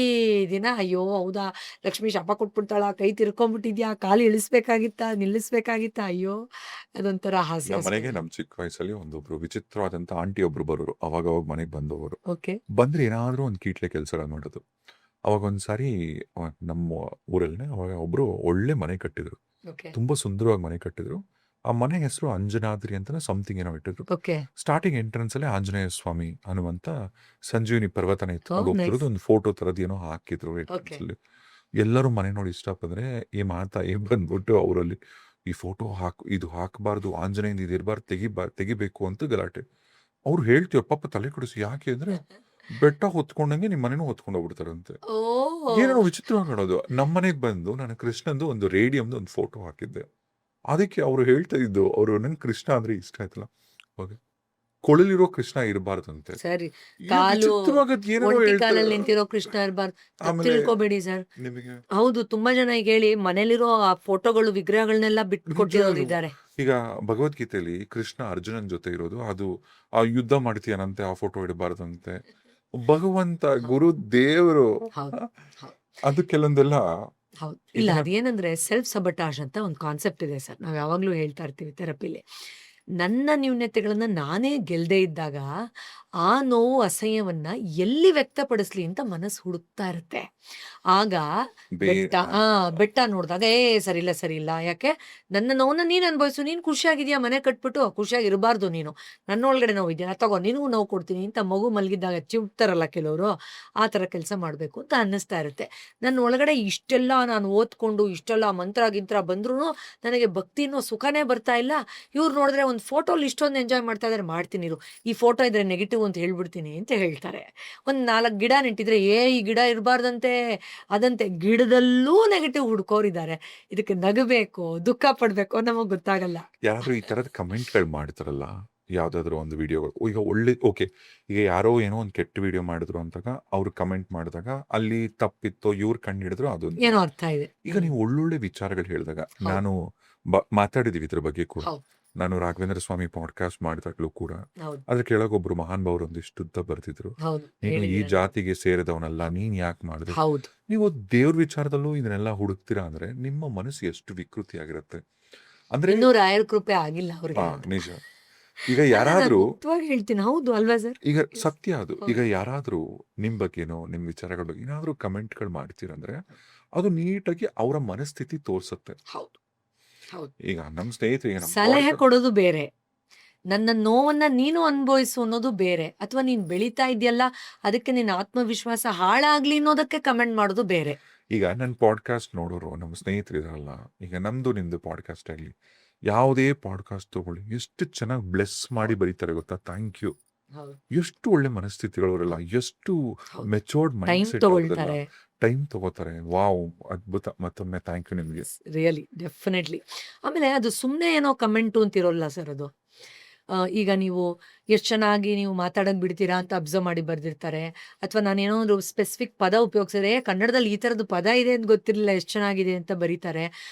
ದಿನ ಅಯ್ಯೋ ಹೌದಾ ಲಕ್ಷ್ಮಿ ಶಾಪ ಕೊಟ್ಬಿಡ್ತಾಳ, ಕೈ ತಿರ್ಕೊಂಡ್ಬಿಟ್ಟಿದ್ಯಾ, ಕಾಲು ಇಳಿಸ್ಬೇಕಾಗಿತ್ತಾ, ನಿಲ್ಲಿಸ್ಬೇಕಾಗಿತ್ತಾ, ಅಯ್ಯೋ ಅದೊಂಥರ ನಮ್ಮ ಹಾಸ್ಯಾಸ್ಪದ. ಮನೆಗೆ ನಮ್ಮ ಚಿಕ್ಕ ವಯಸ್ಸಲ್ಲಿ ಒಂದೊಬ್ರು ವಿಚಿತ್ರವಾದಂತ ಆಂಟಿ ಒಬ್ರು ಬರೋರು. ಅವಾಗ ಮನೆಗೆ ಬಂದವರು ಓಕೆ ಬಂದ್ರೆ ಏನಾದ್ರೂ ಒಂದು ಕೀಟ್ಲೆ ಕೆಲಸ ಮಾಡೋದು. ಅವಾಗ ಒಂದ್ಸಾರಿ ನಮ್ಮ ಊರಲ್ಲೇ ಅವಾಗ ಒಬ್ರು ಒಳ್ಳೆ ಮನೆ ಕಟ್ಟಿದ್ರು. ಓಕೆ ತುಂಬಾ ಸುಂದರವಾಗಿ ಮನೆ ಕಟ್ಟಿದ್ರು. ಆ ಮನೆ ಹೆಸರು ಅಂಜನಾದ್ರಿ ಅಂತಾನೆ ಸಮಥಿಂಗ್ ಏನೋ ಇಟ್ಟಿದ್ರು. ಓಕೆ ಸ್ಟಾರ್ಟಿಂಗ್ ಎಂಟ್ರೆನ್ಸ್ ಅಲ್ಲೇ ಆಂಜನೇಯ ಸ್ವಾಮಿ ಹನುಮಂತ ಸಂಜೀವಿನಿ ಪರ್ವತನ ಎತ್ಕೊಂಡು ಓ ನೈಸ್. ಹೋಗ್ತಿರೋದು ಒಂದು ಫೋಟೋ ತರದ್ ಏನೋ ಹಾಕಿದ್ರು ಓಕೆ ಎಂಟ್ರೆನ್ಸ್ ಅಲ್ಲಿ. ಎಲ್ಲರೂ ಮನೆ ನೋಡಿ ಇಷ್ಟಪಂದ್ರೆ ಈ ಮಾತಾ ಏನ್ ಬಂದ್ಬಿಟ್ಟು ಅವರಲ್ಲಿ ಈ ಫೋಟೋ ಇದು ಹಾಕಬಾರ್ದು, ಆಂಜನೇಯಂದು ಇದು ಇರಬಾರ್ದು, ತೆಗಿಬೇಕು ಅಂತ ಗಲಾಟೆ. ಅವ್ರು ಹೇಳ್ತೀವಿ ಪಾಪ ತಲೆ ಕೆಡಿಸಿ, ಯಾಕೆ ಅಂದ್ರೆ ಬೆಟ್ಟ ಹೊತ್ಕೊಂಡಂಗೆ ನಿಮ್ ಮನೇನೂ ಹೊತ್ಕೊಂಡು ಹೋಗ್ಬಿಡ್ತಾರಂತೆ. ಓ ಏನೇನೋ ವಿಚಿತ್ರವಾಗಿ ಕಾಣೋದು. ನಮ್ಮ ಮನೆಗೆ ಬಂದು ನಾನು ಕೃಷ್ಣಂದು ಒಂದು ರೇಡಿಯಂದು ಒಂದು ಫೋಟೋ ಹಾಕಿದ್ದೆ. ಅದಕ್ಕೆ ಅವ್ರು ಹೇಳ್ತಾ ಇದ್ದು, ಅವ್ರು ನಂಗೆ ಕೃಷ್ಣ ಅಂದ್ರೆ ಇಷ್ಟ ಆಯ್ತಲ್ಲ, ಅವಾಗ ಕೊಳಲಿರೋ ಕೃಷ್ಣ ಇರಬಾರ್ದಂತೆ. ಸರಿ, ಏನು ಕಾಲು ವಿಚಿತ್ರವಾಗಿ ಏನೋ ಒಂಟಿ ಹೇಳ್ತಾರೆ. ಕಾಲಲ್ಲಿ ನಿಂತಿರೋ ಕೃಷ್ಣ ಇರ್ಬಾರ್ದು, ತಪ್ಪು ಆಮೇಲೆ ತಿಳ್ಕೊಬೇಡಿ ಸರ್. ನಿಮಗೆ ಹೌದು, ತುಂಬಾ ಜನ ಈಗ ಹೇಳಿ ಮನೇಲಿರೋ ಆ ಫೋಟೋಗಳು ವಿಗ್ರಹಗಳನ್ನೆಲ್ಲ ಬಿಟ್ಕೊಟ್ಟಿರೋರು ನಿಜವಾಗ್ಲು ಇದ್ದಾರೆ. ಈಗ ಭಗವದ್ಗೀತೆಯಲ್ಲಿ ಕೃಷ್ಣ ಅರ್ಜುನನ್ ಜೊತೆ ಇರೋದು, ಅದು ಆ ಯುದ್ಧ ಮಾಡ್ತೀಯನಂತೆ, ಆ ಫೋಟೋ ಇಡಬಾರ್ದಂತೆ. ಭಗವಂತ ಗುರು ದೇವರು ಹೌದು ಹೌದು ಅದು ಕೆಲವೊಂದೆಲ್ಲ ಹೌದು. ಇಲ್ಲ, ಇದನ್ನ ಅದೇನಂದ್ರೆ ಸೆಲ್ಫ್ ಸಬಟಾಜ್ ಅಂತ ಒಂದು ಕಾನ್ಸೆಪ್ಟ್ ಇದೆ ಸರ್. ನಾವು ಯಾವಾಗಲೂ ಹೇಳ್ತಾ ಇರ್ತೀವಿ ಥೆರಪಿಲಿ. ನನ್ನ ನ್ಯೂನತೆಗಳನ್ನ ನಾನೇ ಗೆಲ್ದೇ ಇದ್ದಾಗ ಆ ನೋವು ಅಸಹ್ಯವನ್ನ ಎಲ್ಲಿ ವ್ಯಕ್ತಪಡಿಸ್ಲಿ ಅಂತ ಮನಸ್ಸು ಹುಡುಕ್ತಾ ಇರುತ್ತೆ. ಆಗ ಬೆಟ್ಟ ಬೆಟ್ಟ ನೋಡಿದಾಗ ಸರಿ ಇಲ್ಲ, ಯಾಕೆ ನನ್ನ ನೋವನ್ನ ನೀನು ಅನುಭವಿಸು, ನೀನು ಖುಷಿಯಾಗಿದ್ಯಾ, ಮನೆ ಕಟ್ಬಿಟ್ಟು ಖುಷಿಯಾಗಿರಬಾರ್ದು, ನೀನು ನನ್ನ ಒಳಗಡೆ ನೋವಿದ್ಯಾ, ತಗೋ ನಿನಗೂ ನೋವು ಕೊಡ್ತೀನಿ ಅಂತ ಮಗು ಮಲಗಿದ್ದಾಗ ಚಿಮ್ತಾರಲ್ಲ ಕೆಲವರು, ಆ ಥರ ಕೆಲಸ ಮಾಡಬೇಕು ಅಂತ ಅನ್ನಿಸ್ತಾ ಇರುತ್ತೆ. ನನ್ನ ಒಳಗಡೆ ಇಷ್ಟೆಲ್ಲ ನಾನು ಓದ್ಕೊಂಡು ಇಷ್ಟೆಲ್ಲ ಮಂತ್ರ ಗಿಂತ್ರ ಬಂದ್ರೂ ನನಗೆ ಭಕ್ತಿನೋ ಸುಖನೇ ಬರ್ತಾ ಇಲ್ಲ. ಇವ್ರು ನೋಡಿದ್ರೆ ಒಂದು ಫೋಟೋಲಿ ಇಷ್ಟೊಂದು ಎಂಜಾಯ್ ಮಾಡ್ತಾ ಇದ್ದಾರೆ, ಮಾಡ್ತೀನಿ ಇರು, ಈ ಫೋಟೋ ಇದ್ರೆ ನೆಗೆಟಿವ್ ಅಂತ ಹೇಳ್ಬಿಡ್ತೀನಿ ಅಂತ ಹೇಳ್ತಾರೆ. ಒಂದು 4 ಗಿಡ ನೆಟ್ಟಿದ್ರೆ ಈ ಗಿಡ ಇರಬಾರ್ದಂತೆ, ಅದಂತೆ ಗಿಡದಲ್ಲೂ ನೆಗೆಟಿವ್ ಹುಡ್ಕೋರಿದ್ದಾರೆ. ಇದಕ್ಕೆ ನಗಬೇಕು ದುಃಖ ಪಡ್ಬೇಕು ನಮಗ್ ಗೊತ್ತಾಗಲ್ಲ. ಯಾರಾದ್ರೂ ಈ ತರದ ಕಮೆಂಟ್ಗಳು ಮಾಡ್ತಾರಲ್ಲ, ಯಾವ್ದಾದ್ರು ಒಂದು ವಿಡಿಯೋಗಳು, ಈಗ ಒಳ್ಳೆ ಓಕೆ, ಈಗ ಯಾರೋ ಏನೋ ಒಂದು ಕೆಟ್ಟ ವಿಡಿಯೋ ಮಾಡಿದ್ರು ಅಂತಾಗ ಅವ್ರು ಕಮೆಂಟ್ ಮಾಡಿದಾಗ ಅಲ್ಲಿ ತಪ್ಪಿತ್ತೋ ಇವ್ರು ಕಂಡು ಹಿಡಿದ್ರು ಅದೊಂದು. ಏನೋ ಅರ್ಥ ಇದೆ. ಈಗ ನೀವು ಒಳ್ಳೊಳ್ಳೆ ವಿಚಾರಗಳು ಹೇಳಿದಾಗ ಹೌದು ನಾನು ಮಾತಾಡಿದೀವಿ ಇದ್ರ ಬಗ್ಗೆ ಕೂಡ. ಹೌದು ನಾನು ರಾಘವೇಂದ್ರ ಸ್ವಾಮಿ ಪಾಡ್ಕಾಸ್ಟ್ ಮಾಡಿದಾಗ್ಲೂ ಕೂಡ ಹೌದು ಅದ್ರ ಕೆಳಗೆ ಒಬ್ರು ಮಹಾನ್ ಭಾವರು ಒಂದಿಷ್ಟು ಉದ್ದ ಬರ್ತಿದ್ರು, ಹೌದು ನೀನು ಈ ಹೇಳಿದ್ದೀರ. ಜಾತಿಗೆ ಸೇರಿದವನಲ್ಲ, ನೀನ್ ಯಾಕೆ ಮಾಡಿದೆ. ಹೌದು ನೀವು ದೇವ್ರ ವಿಚಾರದಲ್ಲೂ ಇದನ್ನೆಲ್ಲ ಹುಡುಕ್ತೀರಾ ಅಂದ್ರೆ ನಿಮ್ಮ ಮನಸ್ಸು ಎಷ್ಟು ವಿಕೃತಿ ಆಗಿರುತ್ತೆ ಅಂದ್ರೆ. ಇನ್ನೂ ರಾಯರ ಕೃಪೆ ಆಗಿಲ್ಲ ಅವ್ರಿಗೆ ಹಾ ಅಂತ. ನಿಜ. ಈಗ ಅಲ್ಲ, ನಾನು ಯಾರಾದ್ರೂ ಮುಕ್ತವಾಗಿ ಹೇಳ್ತೀನಿ, ಹೌದು ಅಲ್ವಾ ಸರ್? ಈಗ ಸತ್ಯ ಅದು. ಈಗ ಹೌದು ಯಾರಾದ್ರೂ ನಿಮ್ ಬಗ್ಗೆನೋ ನಿಮ್ ವಿಚಾರಗಳ ಬಗ್ಗೆ ಏನಾದ್ರೂ ಕಮೆಂಟ್ಗಳು ಮಾಡ್ತೀರಂದ್ರೆ ಅದು ನೀಟಾಗಿ ಅವರ ಮನಸ್ಥಿತಿ ತೋರ್ಸುತ್ತೆ. ಹೌದು ಹೌದು. ಈಗ ನಮ್ ಸ್ನೇಹಿತರಿಗೆ ನಮ್ಮ ಸಲಹೆ ಕೊಡೋದು ಬೇರೆ, ನನ್ನ ನೋವನ್ನ ನೀನು ಅನುಭವಿಸು ಅನ್ನೋದು ಬೇರೆ, ಅಥವಾ ನೀನ್ ಬೆಳೀತಾ ಇದೆಯಲ್ಲ ಅದಕ್ಕೆ ನಿನ್ನ ಆತ್ಮವಿಶ್ವಾಸ ಹಾಳಾಗ್ಲಿ ಅನ್ನೋದಕ್ಕೆ ಕಮೆಂಟ್ ಮಾಡೋದು ಬೇರೆ. ಈಗ ನನ್ನ ಪಾಡ್ಕಾಸ್ಟ್ ನೋಡೋರು ನಮ್ಮ ಸ್ನೇಹಿತರಿದಾರಲ್ಲ, ಈಗ ನಮ್ದು ನಿಮ್ದು ಪಾಡ್ಕಾಸ್ಟ್ ಆಗಲಿ, ಯಾವುದೇ ಪಾಡ್ಕಾಸ್ಟ್ ತಗೊಳ್ಳಿ, ಎಷ್ಟು ಚೆನ್ನಾಗಿ ಬ್ಲೆಸ್ ಮಾಡಿ ಬರೀತಾರೆ ಗೊತ್ತಾ, ಥ್ಯಾಂಕ್ ಯು. ಹೌದು ಎಷ್ಟು ಒಳ್ಳೆ ಮನಸ್ಥಿತಿಗಳವರೆಲ್ಲ, ಎಷ್ಟು ಹೌದು ಮೆಚೋರ್ಡ್ ಮೈಂಡ್ ಟೈಮ್ ಸೆಟ್ ಅವ್ರದೆಲ್ಲ, ತಗೊಳ್ತಾರೆ. ಟೈಮ್ ತಗೋತಾರೆ. ವಾವ್, ಅದ್ಭುತ. ಮತ್ತೊಮ್ಮೆ ಥ್ಯಾಂಕ್ ಯು ನಿಮಗೆ. Really definitely. ಆಮೇಲೆ ಅದು ಸುಮ್ಮನೆ ಏನೋ ಕಮೆಂಟು ಅಂತಿರೋಲ್ಲ ಸರ್ ಅದು. ಈಗ ನೀವು ಎಷ್ಟು ಚೆನ್ನಾಗಿ ನೀವು ಮಾತಾಡೋದು ಬಿಡ್ತೀರಾ ಅಂತ ಅಬ್ಸರ್ವ್ ಮಾಡಿ ಬರ್ದಿರ್ತಾರೆ, ಅಥವಾ ನಾನೇನೋ ಒಂದು ಸ್ಪೆಸಿಫಿಕ್ ಪದ ಉಪಯೋಗಿಸಿದ್ರೆ ಕನ್ನಡದಲ್ಲಿ ಈ ಥರದ್ದು ಪದ ಇದೆ ಅಂತ ಗೊತ್ತಿರಲಿಲ್ಲ, ಎಷ್ಟು ಚೆನ್ನಾಗಿದೆ ಅಂತ ಬರೀತಾರೆ.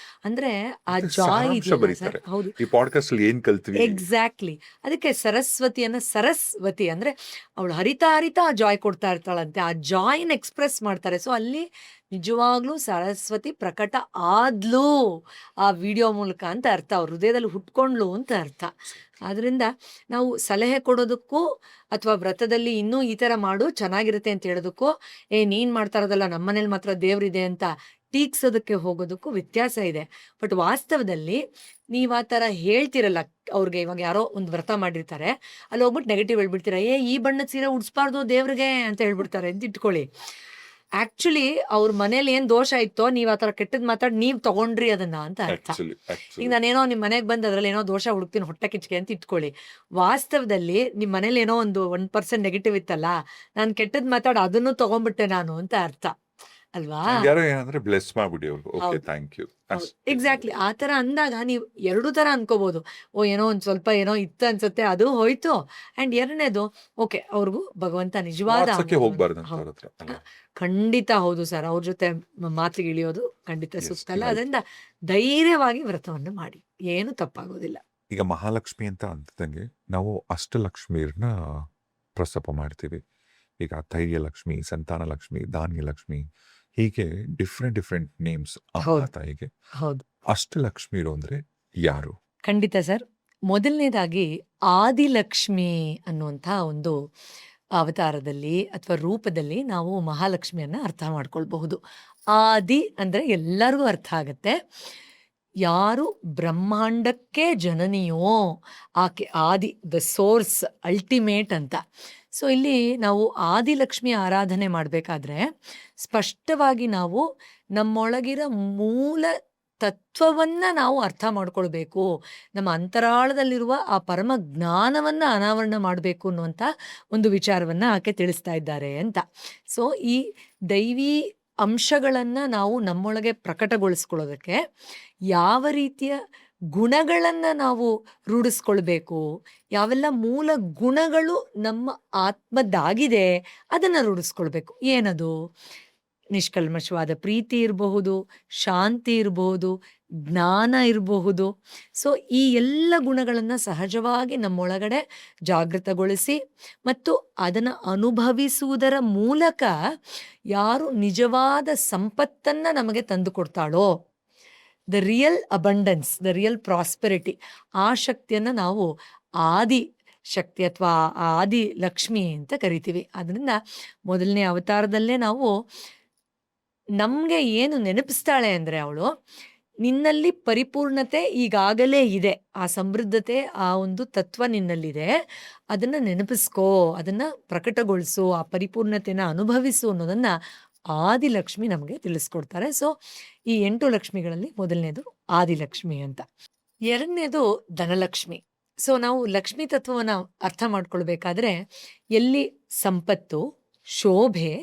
ಅಂದರೆ ಆ ಮತ್ತೆ ಜಾಯ್ ಸಾರಾಂಶ ಇದೆಯಲ್ಲ ಸರ್. ಬರೀತಾರೆ. ಹೌದು ಈ ಪಾಡ್ಕಾಸ್ಟ್ ಅಲ್ಲಿ ಏನ್ ಕಲ್ತ್ವಿ. ಎಕ್ಸಾಕ್ಟ್ಲಿ. ಅದಕ್ಕೆ ಸರಸ್ವತಿಯನ್ನ ಸರಸ್ವತಿ ಅಂದ್ರೆ ಅವಳು ಹರಿತಾ ಹರಿತಾ ಆ ಜಾಯ್ ಕೊಡ್ತಾ ಇರ್ತಾಳಂತೆ, ಆ ಜಾಯ್ನ ಎಕ್ಸ್ಪ್ರೆಸ್ ಮಾಡ್ತಾರೆ. ಸೊ ಅಲ್ಲಿ ನಿಜವಾಗ್ಲೂ ಸರಸ್ವತಿ ಪ್ರಕಟ ಆದ್ಲು ಆ ವಿಡಿಯೋ ಮೂಲಕ ಅಂತ ಅರ್ಥ, ಅವ್ರ ಹೃದಯದಲ್ಲಿ ಹುಟ್ಕೊಂಡ್ಲು ಅಂತ ಅರ್ಥ. ಆದ್ರಿಂದ ನಾವು ಸಲಹೆ ಕೊಡೋದಕ್ಕೂ ಅಥವಾ ವ್ರತದಲ್ಲಿ ಇನ್ನೂ ಈ ಥರ ಮಾಡು ಚೆನ್ನಾಗಿರುತ್ತೆ ಅಂತ ಹೇಳೋದಕ್ಕೂ, ನೀನ್ ಮಾಡ್ತಾ ಇರೋದಲ್ಲ ನಮ್ಮನೇಲಿ ಮಾತ್ರ ದೇವ್ರಿದೆ ಅಂತ ಟೀಕ್ಸೋದಕ್ಕೆ ಹೋಗೋದಕ್ಕೂ ವ್ಯತ್ಯಾಸ ಇದೆ. ಬಟ್ ವಾಸ್ತವದಲ್ಲಿ ನೀವು ಆ ಥರ ಹೇಳ್ತಿರಲ್ಲ ಅವ್ರಿಗೆ, ಇವಾಗ ಯಾರೋ ಒಂದು ವ್ರತ ಮಾಡಿರ್ತಾರೆ, ಅಲ್ಲಿ ಹೋಗ್ಬಿಟ್ಟು ನೆಗೆಟಿವ್ ಹೇಳ್ಬಿಡ್ತೀರ, ಈ ಬಣ್ಣದ ಸೀರೆ ಉಡ್ಸ್ಬಾರ್ದು ದೇವ್ರಿಗೆ ಅಂತ ಹೇಳ್ಬಿಡ್ತಾರೆ ಅಂತ ಇಟ್ಕೊಳ್ಳಿ. ಆಕ್ಚುಲಿ ಅವ್ರ ಮನೇಲಿ ಏನ್ ದೋಷ ಇತ್ತೋ ನೀವು ಆ ಥರ ಕೆಟ್ಟದ್ ಮಾತಾಡಿ ನೀವು ತಗೊಂಡ್ರಿ ಅದನ್ನ ಅಂತ ಅರ್ಥ. ಆಕ್ಚುಲಿ ಈಗ ನಾನೇನೋ ನಿಮ್ಮ ಮನೆಗೆ ಬಂದು ಅದ್ರಲ್ಲಿ ಏನೋ ದೋಷ ಹುಡುಕ್ತೀನಿ ಹೊಟ್ಟೆ ಕಿಚ್ಚಿಗೆ ಅಂತ ಇಟ್ಕೊಳ್ಳಿ. ವಾಸ್ತವದಲ್ಲಿ ನಿಮ್ಮ ಮನೇಲಿ ಏನೋ ಒಂದು 1% ನೆಗೆಟಿವ್ ಇತ್ತಲ್ಲ, ನಾನು ಕೆಟ್ಟದ್ ಮಾತಾಡಿ ಅದನ್ನು ತಗೊಂಡ್ಬಿಟ್ಟೆ ನಾನು ಅಂತ ಅರ್ಥ. ಅಲ್ವಾ? ಯಾರೋ ಏನಂದ್ರೆ ಬ್ಲೆಸ್ ಮಾಡ್ಬಿಡಿ ಅವ್ರು. ಓಕೆ, ಹೌದು. ಥ್ಯಾಂಕ್ ಯು ಹೌದು. ಅಷ್ಟೇ. ಎಕ್ಸಾಕ್ಟ್ಲಿ. ಆ ಥರ ಅಂದಾಗ ನೀವು 2 ಥರ ಅನ್ಕೋಬಹುದು. ಓ ಏನೋ ಒಂದ್ ಸ್ವಲ್ಪ ಏನೋ ಇತ್ತು ಅನ್ಸುತ್ತೆ, ಅದು ಹೋಯ್ತು. ಅಂಡ್ 2ನೇದು ಓಕೆ, ಅವ್ರಿಗೂ ಭಗವಂತ ನಿಜವಾದ ವಾಟ್ಸಕ್ಕೆ ಆಮೋದವನ್ನು ಹೋಗ್ಬಾರ್ದಂತ ಅವ್ರ ಹೌದು. ಹತ್ರ ಅ, ಅಲ್ವಾ? ಖಂಡಿತ ಹೌದು ಸರ್. ಅವ್ರ ಜೊತೆ ಮಾತಿಗೆ ಇಳಿಯೋದು ಖಂಡಿತ ಎಸ್, ಸೂಕ್ತ ಅಲ್ಲ. ರೈಟ್. ಅದರಿಂದ ಧೈರ್ಯವಾಗಿ ವ್ರತವನ್ನು ಮಾಡಿ. ಏನು ತಪ್ಪಾಗೋದಿಲ್ಲ. ಈಗ ಮಹಾಲಕ್ಷ್ಮಿ ಅಂತ ಅಂದಂಗೆ ನಾವು ಅಷ್ಟಲಕ್ಷ್ಮಿಯರನ್ನ ಪ್ರಸ್ತಾಪ ಮಾಡ್ತೀವಿ. ಈಗ ಧೈರ್ಯಲಕ್ಷ್ಮಿ, ಸಂತಾನ ಲಕ್ಷ್ಮಿ, ಧಾನ್ಯ ಲಕ್ಷ್ಮಿ, ಹೀಗೆ ಡಿಫ್ರೆಂಟ್ ನೇಮ್ಸ್ ಅಮ್ಮ ಹೌದು. ತಾಯಿಗೆ. ಹೌದು. ಅಷ್ಟಲಕ್ಷ್ಮಿಯರು ಅಂದ್ರೆ ಯಾರು? ಖಂಡಿತ ಸರ್. ಮೊದಲನೇದಾಗಿ ಆದಿಲಕ್ಷ್ಮಿ ಅನ್ನುವಂಥ ಒಂದು ಅವತಾರದಲ್ಲಿ ಅಥವಾ ರೂಪದಲ್ಲಿ ನಾವು ಮಹಾಲಕ್ಷ್ಮಿಯನ್ನ ಅರ್ಥ ಮಾಡ್ಕೊಳ್ಬಹುದು. ಆದಿ ಅಂದ್ರೆ ಎಲ್ಲರಿಗೂ ಅರ್ಥ ಆಗತ್ತೆ. ಯಾರು ಬ್ರಹ್ಮಾಂಡಕ್ಕೆ ಜನನಿಯೋ ಆಕೆ ಆದಿ, ದ ಸೋರ್ಸ್, ಅಲ್ಟಿಮೇಟ್ ಅಂತ. ಸೊ ಇಲ್ಲಿ ನಾವು ಆದಿಲಕ್ಷ್ಮಿ ಆರಾಧನೆ ಮಾಡಬೇಕಾದ್ರೆ ಸ್ಪಷ್ಟವಾಗಿ ನಾವು ನಮ್ಮೊಳಗಿರೋ ಮೂಲ ತತ್ವವನ್ನ ನಾವು ಅರ್ಥ ಮಾಡ್ಕೊಳ್ಬೇಕು. ನಮ್ಮ ಅಂತರಾಳದಲ್ಲಿರುವ ಆ ಪರಮ ಜ್ಞಾನವನ್ನ ಅನಾವರಣ ಮಾಡಬೇಕು ಅನ್ನುವಂಥ ಒಂದು ವಿಚಾರವನ್ನ ಆಕೆ ತಿಳಿಸ್ತಾ ಇದ್ದಾರೆ ಅಂತ. ಸೊ ಈ ದೈವಿ ಅಂಶಗಳನ್ನ ನಾವು ನಮ್ಮೊಳಗೆ ಪ್ರಕಟಗೊಳಿಸ್ಕೊಳ್ಳೋದಕ್ಕೆ ಯಾವ ರೀತಿಯ ಗುಣಗಳನ್ನ ನಾವು ರೂಢಿಸ್ಕೊಳ್ಬೇಕು, ಯಾವೆಲ್ಲ ಮೂಲ ಗುಣಗಳು ನಮ್ಮ ಆತ್ಮದ್ದಾಗಿದೆ ಅದನ್ನ ರೂಢಿಸ್ಕೊಳ್ಬೇಕು. ಏನದು? ನಿಷ್ಕಲ್ಮಶವಾದ ಪ್ರೀತಿ ಇರಬಹುದು, ಶಾಂತಿ ಇರಬಹುದು, ಜ್ಞಾನ ಇರಬಹುದು. ಸೊ ಈ ಎಲ್ಲ ಗುಣಗಳನ್ನು ಸಹಜವಾಗಿ ನಮ್ಮೊಳಗಡೆ ಜಾಗೃತಗೊಳಿಸಿ ಮತ್ತು ಅದನ್ನು ಅನುಭವಿಸುವುದರ ಮೂಲಕ ಯಾರು ನಿಜವಾದ ಸಂಪತ್ತನ್ನು ನಮಗೆ ತಂದು ಕೊಡ್ತಾಳೋ, the real abundance, the real prosperity, ಆ ಶಕ್ತಿಯನ್ನು ನಾವು ಆದಿ ಶಕ್ತಿ ಅಥವಾ ಆದಿ ಲಕ್ಷ್ಮಿ ಅಂತ ಕರಿತೀವಿ. ಅದರಿಂದ ಮೊದಲನೇ ಅವತಾರದಲ್ಲೇ ನಾವು ನಮಗೆ ಏನು ನೆನಪಿಸ್ತಾಳೆ ಅಂದರೆ ಅವಳು, ನಿನ್ನಲ್ಲಿ ಪರಿಪೂರ್ಣತೆ ಈಗಾಗಲೇ ಇದೆ, ಆ ಸಮೃದ್ಧತೆ, ಆ ಒಂದು ತತ್ವ ನಿನ್ನಲ್ಲಿದೆ, ಅದನ್ನು ನೆನಪಿಸ್ಕೋ, ಅದನ್ನು ಪ್ರಕಟಗೊಳಿಸು, ಆ ಪರಿಪೂರ್ಣತೆನ ಅನುಭವಿಸು ಅನ್ನೋದನ್ನು ಆದಿಲಕ್ಷ್ಮಿ ನಮಗೆ ತಿಳಿಸ್ಕೊಡ್ತಾರೆ. ಸೊ ಈ 8 ಲಕ್ಷ್ಮಿಗಳಲ್ಲಿ ಮೊದಲನೇದು ಆದಿಲಕ್ಷ್ಮಿ ಅಂತ. 2ನೇದು ಧನಲಕ್ಷ್ಮಿ. ಸೊ ನಾವು ಲಕ್ಷ್ಮಿ ತತ್ವವನ್ನು ಅರ್ಥ ಮಾಡ್ಕೊಳ್ಬೇಕಾದ್ರೆ ಎಲ್ಲಿ ಸಂಪತ್ತು, ಶೋಭೆ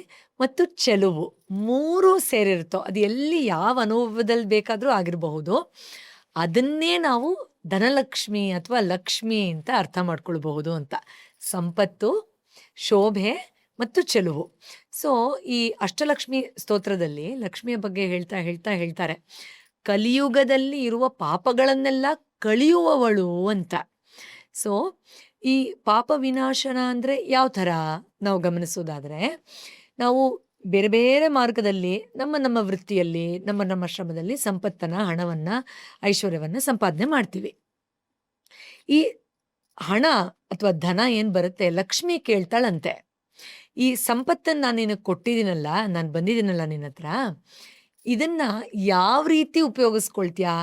ಮತ್ತು ಚೆಲುವು 3 ಸೇರಿರುತ್ತೋ, ಅದು ಎಲ್ಲಿ ಯಾವ ಅನುಭವದಲ್ಲಿ ಬೇಕಾದರೂ ಆಗಿರಬಹುದು, ಅದನ್ನೇ ನಾವು ಧನಲಕ್ಷ್ಮಿ ಅಥವಾ ಲಕ್ಷ್ಮಿ ಅಂತ ಅರ್ಥ ಮಾಡ್ಕೊಳ್ಬಹುದು ಅಂತ. ಸಂಪತ್ತು, ಶೋಭೆ ಮತ್ತು ಚೆಲುವು. ಸೊ ಈ ಅಷ್ಟಲಕ್ಷ್ಮಿ ಸ್ತೋತ್ರದಲ್ಲಿ ಲಕ್ಷ್ಮಿಯ ಬಗ್ಗೆ ಹೇಳ್ತಾರೆ, ಕಲಿಯುಗದಲ್ಲಿ ಇರುವ ಪಾಪಗಳನ್ನೆಲ್ಲ ಕಳಿಯುವವಳು ಅಂತ. ಸೊ ಈ ಪಾಪ ವಿನಾಶನ ಅಂದರೆ ಯಾವ ಥರ ನಾವು ಗಮನಿಸೋದಾದರೆ, ನಾವು ಬೇರೆ ಬೇರೆ ಮಾರ್ಗದಲ್ಲಿ ನಮ್ಮ ವೃತ್ತಿಯಲ್ಲಿ, ನಮ್ಮ ಶ್ರಮದಲ್ಲಿ ಸಂಪತ್ತನ್ನು, ಹಣವನ್ನು, ಐಶ್ವರ್ಯವನ್ನು ಸಂಪಾದನೆ ಮಾಡ್ತೀವಿ. ಈ ಹಣ ಅಥವಾ ಧನ ಏನು ಬರುತ್ತೆ, ಲಕ್ಷ್ಮಿ ಕೇಳ್ತಾಳಂತೆ, ಈ ಸಂಪತ್ತನ್ನು ನಾನು ನಿನಗೆ ಕೊಟ್ಟಿದ್ದೀನಲ್ಲ, ನಾನು ಬಂದಿದ್ದೀನಲ್ಲ ನಿನ್ನ ಹತ್ರ, ಇದನ್ನ ಯಾವ ರೀತಿ ಉಪಯೋಗಿಸ್ಕೊಳ್ತೀಯಾ,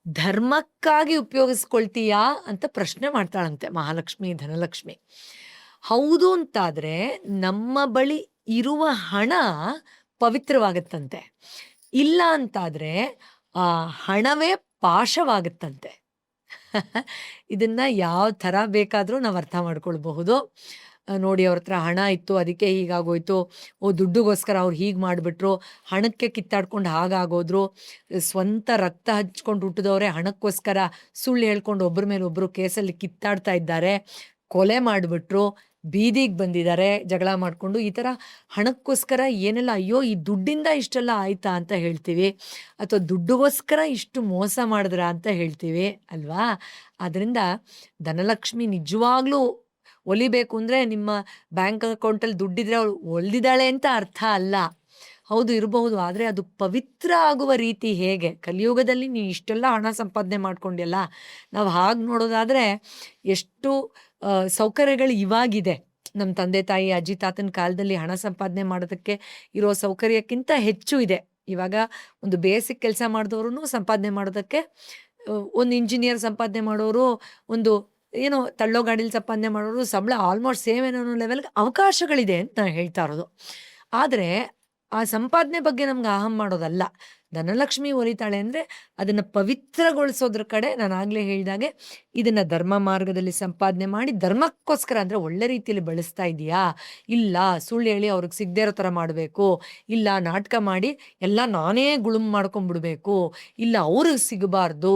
ಧರ್ಮಕ್ಕಾಗಿ ಉಪಯೋಗಿಸ್ಕೊಳ್ತೀಯಾ ಅಂತ ಪ್ರಶ್ನೆ ಮಾಡ್ತಾಳಂತೆ ಮಹಾಲಕ್ಷ್ಮಿ, ಧನಲಕ್ಷ್ಮಿ. ಹೌದು ಅಂತಾದರೆ ನಮ್ಮ ಬಳಿ ಇರುವ ಹಣ ಪವಿತ್ರವಾಗುತ್ತಂತೆ, ಇಲ್ಲ ಅಂತಾದರೆ ಆ ಹಣವೇ ಪಾಶವಾಗುತ್ತಂತೆ. ಇದನ್ನ ಯಾವ ಥರ ಬೇಕಾದರೂ ನಾವು ಅರ್ಥ ಮಾಡ್ಕೊಳ್ಬಹುದು. ನೋಡಿ, ಅವ್ರ ಹತ್ರ ಹಣ ಇತ್ತು, ಅದಕ್ಕೆ ಹೀಗಾಗೋಯ್ತು, ದುಡ್ಡುಗೋಸ್ಕರ ಅವ್ರು ಹೀಗೆ ಮಾಡಿಬಿಟ್ರು, ಹಣಕ್ಕೆ ಕಿತ್ತಾಡ್ಕೊಂಡು ಹಾಗಾಗೋದ್ರು, ಸ್ವಂತ ರಕ್ತ ಹಚ್ಕೊಂಡು ಹುಟ್ಟಿದವರೇ ಹಣಕ್ಕೋಸ್ಕರ ಸುಳ್ಳು ಹೇಳ್ಕೊಂಡು ಒಬ್ಬರ ಮೇಲೆ ಒಬ್ಬರು ಕೇಸಲ್ಲಿ ಕಿತ್ತಾಡ್ತಾ ಇದ್ದಾರೆ, ಕೊಲೆ ಮಾಡಿಬಿಟ್ರು, ಬೀದಿಗೆ ಬಂದಿದ್ದಾರೆ ಜಗಳ ಮಾಡಿಕೊಂಡು. ಈ ಥರ ಹಣಕ್ಕೋಸ್ಕರ ಏನೆಲ್ಲ, ಅಯ್ಯೋ ಈ ದುಡ್ಡಿಂದ ಇಷ್ಟೆಲ್ಲ ಆಯ್ತಾ ಅಂತ ಹೇಳ್ತೀವಿ, ಅಥವಾ ದುಡ್ಡುಗೋಸ್ಕರ ಇಷ್ಟು ಮೋಸ ಮಾಡಿದ್ರ ಅಂತ ಹೇಳ್ತೀವಿ ಅಲ್ವಾ. ಅದರಿಂದ ಧನಲಕ್ಷ್ಮಿ ನಿಜವಾಗ್ಲೂ ಒಲಿಬೇಕು ಅಂದರೆ ನಿಮ್ಮ ಬ್ಯಾಂಕ್ ಅಕೌಂಟಲ್ಲಿ ದುಡ್ಡಿದ್ರೆ ಅವಳು ಒಲ್ದಿದ್ದಾಳೆ ಅಂತ ಅರ್ಥ ಅಲ್ಲ. ಹೌದು ಇರಬಹುದು, ಆದರೆ ಅದು ಪವಿತ್ರ ಆಗುವ ರೀತಿ ಹೇಗೆ? ಕಲಿಯುಗದಲ್ಲಿ ನೀನು ಇಷ್ಟೆಲ್ಲ ಹಣ ಸಂಪಾದನೆ ಮಾಡ್ಕೊಂಡಿಯಲ್ಲ, ನಾವು ಹಾಗೆ ನೋಡೋದಾದರೆ ಎಷ್ಟು ಸೌಕರ್ಯಗಳು ಇವಾಗಿದೆ. ನಮ್ಮ ತಂದೆ ತಾಯಿ, ಅಜ್ಜಿ ತಾತನ ಕಾಲದಲ್ಲಿ ಹಣ ಸಂಪಾದನೆ ಮಾಡೋದಕ್ಕೆ ಇರೋ ಸೌಕರ್ಯಕ್ಕಿಂತ ಹೆಚ್ಚು ಇದೆ. ಇವಾಗ ಒಂದು ಬೇಸಿಕ್ ಕೆಲಸ ಮಾಡಿದವರು ಸಂಪಾದನೆ ಮಾಡೋದಕ್ಕೆ, ಒಂದು ಇಂಜಿನಿಯರ್ ಸಂಪಾದನೆ ಮಾಡೋರು, ಒಂದು ಏನೋ ತಳ್ಳೋ ಗಾಡೀಲಿ ಸಂಪಾದನೆ ಮಾಡೋರು, ಸಂಬಳ ಆಲ್ಮೋಸ್ಟ್ ಸೇಮ್ ಏನೋ ಲೆವೆಲ್ಗೆ ಅವಕಾಶಗಳಿದೆ ಅಂತ ನಾನು ಹೇಳ್ತಾ ಇರೋದು. ಆದರೆ ಆ ಸಂಪಾದನೆ ಬಗ್ಗೆ ನಮ್ಗೆ ಅಹಂ ಮಾಡೋದಲ್ಲ. ಧನಲಕ್ಷ್ಮಿ ಒಲಿತಾಳೆ ಅಂದರೆ ಅದನ್ನು ಪವಿತ್ರಗೊಳಿಸೋದ್ರ ಕಡೆ ನಾನು ಆಗಲೇ ಹೇಳಿದಾಗೆ ಇದನ್ನು ಧರ್ಮ ಮಾರ್ಗದಲ್ಲಿ ಸಂಪಾದನೆ ಮಾಡಿ ಧರ್ಮಕ್ಕೋಸ್ಕರ ಅಂದರೆ ಒಳ್ಳೆ ರೀತಿಯಲ್ಲಿ ಬಳಸ್ತಾ ಇದೆಯಾ, ಇಲ್ಲ ಸುಳ್ಳು ಹೇಳಿ ಅವ್ರಿಗೆ ಸಿಗದೇ ಇರೋ ಥರ ಮಾಡಬೇಕು, ಇಲ್ಲ ನಾಟಕ ಮಾಡಿ ಎಲ್ಲ ನಾನೇ ಗುಳುಮ್ ಮಾಡ್ಕೊಂಡ್ಬಿಡ್ಬೇಕು, ಇಲ್ಲ ಅವ್ರಿಗೆ ಸಿಗಬಾರ್ದು,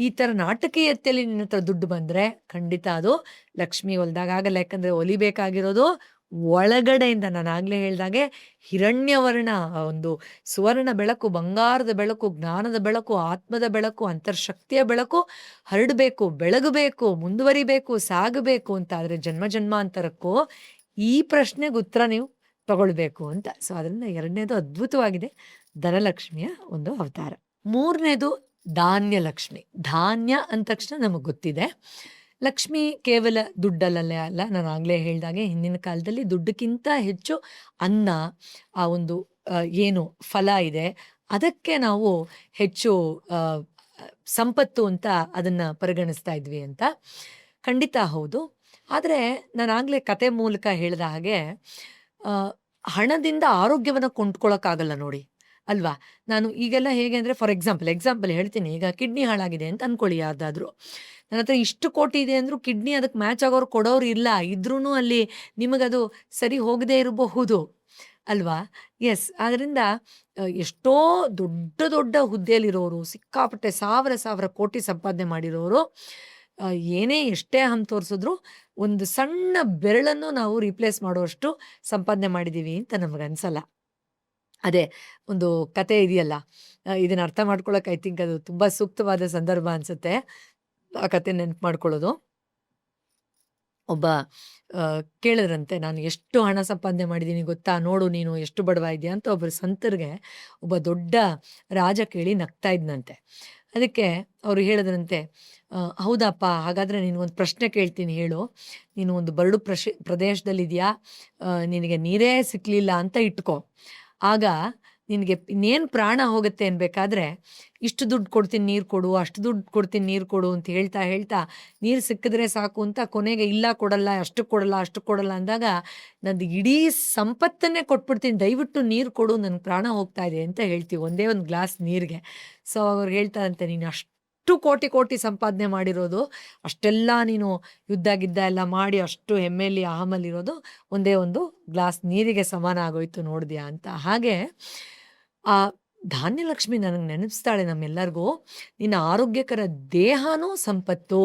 ಈ ಥರ ನಾಟಕೀಯತೆಯಲ್ಲಿ ನಿನ್ನ ಹತ್ರ ದುಡ್ಡು ಬಂದರೆ ಖಂಡಿತ ಅದು ಲಕ್ಷ್ಮಿ ಒಲ್ದಾಗ ಆಗಲ್ಲ. ಯಾಕಂದರೆ ಒಲಿಬೇಕಾಗಿರೋದು ಒಳಗಡೆಯಿಂದ. ನಾನು ಆಗಲೇ ಹೇಳಿದಾಗೆ ಹಿರಣ್ಯವರ್ಣ, ಒಂದು ಸುವರ್ಣ ಬೆಳಕು, ಬಂಗಾರದ ಬೆಳಕು, ಜ್ಞಾನದ ಬೆಳಕು, ಆತ್ಮದ ಬೆಳಕು, ಅಂತರ್ಶಕ್ತಿಯ ಬೆಳಕು ಹರಡಬೇಕು, ಬೆಳಗಬೇಕು, ಮುಂದುವರಿಬೇಕು, ಸಾಗಬೇಕು ಅಂತ. ಆದರೆ ಜನ್ಮ ಜನ್ಮಾಂತರಕ್ಕೂ ಈ ಪ್ರಶ್ನೆಗೆ ಉತ್ತರ ನೀವು ತಗೊಳ್ಬೇಕು ಅಂತ. ಸೊ ಅದರಿಂದ ಎರಡನೇದು ಅದ್ಭುತವಾಗಿದೆ, ಧನಲಕ್ಷ್ಮಿಯ ಒಂದು ಅವತಾರ. ಮೂರನೇದು ಧಾನ್ಯಲಕ್ಷ್ಮಿ. ಧಾನ್ಯ ಅಂದ ತಕ್ಷಣ ನಮಗೆ ಗೊತ್ತಿದೆ, ಲಕ್ಷ್ಮಿ ಕೇವಲ ದುಡ್ಡಲ್ಲೇ ಅಲ್ಲ. ನಾನು ಆಗಲೇ ಹೇಳಿದಾಗೆ ಹಿಂದಿನ ಕಾಲದಲ್ಲಿ ದುಡ್ಡಕ್ಕಿಂತ ಹೆಚ್ಚು ಅನ್ನ, ಆ ಒಂದು ಏನು ಫಲ ಇದೆ ಅದಕ್ಕೆ ನಾವು ಹೆಚ್ಚು ಸಂಪತ್ತು ಅಂತ ಅದನ್ನು ಪರಿಗಣಿಸ್ತಾ ಇದ್ವಿ ಅಂತ. ಖಂಡಿತ ಹೌದು. ಆದರೆ ನಾನು ಆಗಲೇ ಕತೆ ಮೂಲಕ ಹೇಳಿದ ಹಾಗೆ ಹಣದಿಂದ ಆರೋಗ್ಯವನ್ನು ಕೊಂಡ್ಕೊಳ್ಳೋಕ್ಕಾಗಲ್ಲ ನೋಡಿ, ಅಲ್ವಾ? ನಾನು ಈಗೆಲ್ಲ ಹೇಗೆ ಅಂದರೆ, ಫಾರ್ ಎಕ್ಸಾಂಪಲ್ ಹೇಳ್ತೀನಿ. ಈಗ ಕಿಡ್ನಿ ಹಾಳಾಗಿದೆ ಅಂತ ಅಂದ್ಕೊಳ್ಳಿ ಯಾರ್ದಾದ್ರೂ. ನನ್ನ ಹತ್ರ ಇಷ್ಟು ಕೋಟಿ ಇದೆ ಅಂದರೂ ಕಿಡ್ನಿ ಅದಕ್ಕೆ ಮ್ಯಾಚ್ ಆಗೋರು ಕೊಡೋರು ಇಲ್ಲ, ಇದ್ರೂ ಅಲ್ಲಿ ನಿಮಗದು ಸರಿ ಹೋಗದೇ ಇರಬಹುದು, ಅಲ್ವಾ? ಎಸ್. ಆದ್ದರಿಂದ ಎಷ್ಟೋ ದೊಡ್ಡ ದೊಡ್ಡ ಹುದ್ದೆಯಲ್ಲಿರೋರು, ಸಿಕ್ಕಾಪಟ್ಟೆ ಸಾವಿರ ಕೋಟಿ ಸಂಪಾದನೆ ಮಾಡಿರೋರು ಏನೇ ಎಷ್ಟೇ ಹಮ್ ತೋರಿಸಿದ್ರು ಒಂದು ಸಣ್ಣ ಬೆರಳನ್ನು ನಾವು ರೀಪ್ಲೇಸ್ ಮಾಡುವಷ್ಟು ಸಂಪಾದನೆ ಮಾಡಿದ್ದೀವಿ ಅಂತ ನಮಗನ್ಸಲ್ಲ. ಅದೇ ಒಂದು ಕತೆ ಇದೆಯಲ್ಲ, ಇದನ್ನು ಅರ್ಥ ಮಾಡ್ಕೊಳ್ಳೋಕೆ ಐ ಥಿಂಕ್ ಅದು ತುಂಬ ಸೂಕ್ತವಾದ ಸಂದರ್ಭ ಅನಿಸುತ್ತೆ ಆ ಕತೆ ನೆನಪು ಮಾಡ್ಕೊಳ್ಳೋದು. ಒಬ್ಬ ಕೇಳಿದ್ರಂತೆ, ನಾನು ಎಷ್ಟು ಹಣ ಸಂಪಾದನೆ ಮಾಡಿದ್ದೀನಿ ಗೊತ್ತಾ, ನೋಡು ನೀನು ಎಷ್ಟು ಬಡವ ಇದೆಯಾ ಅಂತ ಒಬ್ಬರು ಸಂತರಿಗೆ ಒಬ್ಬ ದೊಡ್ಡ ರಾಜ ಕೇಳಿ ನಗ್ತಾ ಇದ್ನಂತೆ. ಅದಕ್ಕೆ ಅವರು ಹೇಳಿದ್ರಂತೆ, ಹೌದಪ್ಪ, ಹಾಗಾದರೆ ನಿನಗೊಂದು ಪ್ರಶ್ನೆ ಕೇಳ್ತೀನಿ ಹೇಳು, ನೀನು ಒಂದು ಬರಡು ಪ್ರದೇಶದಲ್ಲಿದೆಯಾ, ನಿನಗೆ ನೀರೇ ಸಿಕ್ಕಲಿಲ್ಲ ಅಂತ ಇಟ್ಕೋ, ಆಗ ನಿನಗೆ ಇನ್ನೇನು ಪ್ರಾಣ ಹೋಗುತ್ತೆ ಅನ್ಬೇಕಾದ್ರೆ ಇಷ್ಟು ದುಡ್ಡು ಕೊಡ್ತೀನಿ ನೀರು ಕೊಡು, ಅಷ್ಟು ದುಡ್ಡು ಕೊಡ್ತೀನಿ ನೀರು ಕೊಡು ಅಂತ ಹೇಳ್ತಾ ನೀರು ಸಿಕ್ಕಿದ್ರೆ ಸಾಕು ಅಂತ ಕೊನೆಗೆ ಇಲ್ಲ ಕೊಡಲ್ಲ, ಅಷ್ಟು ಕೊಡಲ್ಲ ಅಂದಾಗ ನಂದು ಇಡೀ ಸಂಪತ್ತನ್ನೇ ಕೊಟ್ಬಿಡ್ತೀನಿ, ದಯವಿಟ್ಟು ನೀರು ಕೊಡು, ನನ್ನ ಪ್ರಾಣ ಹೋಗ್ತಾ ಇದೆ ಅಂತ ಹೇಳ್ತೀವಿ ಒಂದೇ ಒಂದು ಗ್ಲಾಸ್ ನೀರಿಗೆ. ಸೊ ಅವ್ರು ಹೇಳ್ತಾರಂತೆ, ನೀನು ಅಷ್ಟು ಕೋಟಿ ಸಂಪಾದನೆ ಮಾಡಿರೋದು, ಅಷ್ಟೆಲ್ಲ ನೀನು ಯುದ್ಧ ಗಿದ್ದ ಎಲ್ಲ ಮಾಡಿ ಅಷ್ಟು ಹೆಮ್ಮೆಯಲ್ಲಿ ಅಹಮಲ್ಲಿರೋದು ಒಂದೇ ಒಂದು ಗ್ಲಾಸ್ ನೀರಿಗೆ ಸಮಾನ ಆಗೋಯ್ತು ನೋಡಿದ್ಯಾ ಅಂತ. ಹಾಗೆ ಆ ಧಾನ್ಯಲಕ್ಷ್ಮಿ ನನಗೆ ನೆನಪಿಸ್ತಾಳೆ ನಮ್ಮೆಲ್ಲರಿಗೂ, ನಿನ್ನ ಆರೋಗ್ಯಕರ ದೇಹನೂ ಸಂಪತ್ತು.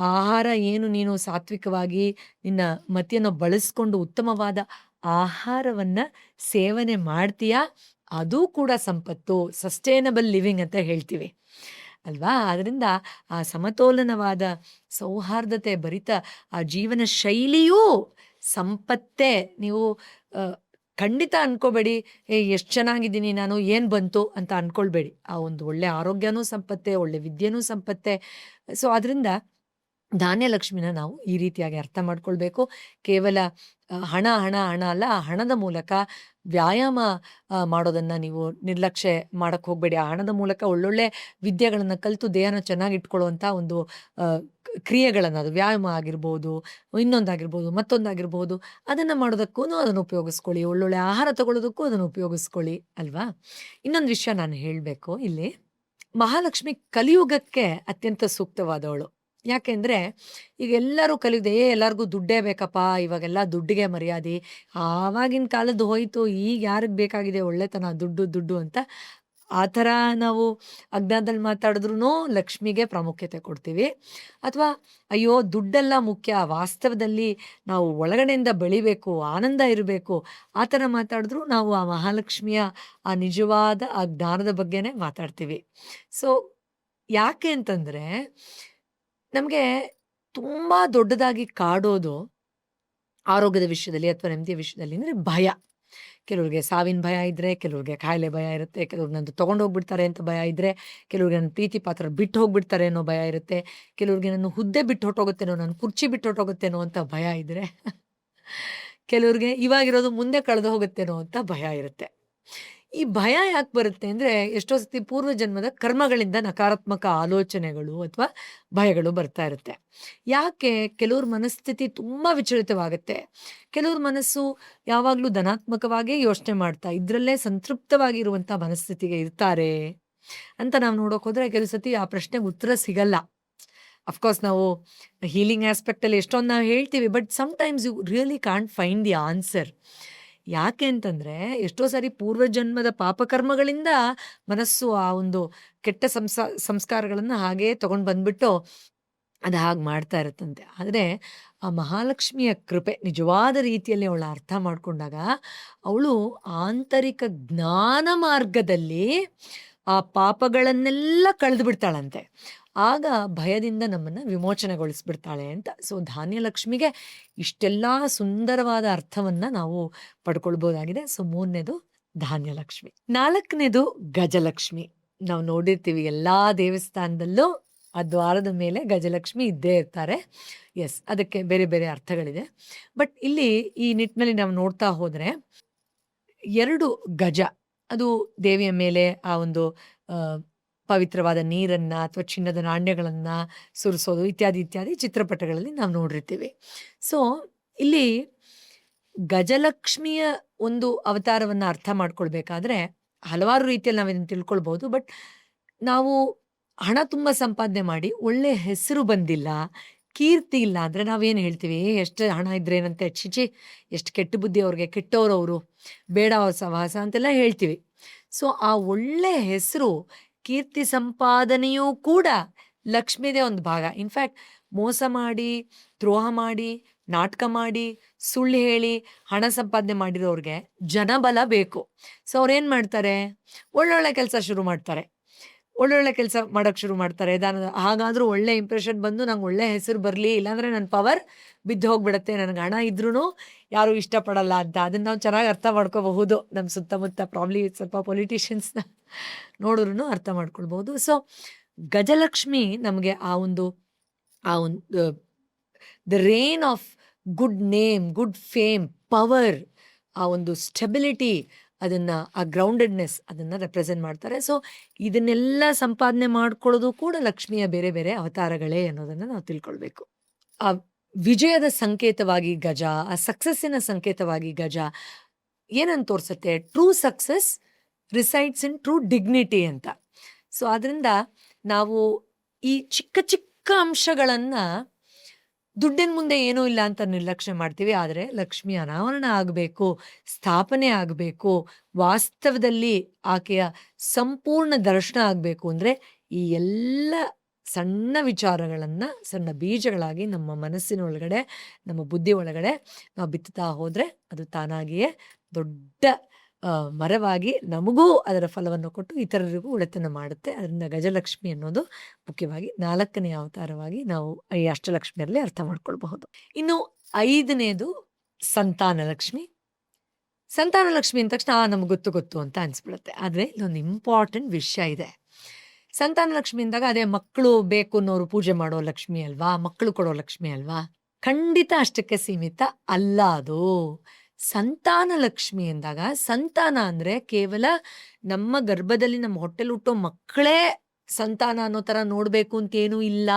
ಆಹಾರ ಏನು ನೀನು ಸಾತ್ವಿಕವಾಗಿ ನಿನ್ನ ಮತಿಯನ್ನು ಬಳಸ್ಕೊಂಡು ಉತ್ತಮವಾದ ಆಹಾರವನ್ನು ಸೇವನೆ ಮಾಡ್ತೀಯಾ, ಅದು ಕೂಡ ಸಂಪತ್ತು. ಸಸ್ಟೈನಬಲ್ ಲಿವಿಂಗ್ ಅಂತ ಹೇಳ್ತೀವಿ ಅಲ್ವಾ? ಅದರಿಂದ ಆ ಸಮತೋಲನವಾದ ಸೌಹಾರ್ದತೆ ಭರಿತ ಆ ಜೀವನ ಶೈಲಿಯೂ ಸಂಪತ್ತೇ. ನೀವು ಖಂಡಿತ ಅನ್ಕೋಬೇಡಿ, ಎಷ್ಟು ಚೆನ್ನಾಗಿದ್ದೀನಿ ನಾನು, ಏನು ಬಂತು ಅಂತ ಅನ್ಕೊಳ್ಬೇಡಿ. ಆ ಒಂದು ಒಳ್ಳೆ ಆರೋಗ್ಯನೂ ಸಂಪತ್ತೆ, ಒಳ್ಳೆ ವಿದ್ಯೆನೂ ಸಂಪತ್ತೆ. ಸೊ ಅದರಿಂದ ಧಾನ್ಯಲಕ್ಷ್ಮಿನ ನಾವು ಈ ರೀತಿಯಾಗಿ ಅರ್ಥ ಮಾಡ್ಕೊಳ್ಬೇಕು. ಕೇವಲ ಹಣ ಅಲ್ಲ, ಆ ಹಣದ ಮೂಲಕ ವ್ಯಾಯಾಮ ಮಾಡೋದನ್ನು ನೀವು ನಿರ್ಲಕ್ಷ್ಯ ಮಾಡೋಕ್ಕೆ ಹೋಗಬೇಡಿ. ಆ ಹಣದ ಮೂಲಕ ಒಳ್ಳೊಳ್ಳೆ ವಿದ್ಯೆಗಳನ್ನು ಕಲಿತು ದೇಹನ ಚೆನ್ನಾಗಿ ಇಟ್ಕೊಳ್ಳುವಂಥ ಒಂದು ಕ್ರಿಯೆಗಳನ್ನು, ಅದು ವ್ಯಾಯಾಮ ಆಗಿರ್ಬೋದು, ಇನ್ನೊಂದಾಗಿರ್ಬೋದು, ಮತ್ತೊಂದಾಗಿರ್ಬೋದು, ಅದನ್ನು ಮಾಡೋದಕ್ಕೂ ಅದನ್ನು ಉಪಯೋಗಿಸ್ಕೊಳ್ಳಿ. ಒಳ್ಳೊಳ್ಳೆ ಆಹಾರ ತಗೊಳ್ಳೋದಕ್ಕೂ ಅದನ್ನು ಉಪಯೋಗಿಸ್ಕೊಳ್ಳಿ ಅಲ್ವಾ? ಇನ್ನೊಂದು ವಿಷಯ ನಾನು ಹೇಳಬೇಕು ಇಲ್ಲಿ, ಮಹಾಲಕ್ಷ್ಮಿ ಕಲಿಯುಗಕ್ಕೆ ಅತ್ಯಂತ ಸೂಕ್ತವಾದವಳು. ಯಾಕೆಂದರೆ ಈಗ ಎಲ್ಲರೂ ಕಲಿಯುವುದೇ, ಎಲ್ಲರಿಗೂ ದುಡ್ಡೇ ಬೇಕಪ್ಪ, ಇವಾಗೆಲ್ಲ ದುಡ್ಡಿಗೆ ಮರ್ಯಾದೆ, ಆವಾಗಿನ ಕಾಲದ್ದು ಹೋಯಿತು, ಈಗ ಯಾರಿಗೆ ಬೇಕಾಗಿದೆ ಒಳ್ಳೆತನ, ದುಡ್ಡು ಅಂತ. ಆ ಥರ ನಾವು ಅಜ್ಞಾನದಲ್ಲಿ ಮಾತಾಡಿದ್ರೂ ಲಕ್ಷ್ಮಿಗೆ ಪ್ರಾಮುಖ್ಯತೆ ಕೊಡ್ತೀವಿ. ಅಥವಾ ಅಯ್ಯೋ ದುಡ್ಡೆಲ್ಲ ಮುಖ್ಯ, ವಾಸ್ತವದಲ್ಲಿ ನಾವು ಒಳಗಡೆಯಿಂದ ಬೆಳಿಬೇಕು, ಆನಂದ ಇರಬೇಕು, ಆ ಥರ ಮಾತಾಡಿದ್ರೂ ನಾವು ಆ ಮಹಾಲಕ್ಷ್ಮಿಯ ಆ ನಿಜವಾದ ಆ ಜ್ಞಾನದ ಬಗ್ಗೆನೇ ಮಾತಾಡ್ತೀವಿ. ಸೊ ಯಾಕೆ ಅಂತಂದರೆ, ನಮಗೆ ತುಂಬ ದೊಡ್ಡದಾಗಿ ಕಾಡೋದು ಆರೋಗ್ಯದ ವಿಷಯದಲ್ಲಿ ಅಥವಾ ನೆಮ್ಮದಿಯ ವಿಷಯದಲ್ಲಿ ಅಂದರೆ ಭಯ. ಕೆಲವ್ರಿಗೆ ಸಾವಿನ ಭಯ ಇದ್ದರೆ, ಕೆಲವ್ರಿಗೆ ಕಾಯಿಲೆ ಭಯ ಇರುತ್ತೆ, ಕೆಲವ್ರಿಗೆ ನಂದು ತೊಗೊಂಡೋಗ್ಬಿಡ್ತಾರೆ ಅಂತ ಭಯ ಇದ್ದರೆ, ಕೆಲವ್ರಿಗೆ ನನ್ನ ಪ್ರೀತಿ ಪಾತ್ರ ಬಿಟ್ಟು ಹೋಗ್ಬಿಡ್ತಾರೆ ಅನ್ನೋ ಭಯ ಇರುತ್ತೆ, ಕೆಲವ್ರಿಗೆ ನನ್ನ ಹುದ್ದೆ ಬಿಟ್ಟು ಹೊಟ್ಟೋಗುತ್ತೇನೋ, ನನ್ನ ಕುರ್ಚಿ ಬಿಟ್ಟು ಹೊಟ್ಟೋಗುತ್ತೇನೋ ಅಂತ ಭಯ ಇದ್ದರೆ, ಕೆಲವ್ರಿಗೆ ಇವಾಗಿರೋದು ಮುಂದೆ ಕಳೆದು ಹೋಗುತ್ತೇನೋ ಅಂತ ಭಯ ಇರುತ್ತೆ. ಈ ಭಯ ಯಾಕೆ ಬರುತ್ತೆ ಅಂದರೆ ಎಷ್ಟೋ ಸತಿ ಪೂರ್ವಜನ್ಮದ ಕರ್ಮಗಳಿಂದ ನಕಾರಾತ್ಮಕ ಆಲೋಚನೆಗಳು ಅಥವಾ ಭಯಗಳು ಬರ್ತಾ ಇರುತ್ತೆ. ಯಾಕೆ ಕೆಲವ್ರ ಮನಸ್ಥಿತಿ ತುಂಬ ವಿಚಲಿತವಾಗುತ್ತೆ, ಕೆಲವ್ರ ಮನಸ್ಸು ಯಾವಾಗಲೂ ಧನಾತ್ಮಕವಾಗೇ ಯೋಚನೆ ಮಾಡ್ತಾ ಇದರಲ್ಲೇ ಸಂತೃಪ್ತವಾಗಿರುವಂಥ ಮನಸ್ಥಿತಿಗೆ ಇರ್ತಾರೆ ಅಂತ ನಾವು ನೋಡೋಕೆ ಹೋದರೆ ಕೆಲವು ಸತಿ ಆ ಪ್ರಶ್ನೆಗೆ ಉತ್ತರ ಸಿಗಲ್ಲ. ಅಫ್ಕೋರ್ಸ್ ನಾವು ಹೀಲಿಂಗ್ ಆಸ್ಪೆಕ್ಟಲ್ಲಿ ಎಷ್ಟೊಂದು ನಾವು ಹೇಳ್ತೀವಿ, but sometimes you really can't find the answer. ಯಾಕೆ ಅಂತಂದರೆ ಎಷ್ಟೋ ಸಾರಿ ಪೂರ್ವಜನ್ಮದ ಪಾಪಕರ್ಮಗಳಿಂದ ಮನಸ್ಸು ಆ ಒಂದು ಕೆಟ್ಟ ಸಂಸ್ಕಾರಗಳನ್ನು ಹಾಗೇ ತೊಗೊಂಡು ಬಂದ್ಬಿಟ್ಟು ಅದು ಹಾಗೆ ಮಾಡ್ತಾ ಇರುತ್ತಂತೆ. ಆದರೆ ಆ ಮಹಾಲಕ್ಷ್ಮಿಯ ಕೃಪೆ ನಿಜವಾದ ರೀತಿಯಲ್ಲಿ ಅವಳ ಅರ್ಥ ಮಾಡಿಕೊಂಡಾಗ ಅವಳು ಆಂತರಿಕ ಜ್ಞಾನ ಮಾರ್ಗದಲ್ಲಿ ಆ ಪಾಪಗಳನ್ನೆಲ್ಲ ಕಳೆದು ಬಿಡ್ತಾಳಂತೆ. ಆಗ ಭಯದಿಂದ ನಮ್ಮನ್ನು ವಿಮೋಚನೆಗೊಳಿಸ್ಬಿಡ್ತಾಳೆ ಅಂತ. ಸೊ ಧಾನ್ಯಲಕ್ಷ್ಮಿಗೆ ಇಷ್ಟೆಲ್ಲ ಸುಂದರವಾದ ಅರ್ಥವನ್ನು ನಾವು ಪಡ್ಕೊಳ್ಬೋದಾಗಿದೆ. ಸೊ 3ನೇದು ಧಾನ್ಯಲಕ್ಷ್ಮಿ. 4ನೇದು ಗಜಲಕ್ಷ್ಮಿ. ನಾವು ನೋಡಿರ್ತೀವಿ ಎಲ್ಲ ದೇವಸ್ಥಾನದಲ್ಲೂ ಆ ದ್ವಾರದ ಮೇಲೆ ಗಜಲಕ್ಷ್ಮಿ ಇದ್ದೇ ಇರ್ತಾರೆ. ಎಸ್, ಅದಕ್ಕೆ ಬೇರೆ ಬೇರೆ ಅರ್ಥಗಳಿದೆ. ಬಟ್ ಇಲ್ಲಿ ಈ ನಿಟ್ಟಿನಲ್ಲಿ ನಾವು ನೋಡ್ತಾ ಹೋದರೆ 2 ಗಜ, ಅದು ದೇವಿಯ ಮೇಲೆ ಆ ಒಂದು ಪವಿತ್ರವಾದ ನೀರನ್ನು ಅಥವಾ ಚಿನ್ನದ ನಾಣ್ಯಗಳನ್ನು ಸುರಿಸೋದು ಇತ್ಯಾದಿ ಇತ್ಯಾದಿ ಚಿತ್ರಪಟಗಳಲ್ಲಿ ನಾವು ನೋಡಿರ್ತೀವಿ. ಸೊ ಇಲ್ಲಿ ಗಜಲಕ್ಷ್ಮಿಯ ಒಂದು ಅವತಾರವನ್ನು ಅರ್ಥ ಮಾಡ್ಕೊಳ್ಬೇಕಾದ್ರೆ ಹಲವಾರು ರೀತಿಯಲ್ಲಿ ನಾವು ಇದನ್ನು ತಿಳ್ಕೊಳ್ಬೋದು. ಬಟ್ ನಾವು ಹಣ ತುಂಬ ಸಂಪಾದನೆ ಮಾಡಿ ಒಳ್ಳೆ ಹೆಸರು ಬಂದಿಲ್ಲ, ಕೀರ್ತಿ ಇಲ್ಲ ಅಂದರೆ ನಾವೇನು ಹೇಳ್ತೀವಿ, ಎಷ್ಟು ಹಣ ಇದ್ರೆ ಏನಂತೆ, ಚಿಚಿ ಎಷ್ಟು ಕೆಟ್ಟ ಬುದ್ಧಿ ಅವ್ರಿಗೆ, ಕೆಟ್ಟವ್ರವರು, ಬೇಡ ಅವ್ರ ಸಹವಾಸ ಅಂತೆಲ್ಲ ಹೇಳ್ತೀವಿ. ಸೊ ಆ ಒಳ್ಳೆ ಹೆಸರು, ಕೀರ್ತಿ ಸಂಪಾದನೆಯೂ ಕೂಡ ಲಕ್ಷ್ಮಿದೇ ಒಂದು ಭಾಗ. ಇನ್ಫ್ಯಾಕ್ಟ್ ಮೋಸ ಮಾಡಿ, ದ್ರೋಹ ಮಾಡಿ, ನಾಟಕ ಮಾಡಿ, ಸುಳ್ಳು ಹೇಳಿ ಹಣ ಸಂಪಾದನೆ ಮಾಡಿರೋರಿಗೆ ಜನಬಲ ಬೇಕು. ಸೊ ಅವ್ರೇನು ಮಾಡ್ತಾರೆ, ಒಳ್ಳೊಳ್ಳೆ ಕೆಲಸ ಶುರು ಮಾಡ್ತಾರೆ, ಒಳ್ಳೊಳ್ಳೆ ಕೆಲಸ ಮಾಡೋಕ್ಕೆ ಶುರು ಮಾಡ್ತಾರೆ. ಹಾಗಾದರೂ ಒಳ್ಳೆ ಇಂಪ್ರೆಷನ್ ಬಂದು ನಂಗೆ ಒಳ್ಳೆ ಹೆಸರು ಬರಲಿ, ಇಲ್ಲಾಂದರೆ ನನ್ನ ಪವರ್ ಬಿದ್ದು ಹೋಗ್ಬಿಡುತ್ತೆ, ನನಗೆ ಹಣ ಇದ್ರೂ ಯಾರೂ ಇಷ್ಟಪಡಲ್ಲ ಅಂತ. ಅದನ್ನು ನಾವು ಚೆನ್ನಾಗಿ ಅರ್ಥ ಮಾಡ್ಕೋಬಹುದು. ನಮ್ಮ ಸುತ್ತಮುತ್ತ ಪ್ರಾಬ್ಲಿ ಸ್ವಲ್ಪ ಪೊಲಿಟಿಷಿಯನ್ಸ್ನ ನೋಡಿದ್ರೂ ಅರ್ಥ ಮಾಡ್ಕೊಳ್ಬೋದು. ಸೊ ಗಜಲಕ್ಷ್ಮಿ ನಮಗೆ ಆ ಒಂದು the rain of good name, good fame, power, ಆ ಒಂದು ಸ್ಟೆಬಿಲಿಟಿ, ಅದನ್ನು ಆ ಗ್ರೌಂಡೆಡ್ನೆಸ್ ಅದನ್ನು ರೆಪ್ರೆಸೆಂಟ್ ಮಾಡ್ತಾರೆ. ಸೊ ಇದನ್ನೆಲ್ಲ ಸಂಪಾದನೆ ಮಾಡ್ಕೊಳ್ಳೋದು ಕೂಡ ಲಕ್ಷ್ಮಿಯ ಬೇರೆ ಬೇರೆ ಅವತಾರಗಳೇ ಅನ್ನೋದನ್ನು ನಾವು ತಿಳ್ಕೊಳ್ಬೇಕು. ಆ ವಿಜಯದ ಸಂಕೇತವಾಗಿ ಗಜ, ಆ ಸಕ್ಸಸ್ಸಿನ ಸಂಕೇತವಾಗಿ ಗಜ ಏನಂತ ತೋರಿಸುತ್ತೆ, ಟ್ರೂ ಸಕ್ಸಸ್ ರಿಸೈಡ್ಸ್ ಇನ್ ಟ್ರೂ ಡಿಗ್ನಿಟಿ ಅಂತ. ಸೊ ಅದರಿಂದ ನಾವು ಈ ಚಿಕ್ಕ ಚಿಕ್ಕ ಅಂಶಗಳನ್ನು ದುಡ್ಡಿನ ಮುಂದೆ ಏನೂ ಇಲ್ಲ ಅಂತ ನಿರ್ಲಕ್ಷ್ಯ ಮಾಡ್ತೀವಿ. ಆದರೆ ಲಕ್ಷ್ಮಿ ಅನಾವರಣ ಆಗಬೇಕು, ಸ್ಥಾಪನೆ ಆಗಬೇಕು, ವಾಸ್ತವದಲ್ಲಿ ಆಕೆಯ ಸಂಪೂರ್ಣ ದರ್ಶನ ಆಗಬೇಕು ಅಂದರೆ ಈ ಎಲ್ಲ ಸಣ್ಣ ವಿಚಾರಗಳನ್ನು ಸಣ್ಣ ಬೀಜಗಳಾಗಿ ನಮ್ಮ ಮನಸ್ಸಿನ ಒಳಗಡೆ, ನಮ್ಮ ಬುದ್ಧಿ ಒಳಗಡೆ ನಾವು ಬಿತ್ತುತ್ತಾ ಹೋದರೆ ಅದು ತಾನಾಗಿಯೇ ದೊಡ್ಡ ಮರವಾಗಿ ನಮಗೂ ಅದರ ಫಲವನ್ನು ಕೊಟ್ಟು ಇತರರಿಗೂ ಒಳಿತನ್ನು ಮಾಡುತ್ತೆ. ಅದರಿಂದ ಗಜಲಕ್ಷ್ಮಿ ಅನ್ನೋದು ಮುಖ್ಯವಾಗಿ 4ನೇ ಅವತಾರವಾಗಿ ನಾವು ಈ ಅಷ್ಟಲಕ್ಷ್ಮಿಯರಲ್ಲಿ ಅರ್ಥ ಮಾಡ್ಕೊಳ್ಬಹುದು. ಇನ್ನು 5ನೇದು ಸಂತಾನಲಕ್ಷ್ಮಿ. ಸಂತಾನಲಕ್ಷ್ಮಿ ಅಂದ ತಕ್ಷಣ ನಮ್ಗೆ ಗೊತ್ತು ಅಂತ ಅನಿಸ್ಬಿಡುತ್ತೆ. ಆದರೆ ಇಲ್ಲೊಂದು ಇಂಪಾರ್ಟೆಂಟ್ ವಿಷಯ ಇದೆ. ಸಂತಾನಲಕ್ಷ್ಮಿ ಅಂದಾಗ ಅದೇ ಮಕ್ಕಳು ಬೇಕು ಅನ್ನೋರು ಪೂಜೆ ಮಾಡೋ ಲಕ್ಷ್ಮಿ ಅಲ್ವಾ, ಮಕ್ಕಳು ಕೊಡೋ ಲಕ್ಷ್ಮಿ ಅಲ್ವಾ? ಖಂಡಿತ ಅಷ್ಟಕ್ಕೆ ಸೀಮಿತ ಅಲ್ಲ ಅದು. ಸಂತಾನ ಲಕ್ಷ್ಮಿ ಎಂದಾಗ ಸಂತಾನ ಅಂದರೆ ಕೇವಲ ನಮ್ಮ ಗರ್ಭದಲ್ಲಿ ನಮ್ಮ ಹೊಟ್ಟೆಲಿ ಹುಟ್ಟೋ ಮಕ್ಕಳೇ ಸಂತಾನ ಅನ್ನೋ ಥರ ನೋಡಬೇಕು ಅಂತೇನೂ ಇಲ್ಲ.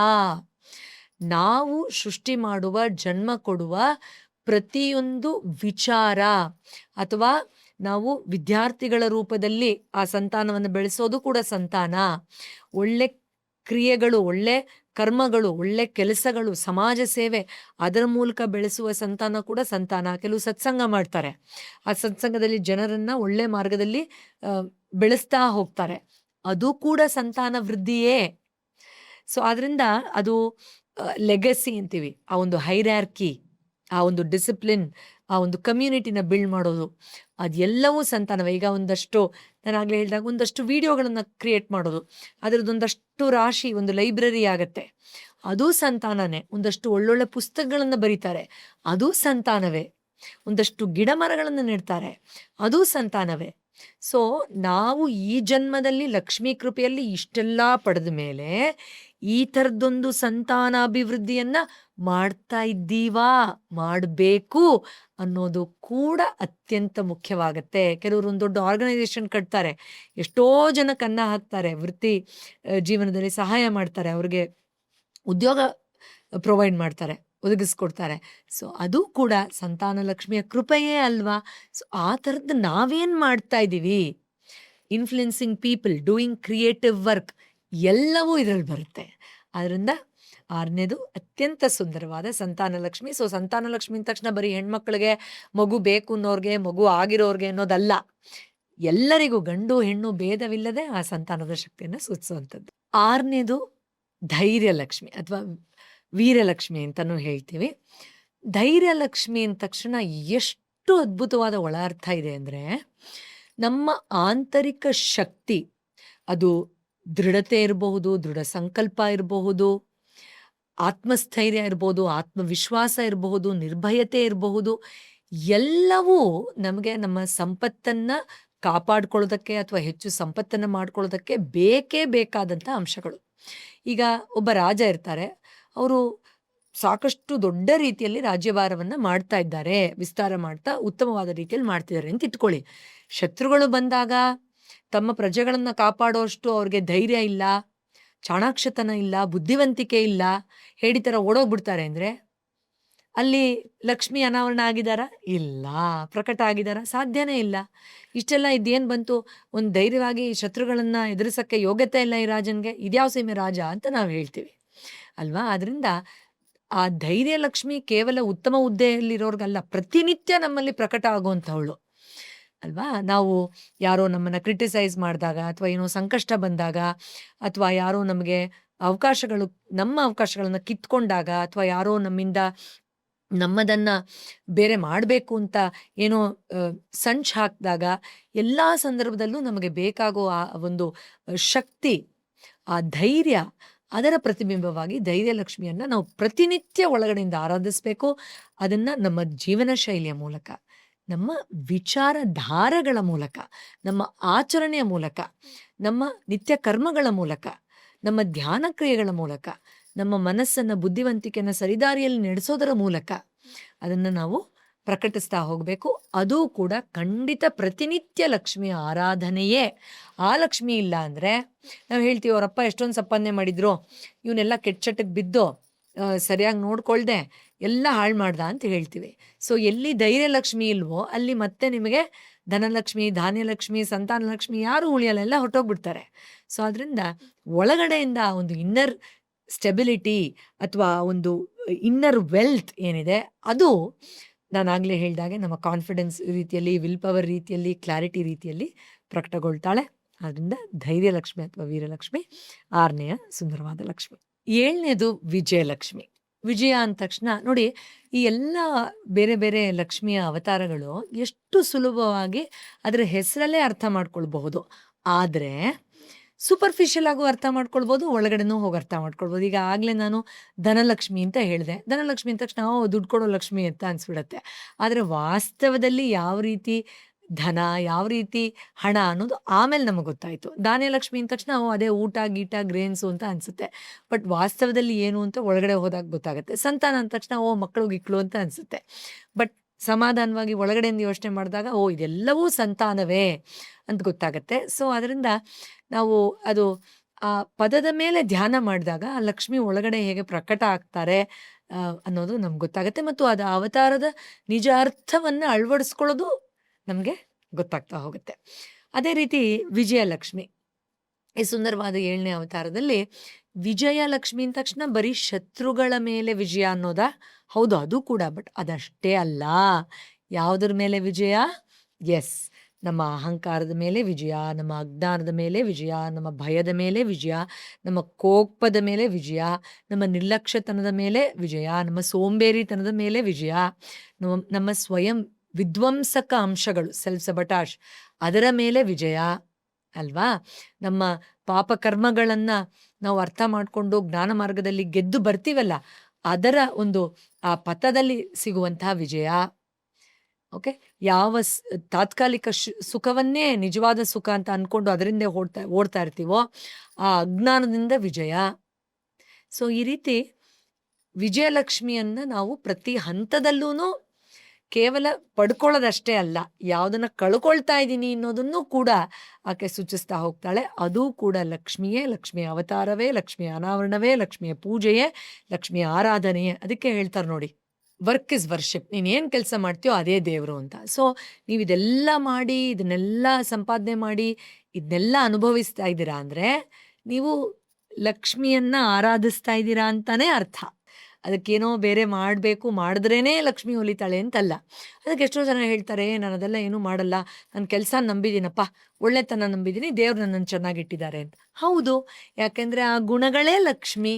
ನಾವು ಸೃಷ್ಟಿ ಮಾಡುವ, ಜನ್ಮ ಕೊಡುವ ಪ್ರತಿಯೊಂದು ವಿಚಾರ ಅಥವಾ ನಾವು ವಿದ್ಯಾರ್ಥಿಗಳ ರೂಪದಲ್ಲಿ ಆ ಸಂತಾನವನ್ನು ಬೆಳೆಸೋದು ಕೂಡ ಸಂತಾನ. ಒಳ್ಳೆ ಕ್ರಿಯೆಗಳು, ಒಳ್ಳೆ ಕರ್ಮಗಳು, ಒಳ್ಳೆ ಕೆಲಸಗಳು, ಸಮಾಜ ಸೇವೆ, ಅದರ ಮೂಲಕ ಬೆಳೆಸುವ ಸಂತಾನ ಕೂಡ ಸಂತಾನ. ಕೆಲವು ಸತ್ಸಂಗ ಮಾಡ್ತಾರೆ, ಆ ಸತ್ಸಂಗದಲ್ಲಿ ಜನರನ್ನು ಒಳ್ಳೆ ಮಾರ್ಗದಲ್ಲಿ ಬೆಳೆಸ್ತಾ ಹೋಗ್ತಾರೆ, ಅದು ಕೂಡ ಸಂತಾನ ವೃದ್ಧಿಯೇ. ಸೊ ಆದ್ದರಿಂದ ಅದು ಲೆಗಸಿ ಅಂತೀವಿ, ಆ ಒಂದು ಹೈರಾರ್ಕಿ, ಆ ಒಂದು ಡಿಸಿಪ್ಲಿನ್, ಆ ಒಂದು ಕಮ್ಯುನಿಟಿನ ಬಿಲ್ಡ್ ಮಾಡೋದು, ಅದೆಲ್ಲವೂ ಸಂತಾನವೇ. ಈಗ ಒಂದಷ್ಟು ನಾನಾಗಲೇ ಹೇಳಿದಾಗ ಒಂದಷ್ಟು ವಿಡಿಯೋಗಳನ್ನು ಕ್ರಿಯೇಟ್ ಮಾಡೋದು, ಅದರದ್ದೊಂದಷ್ಟು ರಾಶಿ ಒಂದು ಲೈಬ್ರರಿ ಆಗುತ್ತೆ, ಅದು ಸಂತಾನನೇ. ಒಂದಷ್ಟು ಒಳ್ಳೊಳ್ಳೆ ಪುಸ್ತಕಗಳನ್ನು ಬರೀತಾರೆ, ಅದು ಸಂತಾನವೇ. ಒಂದಷ್ಟು ಗಿಡ ಮರಗಳನ್ನು ನೆಡ್ತಾರೆ, ಅದು ಸಂತಾನವೇ. ಸೊ ನಾವು ಈ ಜನ್ಮದಲ್ಲಿ ಲಕ್ಷ್ಮೀ ಕೃಪೆಯಲ್ಲಿ ಇಷ್ಟೆಲ್ಲ ಪಡೆದ ಮೇಲೆ ಈ ಥರದ್ದೊಂದು ಸಂತಾನಾಭಿವೃದ್ಧಿಯನ್ನ ಮಾಡ್ತಾ ಇದ್ದೀವಾ, ಮಾಡಬೇಕು ಅನ್ನೋದು ಕೂಡ ಅತ್ಯಂತ ಮುಖ್ಯವಾಗತ್ತೆ. ಕೆಲವರು ಒಂದು ದೊಡ್ಡ ಆರ್ಗನೈಸೇಷನ್ ಕಟ್ತಾರೆ, ಎಷ್ಟೋ ಜನಕ್ಕೆ ಅನ್ನ ಹಾಕ್ತಾರೆ, ವೃತ್ತಿ ಜೀವನದಲ್ಲಿ ಸಹಾಯ ಮಾಡ್ತಾರೆ, ಅವ್ರಿಗೆ ಉದ್ಯೋಗ ಪ್ರೊವೈಡ್ ಮಾಡ್ತಾರೆ, ಒದಗಿಸ್ಕೊಡ್ತಾರೆ. ಸೊ ಅದು ಕೂಡ ಸಂತಾನ ಲಕ್ಷ್ಮಿಯ ಕೃಪೆಯೇ ಅಲ್ವಾ? ಸೊ ಆ ಥರದ್ದು ನಾವೇನು ಮಾಡ್ತಾ ಇದ್ದೀವಿ, influencing people, doing creative work, ಎಲ್ಲವೂ ಇದರಲ್ಲಿ ಬರುತ್ತೆ. ಆದ್ದರಿಂದ 6ನೇದು ಅತ್ಯಂತ ಸುಂದರವಾದ ಸಂತಾನ ಲಕ್ಷ್ಮಿ. ಸೊ ಸಂತಾನ ಲಕ್ಷ್ಮಿ ಅಂದ ತಕ್ಷಣ ಬರೀ ಹೆಣ್ಮಕ್ಳಿಗೆ, ಮಗು ಬೇಕು ಅನ್ನೋರ್ಗೆ, ಮಗು ಆಗಿರೋರ್ಗೆ ಅನ್ನೋದಲ್ಲ, ಎಲ್ಲರಿಗೂ ಗಂಡು ಹೆಣ್ಣು ಭೇದವಿಲ್ಲದೆ ಆ ಸಂತಾನದ ಶಕ್ತಿಯನ್ನು ಸೂಚಿಸುವಂಥದ್ದು. 6ನೇದು ಧೈರ್ಯಲಕ್ಷ್ಮಿ ಅಥವಾ ವೀರಲಕ್ಷ್ಮಿ ಅಂತಲೂ ಹೇಳ್ತೀವಿ. ಧೈರ್ಯಲಕ್ಷ್ಮಿ ಅಂದ ತಕ್ಷಣ ಎಷ್ಟು ಅದ್ಭುತವಾದ ಒಳ ಅರ್ಥ ಇದೆ ಅಂದರೆ, ನಮ್ಮ ಆಂತರಿಕ ಶಕ್ತಿ, ಅದು ದೃಢತೆ ಇರಬಹುದು, ದೃಢ ಸಂಕಲ್ಪ ಇರಬಹುದು, ಆತ್ಮಸ್ಥೈರ್ಯ ಇರಬಹುದು, ಆತ್ಮವಿಶ್ವಾಸ ಇರಬಹುದು, ನಿರ್ಭಯತೆ ಇರಬಹುದು, ಎಲ್ಲವೂ ನಮಗೆ ನಮ್ಮ ಸಂಪತ್ತನ್ನು ಕಾಪಾಡ್ಕೊಳ್ಳೋದಕ್ಕೆ ಅಥವಾ ಹೆಚ್ಚು ಸಂಪತ್ತನ್ನು ಮಾಡ್ಕೊಳ್ಳೋದಕ್ಕೆ ಬೇಕೇ ಬೇಕಾದಂಥ ಅಂಶಗಳು. ಈಗ ಒಬ್ಬ ರಾಜ ಇರ್ತಾರೆ, ಅವರು ಸಾಕಷ್ಟು ದೊಡ್ಡ ರೀತಿಯಲ್ಲಿ ರಾಜ್ಯಭಾರವನ್ನು ಮಾಡ್ತಾ ಇದ್ದಾರೆ, ವಿಸ್ತಾರ ಮಾಡ್ತಾ ಉತ್ತಮವಾದ ರೀತಿಯಲ್ಲಿ ಮಾಡ್ತಿದ್ದಾರೆ ಅಂತ ಇಟ್ಕೊಳ್ಳಿ. ಶತ್ರುಗಳು ಬಂದಾಗ ತಮ್ಮ ಪ್ರಜೆಗಳನ್ನು ಕಾಪಾಡೋಷ್ಟು ಅವ್ರಿಗೆ ಧೈರ್ಯ ಇಲ್ಲ, ಚಾಣಾಕ್ಷತನ ಇಲ್ಲ, ಬುದ್ಧಿವಂತಿಕೆ ಇಲ್ಲ, ಹೇಡಿ ಥರ ಓಡೋಗ್ಬಿಡ್ತಾರೆ ಅಂದರೆ ಅಲ್ಲಿ ಲಕ್ಷ್ಮಿ ಅನಾವರಣ ಆಗಿದಾರ? ಇಲ್ಲ. ಪ್ರಕಟ ಆಗಿದಾರ? ಸಾಧ್ಯನೇ ಇಲ್ಲ. ಇಷ್ಟೆಲ್ಲ ಇದೇನು ಬಂತು? ಒಂದು ಧೈರ್ಯವಾಗಿ ಶತ್ರುಗಳನ್ನು ಎದುರಿಸೋಕ್ಕೆ ಯೋಗ್ಯತೆ ಇಲ್ಲ ಈ ರಾಜನಿಗೆ, ಇದ್ಯಾವ ಸೀಮೆ ರಾಜ ಅಂತ ನಾವು ಹೇಳ್ತೀವಿ ಅಲ್ವಾ? ಅದರಿಂದ ಆ ಧೈರ್ಯ ಲಕ್ಷ್ಮಿ ಕೇವಲ ಉತ್ತಮ ಹುದ್ದೆಯಲ್ಲಿರೋರ್ಗಲ್ಲ, ಪ್ರತಿನಿತ್ಯ ನಮ್ಮಲ್ಲಿ ಪ್ರಕಟ ಆಗುವಂಥವಳು ಅಲ್ವಾ? ನಾವು ಯಾರೋ ನಮ್ಮನ್ನು ಕ್ರಿಟಿಸೈಸ್ ಮಾಡಿದಾಗ, ಅಥವಾ ಏನೋ ಸಂಕಷ್ಟ ಬಂದಾಗ, ಅಥವಾ ಯಾರೋ ನಮಗೆ ನಮ್ಮ ಅವಕಾಶಗಳನ್ನು ಕಿತ್ಕೊಂಡಾಗ, ಅಥವಾ ಯಾರೋ ನಮ್ಮದನ್ನು ಬೇರೆ ಮಾಡಬೇಕು ಅಂತ ಏನೋ ಸಂಚು ಹಾಕಿದಾಗ, ಎಲ್ಲ ಸಂದರ್ಭದಲ್ಲೂ ನಮಗೆ ಬೇಕಾಗೋ ಆ ಒಂದು ಶಕ್ತಿ, ಆ ಧೈರ್ಯ, ಅದರ ಪ್ರತಿಬಿಂಬವಾಗಿ ಧೈರ್ಯಲಕ್ಷ್ಮಿಯನ್ನು ನಾವು ಪ್ರತಿನಿತ್ಯ ಒಳಗಡೆಯಿಂದ ಆರಾಧಿಸಬೇಕು. ಅದನ್ನು ನಮ್ಮ ಜೀವನ ಶೈಲಿಯ ಮೂಲಕ, ನಮ್ಮ ವಿಚಾರಧಾರೆಗಳ ಮೂಲಕ, ನಮ್ಮ ಆಚರಣೆಯ ಮೂಲಕ, ನಮ್ಮ ನಿತ್ಯ ಕರ್ಮಗಳ ಮೂಲಕ, ನಮ್ಮ ಧ್ಯಾನ ಕ್ರಿಯೆಗಳ ಮೂಲಕ, ನಮ್ಮ ಮನಸ್ಸನ್ನು, ಬುದ್ಧಿವಂತಿಕೆಯನ್ನು ಸರಿದಾರಿಯಲ್ಲಿ ನಡೆಸೋದರ ಮೂಲಕ ಅದನ್ನು ನಾವು ಪ್ರಕಟಿಸ್ತಾ ಹೋಗಬೇಕು. ಅದು ಕೂಡ ಖಂಡಿತ ಪ್ರತಿನಿತ್ಯ ಲಕ್ಷ್ಮಿಯ ಆರಾಧನೆಯೇ. ಆ ಲಕ್ಷ್ಮಿ ಇಲ್ಲ ಅಂದರೆ ನಾವು ಹೇಳ್ತೀವಿ, ಅವರಪ್ಪ ಎಷ್ಟೊಂದು ಸಂಪಾದನೆ ಮಾಡಿದ್ರು, ಇವನ್ನೆಲ್ಲ ಕೆಟ್ಟಚಟಕ್ಕೆ ಬಿದ್ದು ಸರಿಯಾಗಿ ನೋಡ್ಕೊಳ್ದೆ ಎಲ್ಲ ಹಾಳು ಮಾಡ್ದ ಅಂತ ಹೇಳ್ತೀವಿ. ಸೊ ಎಲ್ಲಿ ಧೈರ್ಯಲಕ್ಷ್ಮಿ ಇಲ್ವೋ ಅಲ್ಲಿ ಮತ್ತೆ ನಿಮಗೆ ಧನಲಕ್ಷ್ಮಿ, ಧಾನ್ಯಲಕ್ಷ್ಮಿ, ಸಂತಾನಲಕ್ಷ್ಮಿ ಯಾರೂ ಉಳಿಯಲ್ಲ, ಎಲ್ಲ ಹೊಟ್ಟೋಗ್ಬಿಡ್ತಾರೆ. ಸೊ ಅದರಿಂದ ಒಳಗಡೆಯಿಂದ ಒಂದು ಇನ್ನರ್ ಸ್ಟೆಬಿಲಿಟಿ ಅಥವಾ ಒಂದು ಇನ್ನರ್ ವೆಲ್ತ್ ಏನಿದೆ, ಅದು ನಾನಾಗಲೇ ಹೇಳಿದಾಗೆ ನಮ್ಮ ಕಾನ್ಫಿಡೆನ್ಸ್ ರೀತಿಯಲ್ಲಿ, ವಿಲ್ ಪವರ್ ರೀತಿಯಲ್ಲಿ, ಕ್ಲಾರಿಟಿ ರೀತಿಯಲ್ಲಿ ಪ್ರಕಟಗೊಳ್ತಾಳೆ. ಆದ್ದರಿಂದ ಧೈರ್ಯಲಕ್ಷ್ಮಿ ಅಥವಾ ವೀರಲಕ್ಷ್ಮಿ 6ನೇಯ ಸುಂದರವಾದ ಲಕ್ಷ್ಮಿ. 7ನೇದು ವಿಜಯಲಕ್ಷ್ಮಿ. ವಿಜಯ ಅಂದ ತಕ್ಷಣ ನೋಡಿ, ಈ ಎಲ್ಲ ಬೇರೆ ಬೇರೆ ಲಕ್ಷ್ಮಿಯ ಅವತಾರಗಳು ಎಷ್ಟು ಸುಲಭವಾಗಿ ಅದರ ಹೆಸರಲ್ಲೇ ಅರ್ಥ ಮಾಡ್ಕೊಳ್ಬಹುದು. ಆದರೆ ಸೂಪರ್ಫಿಷಿಯಲ್ ಆಗು ಅರ್ಥ ಮಾಡ್ಕೊಳ್ಬೋದು, ಒಳಗಡೆನೂ ಹೋಗಿ ಅರ್ಥ ಮಾಡ್ಕೊಳ್ಬೋದು. ಈಗ ಆಗಲೇ ನಾನು ಧನಲಕ್ಷ್ಮಿ ಅಂತ ಹೇಳಿದೆ. ಧನಲಕ್ಷ್ಮಿ ಅಂದ ತಕ್ಷಣ ದುಡ್ಡು ಕೊಡೋ ಲಕ್ಷ್ಮಿ ಅಂತ ಅನಿಸ್ಬಿಡತ್ತೆ. ಆದರೆ ವಾಸ್ತವದಲ್ಲಿ ಯಾವ ರೀತಿ ಧನ, ಯಾವ ರೀತಿ ಹಣ ಅನ್ನೋದು ಆಮೇಲೆ ನಮಗೆ ಗೊತ್ತಾಯಿತು. ಧಾನ್ಯಲಕ್ಷ್ಮಿ ಅಂದ ತಕ್ಷಣ ಅದೇ ಊಟ ಗೀಟ ಗ್ರೇನ್ಸು ಅಂತ ಅನಿಸುತ್ತೆ. ಬಟ್ ವಾಸ್ತವದಲ್ಲಿ ಏನು ಅಂತ ಒಳಗಡೆ ಹೋದಾಗ ಗೊತ್ತಾಗುತ್ತೆ. ಸಂತಾನ ಅಂದ ತಕ್ಷಣ ಮಕ್ಕಳು ಗಿಕ್ಳು ಅಂತ ಅನಿಸುತ್ತೆ. ಬಟ್ ಸಮಾಧಾನವಾಗಿ ಒಳಗಡೆಯಿಂದ ಯೋಚನೆ ಮಾಡಿದಾಗ ಇದೆಲ್ಲವೂ ಸಂತಾನವೇ ಅಂತ ಗೊತ್ತಾಗತ್ತೆ. ಸೊ ಅದರಿಂದ ನಾವು ಅದು ಆ ಪದದ ಮೇಲೆ ಧ್ಯಾನ ಮಾಡಿದಾಗ ಆ ಲಕ್ಷ್ಮಿ ಒಳಗಡೆ ಹೇಗೆ ಪ್ರಕಟ ಆಗ್ತಾರೆ ಅನ್ನೋದು ನಮ್ಗೆ ಗೊತ್ತಾಗುತ್ತೆ. ಮತ್ತು ಅದು ಅವತಾರದ ನಿಜ ಅರ್ಥವನ್ನು ಅಳವಡಿಸ್ಕೊಳ್ಳೋದು ನಮಗೆ ಗೊತ್ತಾಗ್ತಾ ಹೋಗುತ್ತೆ. ಅದೇ ರೀತಿ ವಿಜಯಲಕ್ಷ್ಮಿ, ಈ ಸುಂದರವಾದ 7ನೇ ಅವತಾರದಲ್ಲಿ ವಿಜಯಲಕ್ಷ್ಮಿ ಅಂದ ತಕ್ಷಣ ಬರೀ ಶತ್ರುಗಳ ಮೇಲೆ ವಿಜಯ ಅನ್ನೋದಾ? ಹೌದು, ಅದು ಕೂಡ. ಬಟ್ ಅದಷ್ಟೇ ಅಲ್ಲ. ಯಾವುದ್ರ ಮೇಲೆ ವಿಜಯ? ಎಸ್, ನಮ್ಮ ಅಹಂಕಾರದ ಮೇಲೆ ವಿಜಯ, ನಮ್ಮ ಅಜ್ಞಾನದ ಮೇಲೆ ವಿಜಯ, ನಮ್ಮ ಭಯದ ಮೇಲೆ ವಿಜಯ, ನಮ್ಮ ಕೋಪದ ಮೇಲೆ ವಿಜಯ, ನಮ್ಮ ನಿರ್ಲಕ್ಷ್ಯತನದ ಮೇಲೆ ವಿಜಯ, ನಮ್ಮ ಸೋಂಬೇರಿತನದ ಮೇಲೆ ವಿಜಯ, ನಮ್ಮ ಸ್ವಯಂ ವಿಧ್ವಂಸಕ ಅಂಶಗಳು, ಸೆಲ್ಫ್ ಸಬಟಾಶ್, ಅದರ ಮೇಲೆ ವಿಜಯ ಅಲ್ವಾ? ನಮ್ಮ ಪಾಪಕರ್ಮಗಳನ್ನು ನಾವು ಅರ್ಥ ಮಾಡಿಕೊಂಡು ಜ್ಞಾನ ಮಾರ್ಗದಲ್ಲಿ ಗೆದ್ದು ಬರ್ತೀವಲ್ಲ, ಅದರ ಒಂದು ಆ ಪಥದಲ್ಲಿ ಸಿಗುವಂತಹ ವಿಜಯ. ಓಕೆ, ಯಾವ ತಾತ್ಕಾಲಿಕ ಸುಖವನ್ನೇ ನಿಜವಾದ ಸುಖ ಅಂತ ಅನ್ಕೊಂಡು ಅದರಿಂದ ಓಡ್ತಾ ಇರ್ತೀವೋ ಆ ಅಜ್ಞಾನದಿಂದ ವಿಜಯ. ಸೊ ಈ ರೀತಿ ವಿಜಯಲಕ್ಷ್ಮಿಯನ್ನ ನಾವು ಪ್ರತಿ ಹಂತದಲ್ಲೂ ಕೇವಲ ಪಡ್ಕೊಳ್ಳೋದಷ್ಟೇ ಅಲ್ಲ, ಯಾವುದನ್ನ ಕಳ್ಕೊಳ್ತಾ ಇದ್ದೀನಿ ಅನ್ನೋದನ್ನು ಕೂಡ ಆಕೆ ಸೂಚಿಸ್ತಾ ಹೋಗ್ತಾಳೆ. ಅದೂ ಕೂಡ ಲಕ್ಷ್ಮಿಯೇ, ಲಕ್ಷ್ಮಿಯ ಅವತಾರವೇ, ಲಕ್ಷ್ಮಿಯ ಅನಾವರಣವೇ, ಲಕ್ಷ್ಮಿಯ ಪೂಜೆಯೇ, ಲಕ್ಷ್ಮಿಯ ಆರಾಧನೆಯೇ. ಅದಕ್ಕೆ ಹೇಳ್ತಾರೆ ನೋಡಿ, ವರ್ಕ್ ಇಸ್ ವರ್ಷಿಪ್. ನೀನೇನು ಕೆಲಸ ಮಾಡ್ತೀಯೋ ಅದೇ ದೇವರು ಅಂತ. ಸೊ ನೀವು ಇದೆಲ್ಲ ಮಾಡಿ, ಇದನ್ನೆಲ್ಲ ಸಂಪಾದನೆ ಮಾಡಿ, ಇದನ್ನೆಲ್ಲ ಅನುಭವಿಸ್ತಾ ಇದ್ದೀರಾ ಅಂದರೆ ನೀವು ಲಕ್ಷ್ಮಿಯನ್ನ ಆರಾಧಿಸ್ತಾ ಇದ್ದೀರಾ ಅಂತಾನೆ ಅರ್ಥ. ಅದಕ್ಕೇನೋ ಬೇರೆ ಮಾಡಬೇಕು, ಮಾಡಿದ್ರೇ ಲಕ್ಷ್ಮಿ ಹೊಲಿತಾಳೆ ಅಂತಲ್ಲ. ಅದಕ್ಕೆ ಎಷ್ಟೋ ಜನ ಹೇಳ್ತಾರೆ, ನಾನು ಅದೆಲ್ಲ ಏನೂ ಮಾಡಲ್ಲ, ನನ್ನ ಕೆಲಸ ನಂಬಿದ್ದೀನಪ್ಪ, ಒಳ್ಳೆತನ ನಂಬಿದ್ದೀನಿ, ದೇವ್ರು ನನ್ನನ್ನು ಚೆನ್ನಾಗಿಟ್ಟಿದ್ದಾರೆ ಅಂತ. ಹೌದು, ಯಾಕೆಂದರೆ ಆ ಗುಣಗಳೇ ಲಕ್ಷ್ಮಿ.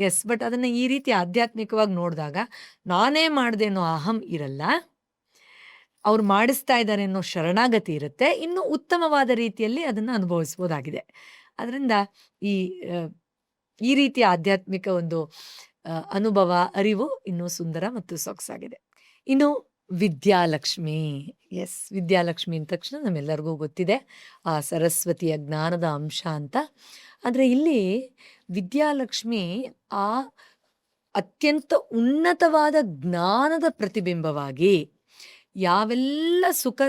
ಎಸ್, ಬಟ್ ಅದನ್ನು ಈ ರೀತಿ ಆಧ್ಯಾತ್ಮಿಕವಾಗಿ ನೋಡಿದಾಗ ನಾನೇ ಮಾಡಿದೆ ಅನ್ನೋ ಅಹಂ ಇರಲ್ಲ, ಅವ್ರು ಮಾಡಿಸ್ತಾ ಇದ್ದಾರೆ ಅನ್ನೋ ಶರಣಾಗತಿ ಇರುತ್ತೆ. ಇನ್ನು ಉತ್ತಮವಾದ ರೀತಿಯಲ್ಲಿ ಅದನ್ನು ಅನುಭವಿಸ್ಬೋದಾಗಿದೆ. ಅದರಿಂದ ಈ ರೀತಿಯ ಆಧ್ಯಾತ್ಮಿಕ ಒಂದು ಅನುಭವ, ಅರಿವು ಇನ್ನೂ ಸುಂದರ ಮತ್ತು ಸೊಗಸಾಗಿದೆ. ಇನ್ನು ವಿದ್ಯಾಲಕ್ಷ್ಮಿ. ಎಸ್, ವಿದ್ಯಾಲಕ್ಷ್ಮಿ ಅಂದ ತಕ್ಷಣ ನಮ್ಮೆಲ್ಲರಿಗೂ ಗೊತ್ತಿದೆ ಆ ಸರಸ್ವತಿಯ ಜ್ಞಾನದ ಅಂಶ ಅಂತ. ಆದರೆ ಇಲ್ಲಿ ವಿದ್ಯಾಲಕ್ಷ್ಮಿ ಆ ಅತ್ಯಂತ ಉನ್ನತವಾದ ಜ್ಞಾನದ ಪ್ರತಿಬಿಂಬವಾಗಿ ಯಾವೆಲ್ಲ ಸುಖ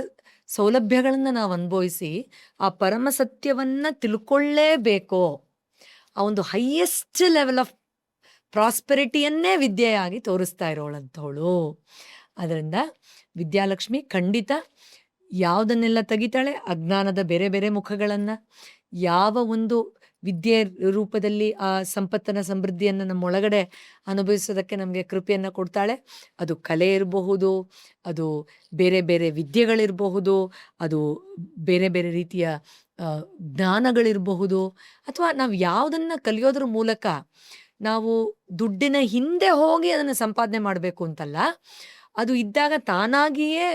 ಸೌಲಭ್ಯಗಳನ್ನು ನಾವು ಅನುಭವಿಸಿ ಆ ಪರಮ ಸತ್ಯವನ್ನು ತಿಳ್ಕೊಳ್ಳೇಬೇಕೋ ಆ ಒಂದು ಹೈಯೆಸ್ಟ್ ಲೆವೆಲ್ ಆಫ್ ಪ್ರಾಸ್ಪೆರಿಟಿಯನ್ನೇ ವಿದ್ಯೆಯಾಗಿ ತೋರಿಸ್ತಾ ಇರೋಳಂಥವಳು. ಅದರಿಂದ ವಿದ್ಯಾಲಕ್ಷ್ಮಿ ಖಂಡಿತ ಯಾವುದನ್ನೆಲ್ಲ ತೆಗಿತಾಳೆ, ಅಜ್ಞಾನದ ಬೇರೆ ಬೇರೆ ಮುಖಗಳನ್ನು, ಯಾವ ಒಂದು ವಿದ್ಯೆ ರೂಪದಲ್ಲಿ ಆ ಸಂಪತ್ತನ ಸಮೃದ್ಧಿಯನ್ನು ನಮ್ಮೊಳಗಡೆ ಅನುಭವಿಸೋದಕ್ಕೆ ನಮಗೆ ಕೃಪೆಯನ್ನು ಕೊಡ್ತಾಳೆ. ಅದು ಕಲೆ ಇರಬಹುದು, ಅದು ಬೇರೆ ಬೇರೆ ವಿದ್ಯೆಗಳಿರಬಹುದು, ಅದು ಬೇರೆ ಬೇರೆ ರೀತಿಯ ಜ್ಞಾನಗಳಿರಬಹುದು, ಅಥವಾ ನಾವು ಯಾವುದನ್ನು ಕಲಿಯೋದ್ರ ಮೂಲಕ ನಾವು ದುಡ್ಡಿನ ಹಿಂದೆ ಹೋಗಿ ಅದನ್ನು ಸಂಪಾದನೆ ಮಾಡಬೇಕು ಅಂತಲ್ಲ, ಅದು ಇದ್ದಾಗ ತಾನಾಗಿಯೇ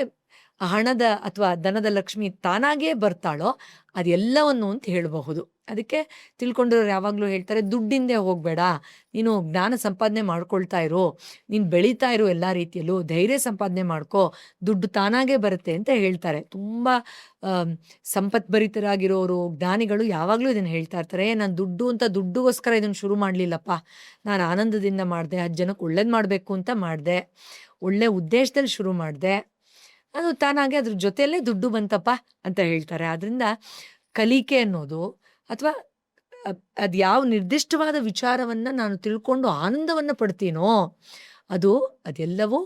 ಹಣದ ಅಥವಾ ಧನದ ಲಕ್ಷ್ಮಿ ತಾನಾಗಿಯೇ ಬರ್ತಾಳೋ ಅದೆಲ್ಲವನ್ನು ಅಂತ ಹೇಳಬಹುದು. ಅದಕ್ಕೆ ತಿಳ್ಕೊಂಡಿರೋರು ಯಾವಾಗಲೂ ಹೇಳ್ತಾರೆ, ದುಡ್ಡಿಂದೆ ಹೋಗಬೇಡ, ನೀನು ಜ್ಞಾನ ಸಂಪಾದನೆ ಮಾಡ್ಕೊಳ್ತಾ ಇರೋ, ನೀನು ಬೆಳೀತಾ ಇರೋ ಎಲ್ಲ ರೀತಿಯಲ್ಲೂ, ಧೈರ್ಯ ಸಂಪಾದನೆ ಮಾಡ್ಕೋ, ದುಡ್ಡು ತಾನಾಗೇ ಬರುತ್ತೆ ಅಂತ ಹೇಳ್ತಾರೆ. ತುಂಬ ಸಂಪತ್ಭರಿತರಾಗಿರೋರು, ಜ್ಞಾನಿಗಳು ಯಾವಾಗಲೂ ಇದನ್ನು ಹೇಳ್ತಾ ಇರ್ತಾರೆ, ನಾನು ದುಡ್ಡು ಅಂತ ದುಡ್ಡುಗೋಸ್ಕರ ಇದನ್ನು ಶುರು ಮಾಡಲಿಲ್ಲಪ್ಪ, ನಾನು ಆನಂದದಿಂದ ಮಾಡಿದೆ, 10 ಜನಕ್ಕೆ ಒಳ್ಳೇದು ಮಾಡಬೇಕು ಅಂತ ಮಾಡಿದೆ, ಒಳ್ಳೆ ಉದ್ದೇಶದಲ್ಲಿ ಶುರು ಮಾಡಿದೆ, ಅದು ತಾನಾಗೆ ಅದ್ರ ಜೊತೆಯಲ್ಲೇ ದುಡ್ಡು ಬಂತಪ್ಪ ಅಂತ ಹೇಳ್ತಾರೆ. ಆದ್ದರಿಂದ ಕಲಿಕೆ ಅನ್ನೋದು ಅಥವಾ ಅದು ಯಾವ ನಿರ್ದಿಷ್ಟವಾದ ವಿಚಾರವನ್ನು ನಾನು ತಿಳ್ಕೊಂಡು ಆನಂದವನ್ನು ಪಡ್ತೀನೋ ಅದೆಲ್ಲವೂ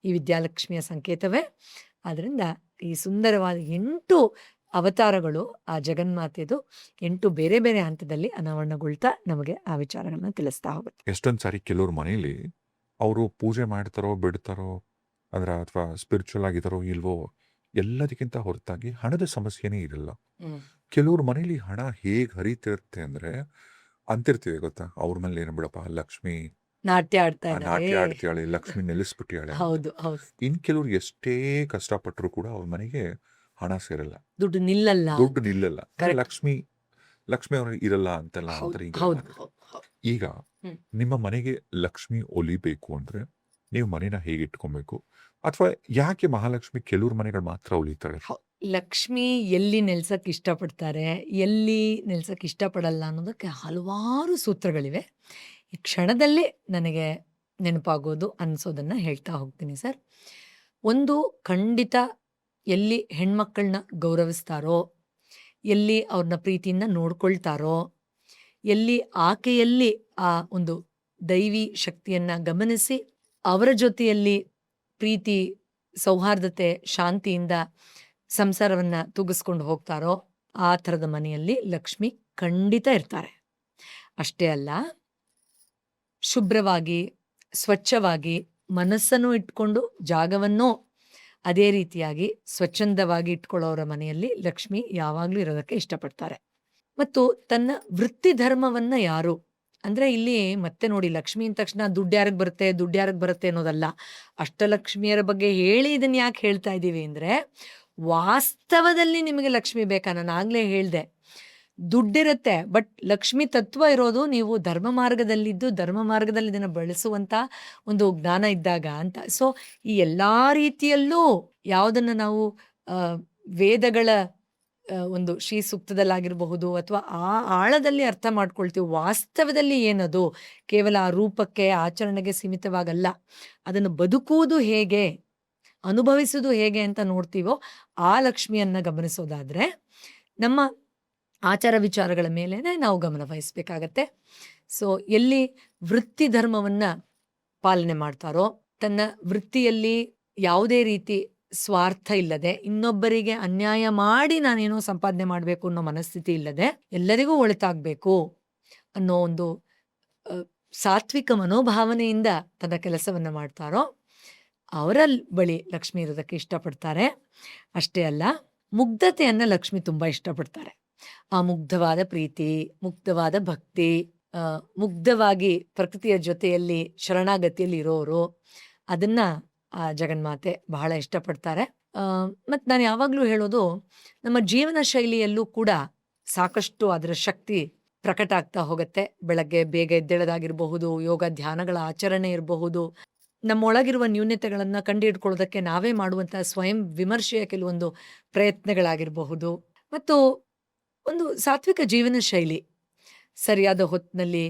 ಈ ವಿದ್ಯಾಲಕ್ಷ್ಮಿಯ ಸಂಕೇತವೇ. ಆದ್ದರಿಂದ ಈ ಸುಂದರವಾದ 8 ಅವತಾರಗಳು ಆ ಜಗನ್ಮಾತೆದು 8 ಬೇರೆ ಬೇರೆ ಹಂತದಲ್ಲಿ ಅನಾವರಣಗೊಳ್ತಾ ನಮಗೆ ಆ ವಿಚಾರಗಳನ್ನ ತಿಳಿಸ್ತಾ ಹೋಗುತ್ತೆ. ಎಷ್ಟೊಂದು ಸಾರಿ ಕೆಲವ್ರ ಮನೇಲಿ ಅವರು ಪೂಜೆ ಮಾಡ್ತಾರೋ ಬಿಡ್ತಾರೋ ಅಥವಾ ಸ್ಪಿರಿಚುವಲ್ ಆಗಿದ್ದಾರೋ ಇಲ್ವೋ, ಎಲ್ಲದಕ್ಕಿಂತ ಹೊರತಾಗಿ ಹಣದ ಸಮಸ್ಯೆನೇ ಇರಲ್ಲ. ಕೆಲವ್ರ ಮನೇಲಿ ಹಣ ಹೇಗೆ ಹರಿತಿರುತ್ತೆ ಅಂದ್ರೆ ಅಂತಿರ್ತೀವಿ ಗೊತ್ತಾ, ಅವ್ರ ಮೇಲೆ ಏನು ಬಿಡಪ್ಪ ಲಕ್ಷ್ಮಿ ನಾಟ್ಯ ಆಡ್ತಾ ನಾಟ್ಯ ಆಡ್ತಾಳೆ, ಲಕ್ಷ್ಮಿ ನೆಲೆಸ್ಬಿಟ್ಟಿಯಾಳೆ. ಹೌದು ಹೌದು, ಇನ್ ಕೆಲವ್ರು ಎಷ್ಟೇ ಕಷ್ಟಪಟ್ಟರು ಕೂಡ ಅವ್ರ ಮನೆಗೆ ಹಣ ಸೇರಲ್ಲ, ದುಡ್ಡು ನಿಲ್ಲಲ್ಲ. ಲಕ್ಷ್ಮಿ ಅವ್ರಿಗೆ ಇರಲ್ಲ ಅಂತೆಲ್ಲ ಈಗ ನಿಮ್ಮ ಮನೆಗೆ ಲಕ್ಷ್ಮಿ ಒಲಿಬೇಕು ಅಂದ್ರೆ ನೀವು ಮನೇನ ಹೇಗೆ ಇಟ್ಕೊಬೇಕು, ಅಥವಾ ಯಾಕೆ ಮಹಾಲಕ್ಷ್ಮಿ ಕೆಲವ್ರ ಮನೆಗಳು ಮಾತ್ರ ಒಲಿತಾರೆ? ಲಕ್ಷ್ಮಿ ಎಲ್ಲಿ ನೆಲ್ಸಕ್ಕೆ ಇಷ್ಟಪಡ್ತಾರೆ, ಎಲ್ಲಿ ನೆಲ್ಸಕ್ಕೆ ಇಷ್ಟಪಡಲ್ಲ ಅನ್ನೋದಕ್ಕೆ ಹಲವಾರು ಸೂತ್ರಗಳಿವೆ. ಈ ಕ್ಷಣದಲ್ಲಿ ನನಗೆ ನೆನಪಾಗೋದು ಅನಿಸೋದನ್ನು ಹೇಳ್ತಾ ಹೋಗ್ತೀನಿ ಸರ್. ಒಂದು, ಖಂಡಿತ ಎಲ್ಲಿ ಹೆಣ್ಮಕ್ಕಳನ್ನ ಗೌರವಿಸ್ತಾರೋ, ಎಲ್ಲಿ ಅವ್ರನ್ನ ಪ್ರೀತಿಯಿಂದ ನೋಡ್ಕೊಳ್ತಾರೋ, ಎಲ್ಲಿ ಆಕೆಯಲ್ಲಿ ಆ ಒಂದು ದೈವಿ ಶಕ್ತಿಯನ್ನು ಗಮನಿಸಿ ಅವರ ಜೊತೆಯಲ್ಲಿ ಪ್ರೀತಿ, ಸೌಹಾರ್ದತೆ, ಶಾಂತಿಯಿಂದ ಸಂಸಾರವನ್ನು ತೂಗಿಸ್ಕೊಂಡು ಹೋಗ್ತಾರೋ ಆ ಥರದ ಮನೆಯಲ್ಲಿ ಲಕ್ಷ್ಮಿ ಖಂಡಿತ ಇರ್ತಾರೆ. ಅಷ್ಟೇ ಅಲ್ಲ, ಶುಭ್ರವಾಗಿ ಸ್ವಚ್ಛವಾಗಿ ಮನಸ್ಸನ್ನು ಇಟ್ಕೊಂಡು ಜಾಗವನ್ನು ಅದೇ ರೀತಿಯಾಗಿ ಸ್ವಚ್ಛಂದವಾಗಿ ಇಟ್ಕೊಳ್ಳೋರ ಮನೆಯಲ್ಲಿ ಲಕ್ಷ್ಮಿ ಯಾವಾಗಲೂ ಇರೋದಕ್ಕೆ ಇಷ್ಟಪಡ್ತಾರೆ. ಮತ್ತು ತನ್ನ ವೃತ್ತಿ ಧರ್ಮವನ್ನು ಯಾರು ಅಂದರೆ ಇಲ್ಲಿ ಮತ್ತೆ ನೋಡಿ, ಲಕ್ಷ್ಮಿ ಅಂದ ತಕ್ಷಣ ದುಡ್ಡು ಯಾರಿಗೆ ಬರುತ್ತೆ ಅನ್ನೋದಲ್ಲ. ಅಷ್ಟಲಕ್ಷ್ಮಿಯರ ಬಗ್ಗೆ ಹೇಳಿ ಇದನ್ನು ಯಾಕೆ ಹೇಳ್ತಾ ಇದ್ದೀವಿ ಅಂದರೆ, ವಾಸ್ತವದಲ್ಲಿ ನಿಮಗೆ ಲಕ್ಷ್ಮಿ ಬೇಕಾ? ನಾನು ಆಗಲೇ ಹೇಳಿದೆ, ದುಡ್ಡಿರುತ್ತೆ, ಬಟ್ ಲಕ್ಷ್ಮಿ ತತ್ವ ಇರೋದು ನೀವು ಧರ್ಮ ಮಾರ್ಗದಲ್ಲಿದ್ದು ಧರ್ಮ ಮಾರ್ಗದಲ್ಲಿ ಇದನ್ನು ಬಳಸುವಂಥ ಒಂದು ಜ್ಞಾನ ಇದ್ದಾಗ ಅಂತ. ಸೊ ಈ ಎಲ್ಲ ರೀತಿಯಲ್ಲೂ ಯಾವುದನ್ನು ನಾವು ಆ, ವೇದಗಳ ಒಂದು ಶ್ರೀ ಸೂಕ್ತದಲ್ಲಾಗಿರಬಹುದು ಅಥವಾ ಆ ಆಳದಲ್ಲಿ ಅರ್ಥ ಮಾಡ್ಕೊಳ್ತೀವಿ, ವಾಸ್ತವದಲ್ಲಿ ಏನದು ಕೇವಲ ಆ ರೂಪಕ್ಕೆ ಆಚರಣೆಗೆ ಸೀಮಿತವಾಗಲ್ಲ, ಅದನ್ನು ಬದುಕುವುದು ಹೇಗೆ, ಅನುಭವಿಸುವುದು ಹೇಗೆ ಅಂತ ನೋಡ್ತೀವೋ ಆ ಲಕ್ಷ್ಮಿಯನ್ನ ಗಮನಿಸೋದಾದ್ರೆ ನಮ್ಮ ಆಚಾರ ವಿಚಾರಗಳ ಮೇಲೇನೆ ನಾವು ಗಮನ ವಹಿಸ್ಬೇಕಾಗತ್ತೆ. ಸೊ ಎಲ್ಲಿ ವೃತ್ತಿ ಧರ್ಮವನ್ನ ಪಾಲನೆ ಮಾಡ್ತಾರೋ, ತನ್ನ ವೃತ್ತಿಯಲ್ಲಿ ಯಾವುದೇ ರೀತಿ ಸ್ವಾರ್ಥ ಇಲ್ಲದೆ, ಇನ್ನೊಬ್ಬರಿಗೆ ಅನ್ಯಾಯ ಮಾಡಿ ನಾನೇನೋ ಸಂಪಾದನೆ ಮಾಡಬೇಕು ಅನ್ನೋ ಮನಸ್ಥಿತಿ ಇಲ್ಲದೆ, ಎಲ್ಲರಿಗೂ ಒಳಿತಾಗಬೇಕು ಅನ್ನೋ ಒಂದು ಸಾತ್ವಿಕ ಮನೋಭಾವನೆಯಿಂದ ತನ್ನ ಕೆಲಸವನ್ನ ಮಾಡ್ತಾರೋ ಅವರ ಬಳಿ ಲಕ್ಷ್ಮಿ ಇರೋದಕ್ಕೆ ಇಷ್ಟಪಡ್ತಾರೆ. ಅಷ್ಟೇ ಅಲ್ಲ, ಮುಗ್ಧತೆಯನ್ನ ಲಕ್ಷ್ಮಿ ತುಂಬಾ ಇಷ್ಟಪಡ್ತಾರೆ. ಆ ಮುಗ್ಧವಾದ ಪ್ರೀತಿ, ಮುಗ್ಧವಾದ ಭಕ್ತಿ, ಮುಗ್ಧವಾಗಿ ಪ್ರಕೃತಿಯ ಜೊತೆಯಲ್ಲಿ ಶರಣಾಗತಿಯಲ್ಲಿ ಇರೋರು, ಅದನ್ನ ಆ ಜಗನ್ಮಾತೆ ಬಹಳ ಇಷ್ಟಪಡ್ತಾರೆ. ಮತ್ತು ನಾನು ಯಾವಾಗಲೂ ಹೇಳೋದು, ನಮ್ಮ ಜೀವನ ಶೈಲಿಯಲ್ಲೂ ಕೂಡ ಸಾಕಷ್ಟು ಅದರ ಶಕ್ತಿ ಪ್ರಕಟ ಆಗ್ತಾ ಹೋಗುತ್ತೆ. ಬೆಳಗ್ಗೆ ಬೇಗ ಎದ್ದೇಳೋದಾಗಿರಬಹುದು, ಯೋಗ ಧ್ಯಾನಗಳ ಆಚರಣೆ ಇರಬಹುದು, ನಮ್ಮೊಳಗಿರುವ ನ್ಯೂನತೆಗಳನ್ನು ಕಂಡುಹಿಡ್ಕೊಳ್ಳೋದಕ್ಕೆ ನಾವೇ ಮಾಡುವಂಥ ಸ್ವಯಂ ವಿಮರ್ಶೆಯ ಕೆಲವೊಂದು ಪ್ರಯತ್ನಗಳಾಗಿರಬಹುದು, ಮತ್ತು ಒಂದು ಸಾತ್ವಿಕ ಜೀವನ ಶೈಲಿ, ಸರಿಯಾದ ಹೊತ್ತಿನಲ್ಲಿ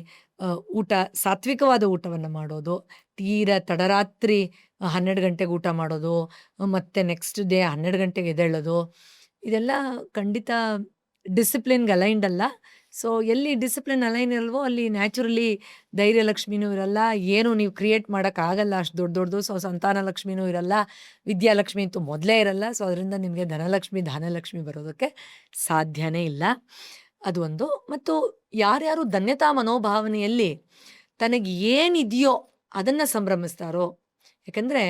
ಊಟ, ಸಾತ್ವಿಕವಾದ ಊಟವನ್ನು ಮಾಡೋದು, ತೀರಾ ತಡರಾತ್ರಿ 12 ಗಂಟೆಗೆ ಊಟ ಮಾಡೋದು, ಮತ್ತೆ ನೆಕ್ಸ್ಟ್ ಡೇ 12 ಗಂಟೆಗೆ ಎದ್ದೇಳೋದು, ಇದೆಲ್ಲ ಖಂಡಿತ ಡಿಸಿಪ್ಲಿನ್ಗೆ ಅಲೈನ್ಡ್ ಅಲ್ಲ. ಸೊ ಎಲ್ಲಿ ಡಿಸಿಪ್ಲಿನ್ ಅಲೈನ್ ಇರಲ್ವೋ ಅಲ್ಲಿ ನ್ಯಾಚುರಲಿ ಧೈರ್ಯ ಲಕ್ಷ್ಮಿನೂ ಇರಲ್ಲ, ಏನು ನೀವು ಕ್ರಿಯೇಟ್ ಮಾಡೋಕ್ಕಾಗಲ್ಲ ಅಷ್ಟು ದೊಡ್ಡದು. ಸೊ ಸಂತಾನ ಲಕ್ಷ್ಮಿನೂ ಇರಲ್ಲ, ವಿದ್ಯಾಲಕ್ಷ್ಮಿ ಅಂತೂ ಮೊದಲೇ ಇರಲ್ಲ. ಸೊ ಅದರಿಂದ ನಿಮಗೆ ಧನಲಕ್ಷ್ಮಿ ಧಾನ್ಯಲಕ್ಷ್ಮಿ ಬರೋದಕ್ಕೆ ಸಾಧ್ಯನೇ ಇಲ್ಲ. ಅದು ಒಂದು. ಮತ್ತು ಯಾರ್ಯಾರು ಧನ್ಯತಾ ಮನೋಭಾವನೆಯಲ್ಲಿ ತನಗೆ ಏನಿದೆಯೋ ಅದನ್ನು ಸಂಭ್ರಮಿಸ್ತಾರೋ, ಯಾಕಂದರೆ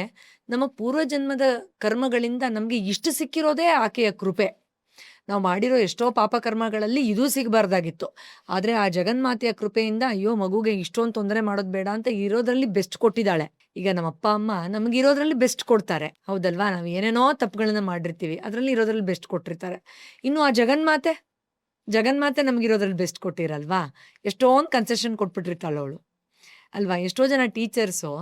ನಮ್ಮ ಪೂರ್ವಜನ್ಮದ ಕರ್ಮಗಳಿಂದ ನಮಗೆ ಇಷ್ಟು ಸಿಕ್ಕಿರೋದೇ ಆಕೆಯ ಕೃಪೆ. ನಾವು ಮಾಡಿರೋ ಎಷ್ಟೋ ಪಾಪಕರ್ಮಗಳಲ್ಲಿ ಇದೂ ಸಿಗಬಾರ್ದಾಗಿತ್ತು, ಆದರೆ ಆ ಜಗನ್ಮಾತೆಯ ಕೃಪೆಯಿಂದ ಅಯ್ಯೋ ಮಗುಗೆ ಇಷ್ಟೊಂದು ತೊಂದರೆ ಮಾಡೋದು ಬೇಡ ಅಂತ ಇರೋದ್ರಲ್ಲಿ ಬೆಸ್ಟ್ ಕೊಟ್ಟಿದ್ದಾಳೆ. ಈಗ ನಮ್ಮ ಅಪ್ಪ ಅಮ್ಮ ನಮಗಿರೋದ್ರಲ್ಲಿ ಬೆಸ್ಟ್ ಕೊಡ್ತಾರೆ, ಹೌದಲ್ವಾ? ನಾವು ಏನೇನೋ ತಪ್ಪುಗಳನ್ನ ಮಾಡಿರ್ತೀವಿ, ಅದರಲ್ಲಿ ಇರೋದ್ರಲ್ಲಿ ಬೆಸ್ಟ್ ಕೊಟ್ಟಿರ್ತಾರೆ. ಇನ್ನು ಆ ಜಗನ್ಮಾತೆ ನಮಗಿರೋದ್ರಲ್ಲಿ ಬೆಸ್ಟ್ ಕೊಟ್ಟಿರಲ್ವಾ? ಎಷ್ಟೊಂದು ಕನ್ಸೆಷನ್ ಕೊಟ್ಬಿಟ್ಟಿರ್ತಾಳೆ ಅವಳು, ಅಲ್ವಾ? ಎಷ್ಟೋ ಜನ ಟೀಚರ್ಸು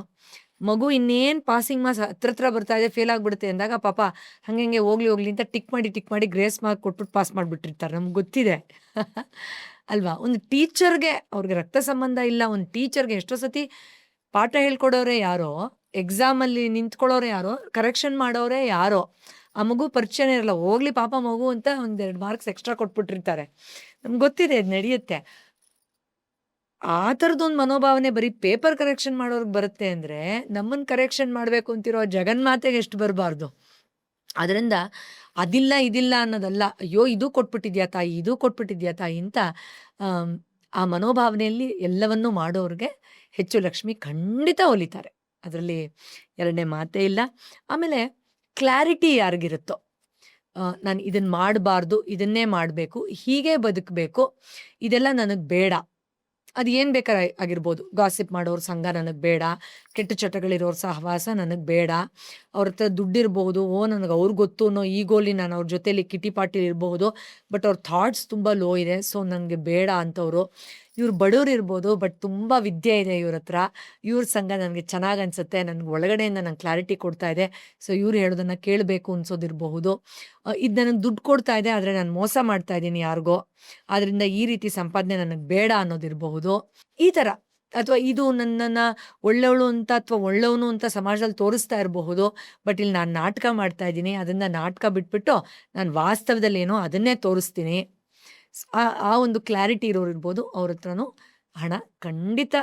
ಮಗು ಇನ್ನೇನು ಪಾಸಿಂಗ್ ಮಾರ್ಕ್ಸ್ ಹತ್ರ ಬರ್ತಾ ಇದೆ, ಫೇಲ್ ಆಗಿಬಿಡುತ್ತೆ ಅಂದಾಗ ಪಾಪ ಹಂಗೆ ಹೋಗ್ಲಿ ಅಂತ ಟಿಕ್ ಮಾಡಿ ಗ್ರೇಸ್ ಮಾರ್ಕ್ ಕೊಟ್ಬಿಟ್ಟು ಪಾಸ್ ಮಾಡಿಬಿಟ್ಟಿರ್ತಾರೆ. ನಮ್ಗೆ ಗೊತ್ತಿದೆ ಅಲ್ವಾ? ಒಂದು ಟೀಚರ್ಗೆ ಅವ್ರಿಗೆ ರಕ್ತ ಸಂಬಂಧ ಇಲ್ಲ, ಒಂದು ಟೀಚರ್ಗೆ ಎಷ್ಟೋ ಸತಿ ಪಾಠ ಹೇಳ್ಕೊಡೋರೆ ಯಾರೋ, ಎಕ್ಸಾಮಲ್ಲಿ ನಿಂತ್ಕೊಳ್ಳೋರೆ ಯಾರೋ, ಕರೆಕ್ಷನ್ ಮಾಡೋರೆ ಯಾರೋ, ಆ ಮಗು ಪರಿಚಯನೇ ಇರಲ್ಲ, ಹೋಗ್ಲಿ ಪಾಪ ಮಗು ಅಂತ 1-2 ಮಾರ್ಕ್ಸ್ ಎಕ್ಸ್ಟ್ರಾ ಕೊಟ್ಬಿಟ್ಟಿರ್ತಾರೆ. ನಮ್ಗೆ ಗೊತ್ತಿದೆ ಅದು ನಡೆಯುತ್ತೆ. ಆ ಥರದೊಂದು ಮನೋಭಾವನೆ ಬರೀ ಪೇಪರ್ ಕರೆಕ್ಷನ್ ಮಾಡೋರ್ಗೆ ಬರುತ್ತೆ ಅಂದರೆ, ನಮ್ಮನ್ನು ಕರೆಕ್ಷನ್ ಮಾಡಬೇಕು ಅಂತಿರೋ ಜಗನ್ಮಾತೆಗೆ ಎಷ್ಟು ಬರಬಾರ್ದು? ಅದರಿಂದ ಅದಿಲ್ಲ ಇದಿಲ್ಲ ಅನ್ನೋದಲ್ಲ, ಅಯ್ಯೋ ಇದು ಕೊಟ್ಬಿಟ್ಟಿದ್ಯಾ ತಾಯಿ, ಇದು ಕೊಟ್ಬಿಟ್ಟಿದ್ಯಾ ತಾಯಿ ಅಂತ ಆ ಮನೋಭಾವನೆಯಲ್ಲಿ ಎಲ್ಲವನ್ನೂ ಮಾಡೋರಿಗೆ ಹೆಚ್ಚು ಲಕ್ಷ್ಮಿ ಖಂಡಿತ ಒಲಿತಾರೆ. ಅದರಲ್ಲಿ ಎರಡನೇ ಮಾತೇ ಇಲ್ಲ. ಆಮೇಲೆ ಕ್ಲಾರಿಟಿ ಯಾರಿಗಿರುತ್ತೋ, ನಾನು ಇದನ್ನು ಮಾಡಬಾರ್ದು, ಇದನ್ನೇ ಮಾಡಬೇಕು, ಹೀಗೆ ಬದುಕಬೇಕು, ಇದೆಲ್ಲ ನನಗೆ ಬೇಡ, ಅದು ಏನು ಬೇಕಾದ್ರೆ ಆಗಿರ್ಬೋದು, ಗಾಸಿಪ್ ಮಾಡೋರ ಸಂಘ ನನಗೆ ಬೇಡ, ಕೆಟ್ಟ ಚಟಗಳಿರೋರ ಸಹವಾಸ ನನಗೆ ಬೇಡ, ಅವ್ರ ಹತ್ರ ದುಡ್ಡಿರ್ಬೋದು, ನನಗೆ ಅವ್ರಿಗೆ ಗೊತ್ತು ಅನ್ನೋ ಈಗೋಲಿ ನಾನು ಅವ್ರ ಜೊತೆಲಿ ಕಿಟಿ ಪಾರ್ಟಿಲಿ ಇರಬಹುದು, ಬಟ್ ಅವ್ರ ಥಾಟ್ಸ್ ತುಂಬ ಲೋ ಇದೆ, ಸೊ ನನಗೆ ಬೇಡ ಅಂತವರು. ಇವ್ರು ಬಡವ್ರು ಇರ್ಬೋದು, ಬಟ್ ತುಂಬ ವಿದ್ಯೆ ಇದೆ ಇವ್ರ ಹತ್ರ, ಇವ್ರ ಸಂಘ ನನಗೆ ಚೆನ್ನಾಗಿ ಅನಿಸುತ್ತೆ, ನನಗೆ ಒಳಗಡೆಯಿಂದ ನಂಗೆ ಕ್ಲಾರಿಟಿ ಕೊಡ್ತಾ ಇದೆ, ಸೊ ಇವ್ರು ಹೇಳೋದನ್ನು ಕೇಳಬೇಕು ಅನ್ಸೋದಿರಬಹುದು. ಇದು ನನಗೆ ದುಡ್ಡು ಕೊಡ್ತಾ ಇದೆ, ಆದರೆ ನಾನು ಮೋಸ ಮಾಡ್ತಾ ಇದ್ದೀನಿ ಯಾರಿಗೋ, ಆದ್ದರಿಂದ ಈ ರೀತಿ ಸಂಪಾದನೆ ನನಗೆ ಬೇಡ ಅನ್ನೋದಿರಬಹುದು. ಈ ಥರ, ಅಥವಾ ಇದು ನನ್ನನ್ನು ಒಳ್ಳೆಯವಳು ಅಂತ ಅಥವಾ ಒಳ್ಳೆಯವನು ಅಂತ ಸಮಾಜದಲ್ಲಿ ತೋರಿಸ್ತಾ ಇರಬಹುದು, ಬಟ್ ಇಲ್ಲಿ ನಾನು ನಾಟಕ ಮಾಡ್ತಾ ಇದ್ದೀನಿ, ಅದನ್ನು ನಾಟಕ ಬಿಟ್ಬಿಟ್ಟು ನಾನು ವಾಸ್ತವದಲ್ಲಿ ಏನೋ ಅದನ್ನೇ ತೋರಿಸ್ತೀನಿ. ಆ ಒಂದು ಕ್ಲಾರಿಟಿ ಇರೋರು ಇರ್ಬೋದು, ಅವ್ರ ಹತ್ರನೂ ಹಣ ಖಂಡಿತ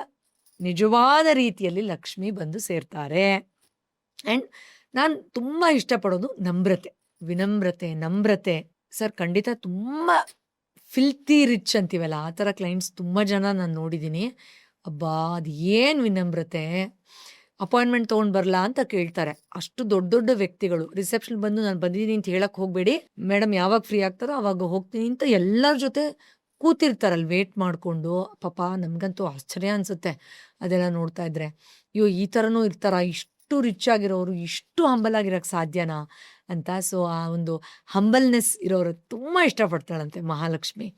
ನಿಜವಾದ ರೀತಿಯಲ್ಲಿ ಲಕ್ಷ್ಮಿ ಬಂದು ಸೇರ್ತಾರೆ. ಆ್ಯಂಡ್ ನಾನು ತುಂಬ ಇಷ್ಟಪಡೋದು ನಮ್ರತೆ. ಸರ್ ಖಂಡಿತ ತುಂಬ ಫಿಲ್ತಿ ರಿಚ್ ಅಂತೀವಲ್ಲ, ಆ ಥರ ಕ್ಲೈಂಟ್ಸ್ ತುಂಬ ಜನ ನಾನು ನೋಡಿದ್ದೀನಿ. ಅಬ್ಬಾ ಅದು ಏನು ವಿನಮ್ರತೆ, ಅಪಾಯಿಂಟ್ಮೆಂಟ್ ತೊಗೊಂಡು ಬರಲಾ ಅಂತ ಕೇಳ್ತಾರೆ. ಅಷ್ಟು ದೊಡ್ಡ ದೊಡ್ಡ ವ್ಯಕ್ತಿಗಳು ರಿಸೆಪ್ಷನ್ ಬಂದು ನಾನು ಬಂದಿದ್ದೀನಿ ಅಂತ ಹೇಳಕ್ಕೆ ಹೋಗಬೇಡಿ ಮೇಡಮ್, ಯಾವಾಗ ಫ್ರೀ ಆಗ್ತಾರೋ ಅವಾಗ ಹೋಗ್ತೀನಿ ಅಂತ ಎಲ್ಲರ ಜೊತೆ ಕೂತಿರ್ತಾರಲ್ಲಿ ವೇಟ್ ಮಾಡಿಕೊಂಡು. ಪಾಪ ನಮಗಂತೂ ಆಶ್ಚರ್ಯ ಅನಿಸುತ್ತೆ ಅದೆಲ್ಲ ನೋಡ್ತಾ ಇದ್ರೆ. ಅಯ್ಯೋ ಈ ಥರನೂ ಇರ್ತಾರ, ಇಷ್ಟು ರಿಚ್ ಆಗಿರೋರು ಇಷ್ಟು ಹಂಬಲ್ ಆಗಿರೋಕ್ಕೆ ಸಾಧ್ಯನಾ ಅಂತ. ಸೊ ಆ ಒಂದು ಹಂಬಲ್ನೆಸ್ ಇರೋರು ತುಂಬ ಇಷ್ಟಪಡ್ತಾಳಂತೆ ಮಹಾಲಕ್ಷ್ಮಿ.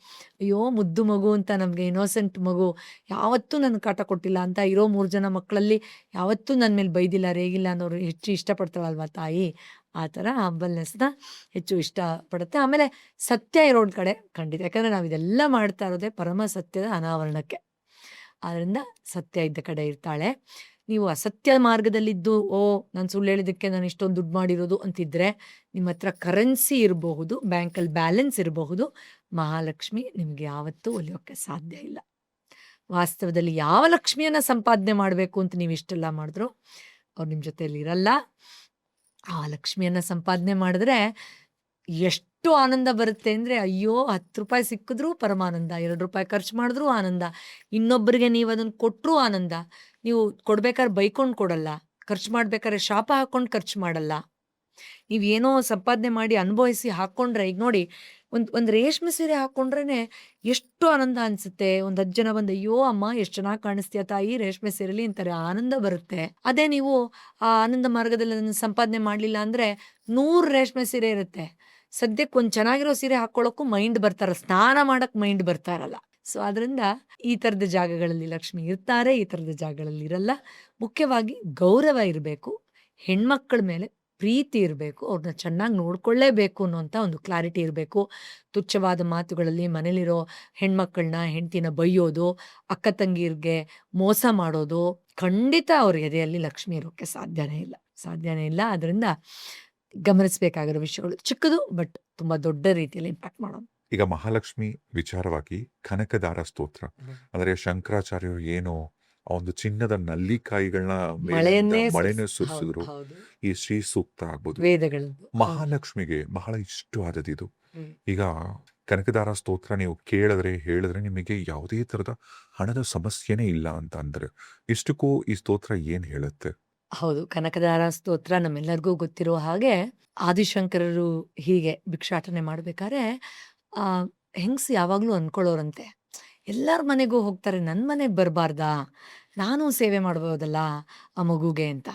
ಅಯ್ಯೋ ಮುದ್ದು ಮಗು ಅಂತ, ನಮಗೆ ಇನ್ನೋಸೆಂಟ್ ಮಗು, ಯಾವತ್ತೂ ನನಗೆ ಕಾಟ ಕೊಟ್ಟಿಲ್ಲ ಅಂತ ಇರೋ 3 ಜನ ಮಕ್ಕಳಲ್ಲಿ ಯಾವತ್ತೂ ನನ್ನ ಮೇಲೆ ಬೈದಿಲ್ಲ ರೇಗಿಲ್ಲ ಅನ್ನೋರು ಹೆಚ್ಚು ಇಷ್ಟಪಡ್ತಾಳಲ್ವ ತಾಯಿ. ಆ ಥರ ಹಂಬಲ್ನೆಸ್ನ ಹೆಚ್ಚು ಇಷ್ಟಪಡುತ್ತೆ. ಆಮೇಲೆ ಸತ್ಯ ಇರೋಳ ಕಡೆ ಖಂಡಿತ, ಯಾಕಂದರೆ ನಾವು ಇದೆಲ್ಲ ಮಾಡ್ತಾ ಇರೋದೇ ಪರಮ ಸತ್ಯದ ಅನಾವರಣಕ್ಕೆ. ಆದ್ದರಿಂದ ಸತ್ಯ ಇದ್ದ ಕಡೆ ಇರ್ತಾಳೆ. ನೀವು ಅಸತ್ಯ ಮಾರ್ಗದಲ್ಲಿದ್ದು ನಾನು ಸುಳ್ಳು ಹೇಳಿದ್ದಕ್ಕೆ ನಾನು ಇಷ್ಟೊಂದು ದುಡ್ಡು ಮಾಡಿರೋದು ಅಂತಿದ್ರೆ, ನಿಮ್ಮ ಹತ್ರ ಕರೆನ್ಸಿ ಇರಬಹುದು, ಬ್ಯಾಂಕಲ್ಲಿ ಬ್ಯಾಲೆನ್ಸ್ ಇರಬಹುದು, ಮಹಾಲಕ್ಷ್ಮಿ ನಿಮಗೆ ಯಾವತ್ತೂ ಒಲಿಯೋಕ್ಕೆ ಸಾಧ್ಯ ಇಲ್ಲ. ವಾಸ್ತವದಲ್ಲಿ ಯಾವ ಲಕ್ಷ್ಮಿಯನ್ನು ಸಂಪಾದನೆ ಮಾಡಬೇಕು ಅಂತ ನೀವು ಇಷ್ಟೆಲ್ಲ ಮಾಡಿದ್ರು ಅವ್ರು ನಿಮ್ಮ ಜೊತೆಯಲ್ಲಿ ಇರಲ್ಲ. ಆ ಲಕ್ಷ್ಮಿಯನ್ನು ಸಂಪಾದನೆ ಮಾಡಿದ್ರೆ ಎಷ್ಟು ಆನಂದ ಬರುತ್ತೆ ಅಂದರೆ, ಅಯ್ಯೋ 10 ರೂಪಾಯಿ ಸಿಕ್ಕಿದ್ರೂ ಪರಮಾನಂದ, 2 ರೂಪಾಯಿ ಖರ್ಚು ಮಾಡಿದ್ರೂ ಆನಂದ, ಇನ್ನೊಬ್ಬರಿಗೆ ನೀವು ಅದನ್ನು ಕೊಟ್ಟರೂ ಆನಂದ. ನೀವು ಕೊಡ್ಬೇಕಾದ್ರೆ ಬೈಕೊಂಡು ಕೊಡಲ್ಲ, ಖರ್ಚು ಮಾಡ್ಬೇಕಾದ್ರೆ ಶಾಪ ಹಾಕ್ಕೊಂಡು ಖರ್ಚು ಮಾಡಲ್ಲ. ನೀವೇನೋ ಸಂಪಾದನೆ ಮಾಡಿ ಅನುಭವಿಸಿ ಹಾಕ್ಕೊಂಡ್ರೆ, ಈಗ ನೋಡಿ ಒಂದು ರೇಷ್ಮೆ ಸೀರೆ ಹಾಕ್ಕೊಂಡ್ರೆ ಎಷ್ಟು ಆನಂದ ಅನಿಸುತ್ತೆ. ಒಂದು 10 ಜನ ಬಂದು ಅಯ್ಯೋ ಅಮ್ಮ ಎಷ್ಟು ಚೆನ್ನಾಗಿ ಕಾಣಿಸ್ತೀಯ ತಾಯಿ ರೇಷ್ಮೆ ಸೀರೆಲಿ ಅಂತಾರೆ, ಆನಂದ ಬರುತ್ತೆ. ಅದೇ ನೀವು ಆ ಆನಂದ ಮಾರ್ಗದಲ್ಲಿ ಅದನ್ನು ಸಂಪಾದನೆ ಮಾಡಲಿಲ್ಲ ಅಂದರೆ 100 ರೇಷ್ಮೆ ಸೀರೆ ಇರುತ್ತೆ, ಸದ್ಯಕ್ಕೆ ಒಂದು ಚೆನ್ನಾಗಿರೋ ಸೀರೆ ಹಾಕ್ಕೊಳ್ಳೋಕ್ಕೂ ಮೈಂಡ್ ಬರ್ತಾರ, ಸ್ನಾನ ಮಾಡಕ್ಕೆ ಮೈಂಡ್ ಬರ್ತಾರಲ್ಲ. ಸೊ ಅದರಿಂದ ಈ ಥರದ ಜಾಗಗಳಲ್ಲಿ ಲಕ್ಷ್ಮಿ ಇರ್ತಾರೆ, ಈ ಥರದ ಜಾಗಗಳಲ್ಲಿ ಇರಲ್ಲ. ಮುಖ್ಯವಾಗಿ ಗೌರವ ಇರಬೇಕು, ಹೆಣ್ಮಕ್ಳ ಮೇಲೆ ಪ್ರೀತಿ ಇರಬೇಕು, ಅವ್ರನ್ನ ಚೆನ್ನಾಗಿ ನೋಡ್ಕೊಳ್ಳೇಬೇಕು ಅನ್ನೋಂಥ ಒಂದು ಕ್ಲಾರಿಟಿ ಇರಬೇಕು. ತುಚ್ಛವಾದ ಮಾತುಗಳಲ್ಲಿ ಮನೇಲಿರೋ ಹೆಣ್ಮಕ್ಳನ್ನ ಹೆಂಡ್ತಿನ ಬೈಯೋದು, ಅಕ್ಕ ತಂಗಿಯರಿಗೆ ಮೋಸ ಮಾಡೋದು ಖಂಡಿತ ಅವ್ರ ಎದೆಯಲ್ಲಿ ಲಕ್ಷ್ಮಿ ಇರೋಕ್ಕೆ ಸಾಧ್ಯನೇ ಇಲ್ಲ. ಅದರಿಂದ ಗಮನಿಸಬೇಕಾಗಿರೋ ವಿಷಯಗಳು ಚಿಕ್ಕದು, ಬಟ್ ತುಂಬ ದೊಡ್ಡ ರೀತಿಯಲ್ಲಿ ಇಂಪ್ಯಾಕ್ಟ್ ಮಾಡೋದು. ಈಗ ಮಹಾಲಕ್ಷ್ಮಿ ವಿಚಾರವಾಗಿ ಕನಕದಾರ ಸ್ತೋತ್ರ ಅಂದ್ರೆ ಶಂಕರಾಚಾರ್ಯರು ಏನು ಆ ಒಂದು ಚಿನ್ನದ ನಲ್ಲಿಕಾಯಿಗಳನ್ನ ಮಳೆನ ಸುರಿಸಿದ್ರು, ಈ ಶ್ರೀ ಸೂಕ್ತ ಆಗ್ಬೋದು, ವೇದಗಳದ್ದು ಮಹಾಲಕ್ಷ್ಮಿಗೆ ಬಹಳ ಇಷ್ಟವಾದದ್ದು. ಈಗ ಕನಕದಾರ ಸ್ತೋತ್ರ ನೀವು ಕೇಳಿದ್ರೆ ಹೇಳಿದ್ರೆ ನಿಮಗೆ ಯಾವುದೇ ತರದ ಹಣದ ಸಮಸ್ಯೆನೇ ಇಲ್ಲ ಅಂತ ಅಂದ್ರೆ, ಇಷ್ಟಕ್ಕೂ ಈ ಸ್ತೋತ್ರ ಏನ್ ಹೇಳುತ್ತೆ? ಹೌದು, ಕನಕದಾರ ಸ್ತೋತ್ರ ನಮ್ಮೆಲ್ಲರಿಗೂ ಗೊತ್ತಿರೋ ಹಾಗೆ ಆದಿಶಂಕರರು ಹೀಗೆ ಭಿಕ್ಷಾಟನೆ ಮಾಡ್ಬೇಕಾದ್ರೆ ಹೆಂಗಸ್ ಯಾವಾಗಲೂ ಅಂದ್ಕೊಳ್ಳೋರಂತೆ, ಎಲ್ಲರ ಮನೆಗೂ ಹೋಗ್ತಾರೆ, ನನ್ನ ಮನೆಗೆ ಬರಬಾರ್ದಾ, ನಾನು ಸೇವೆ ಮಾಡ್ಬೋದಲ್ಲ ಆ ಮಗುಗೆ ಅಂತ.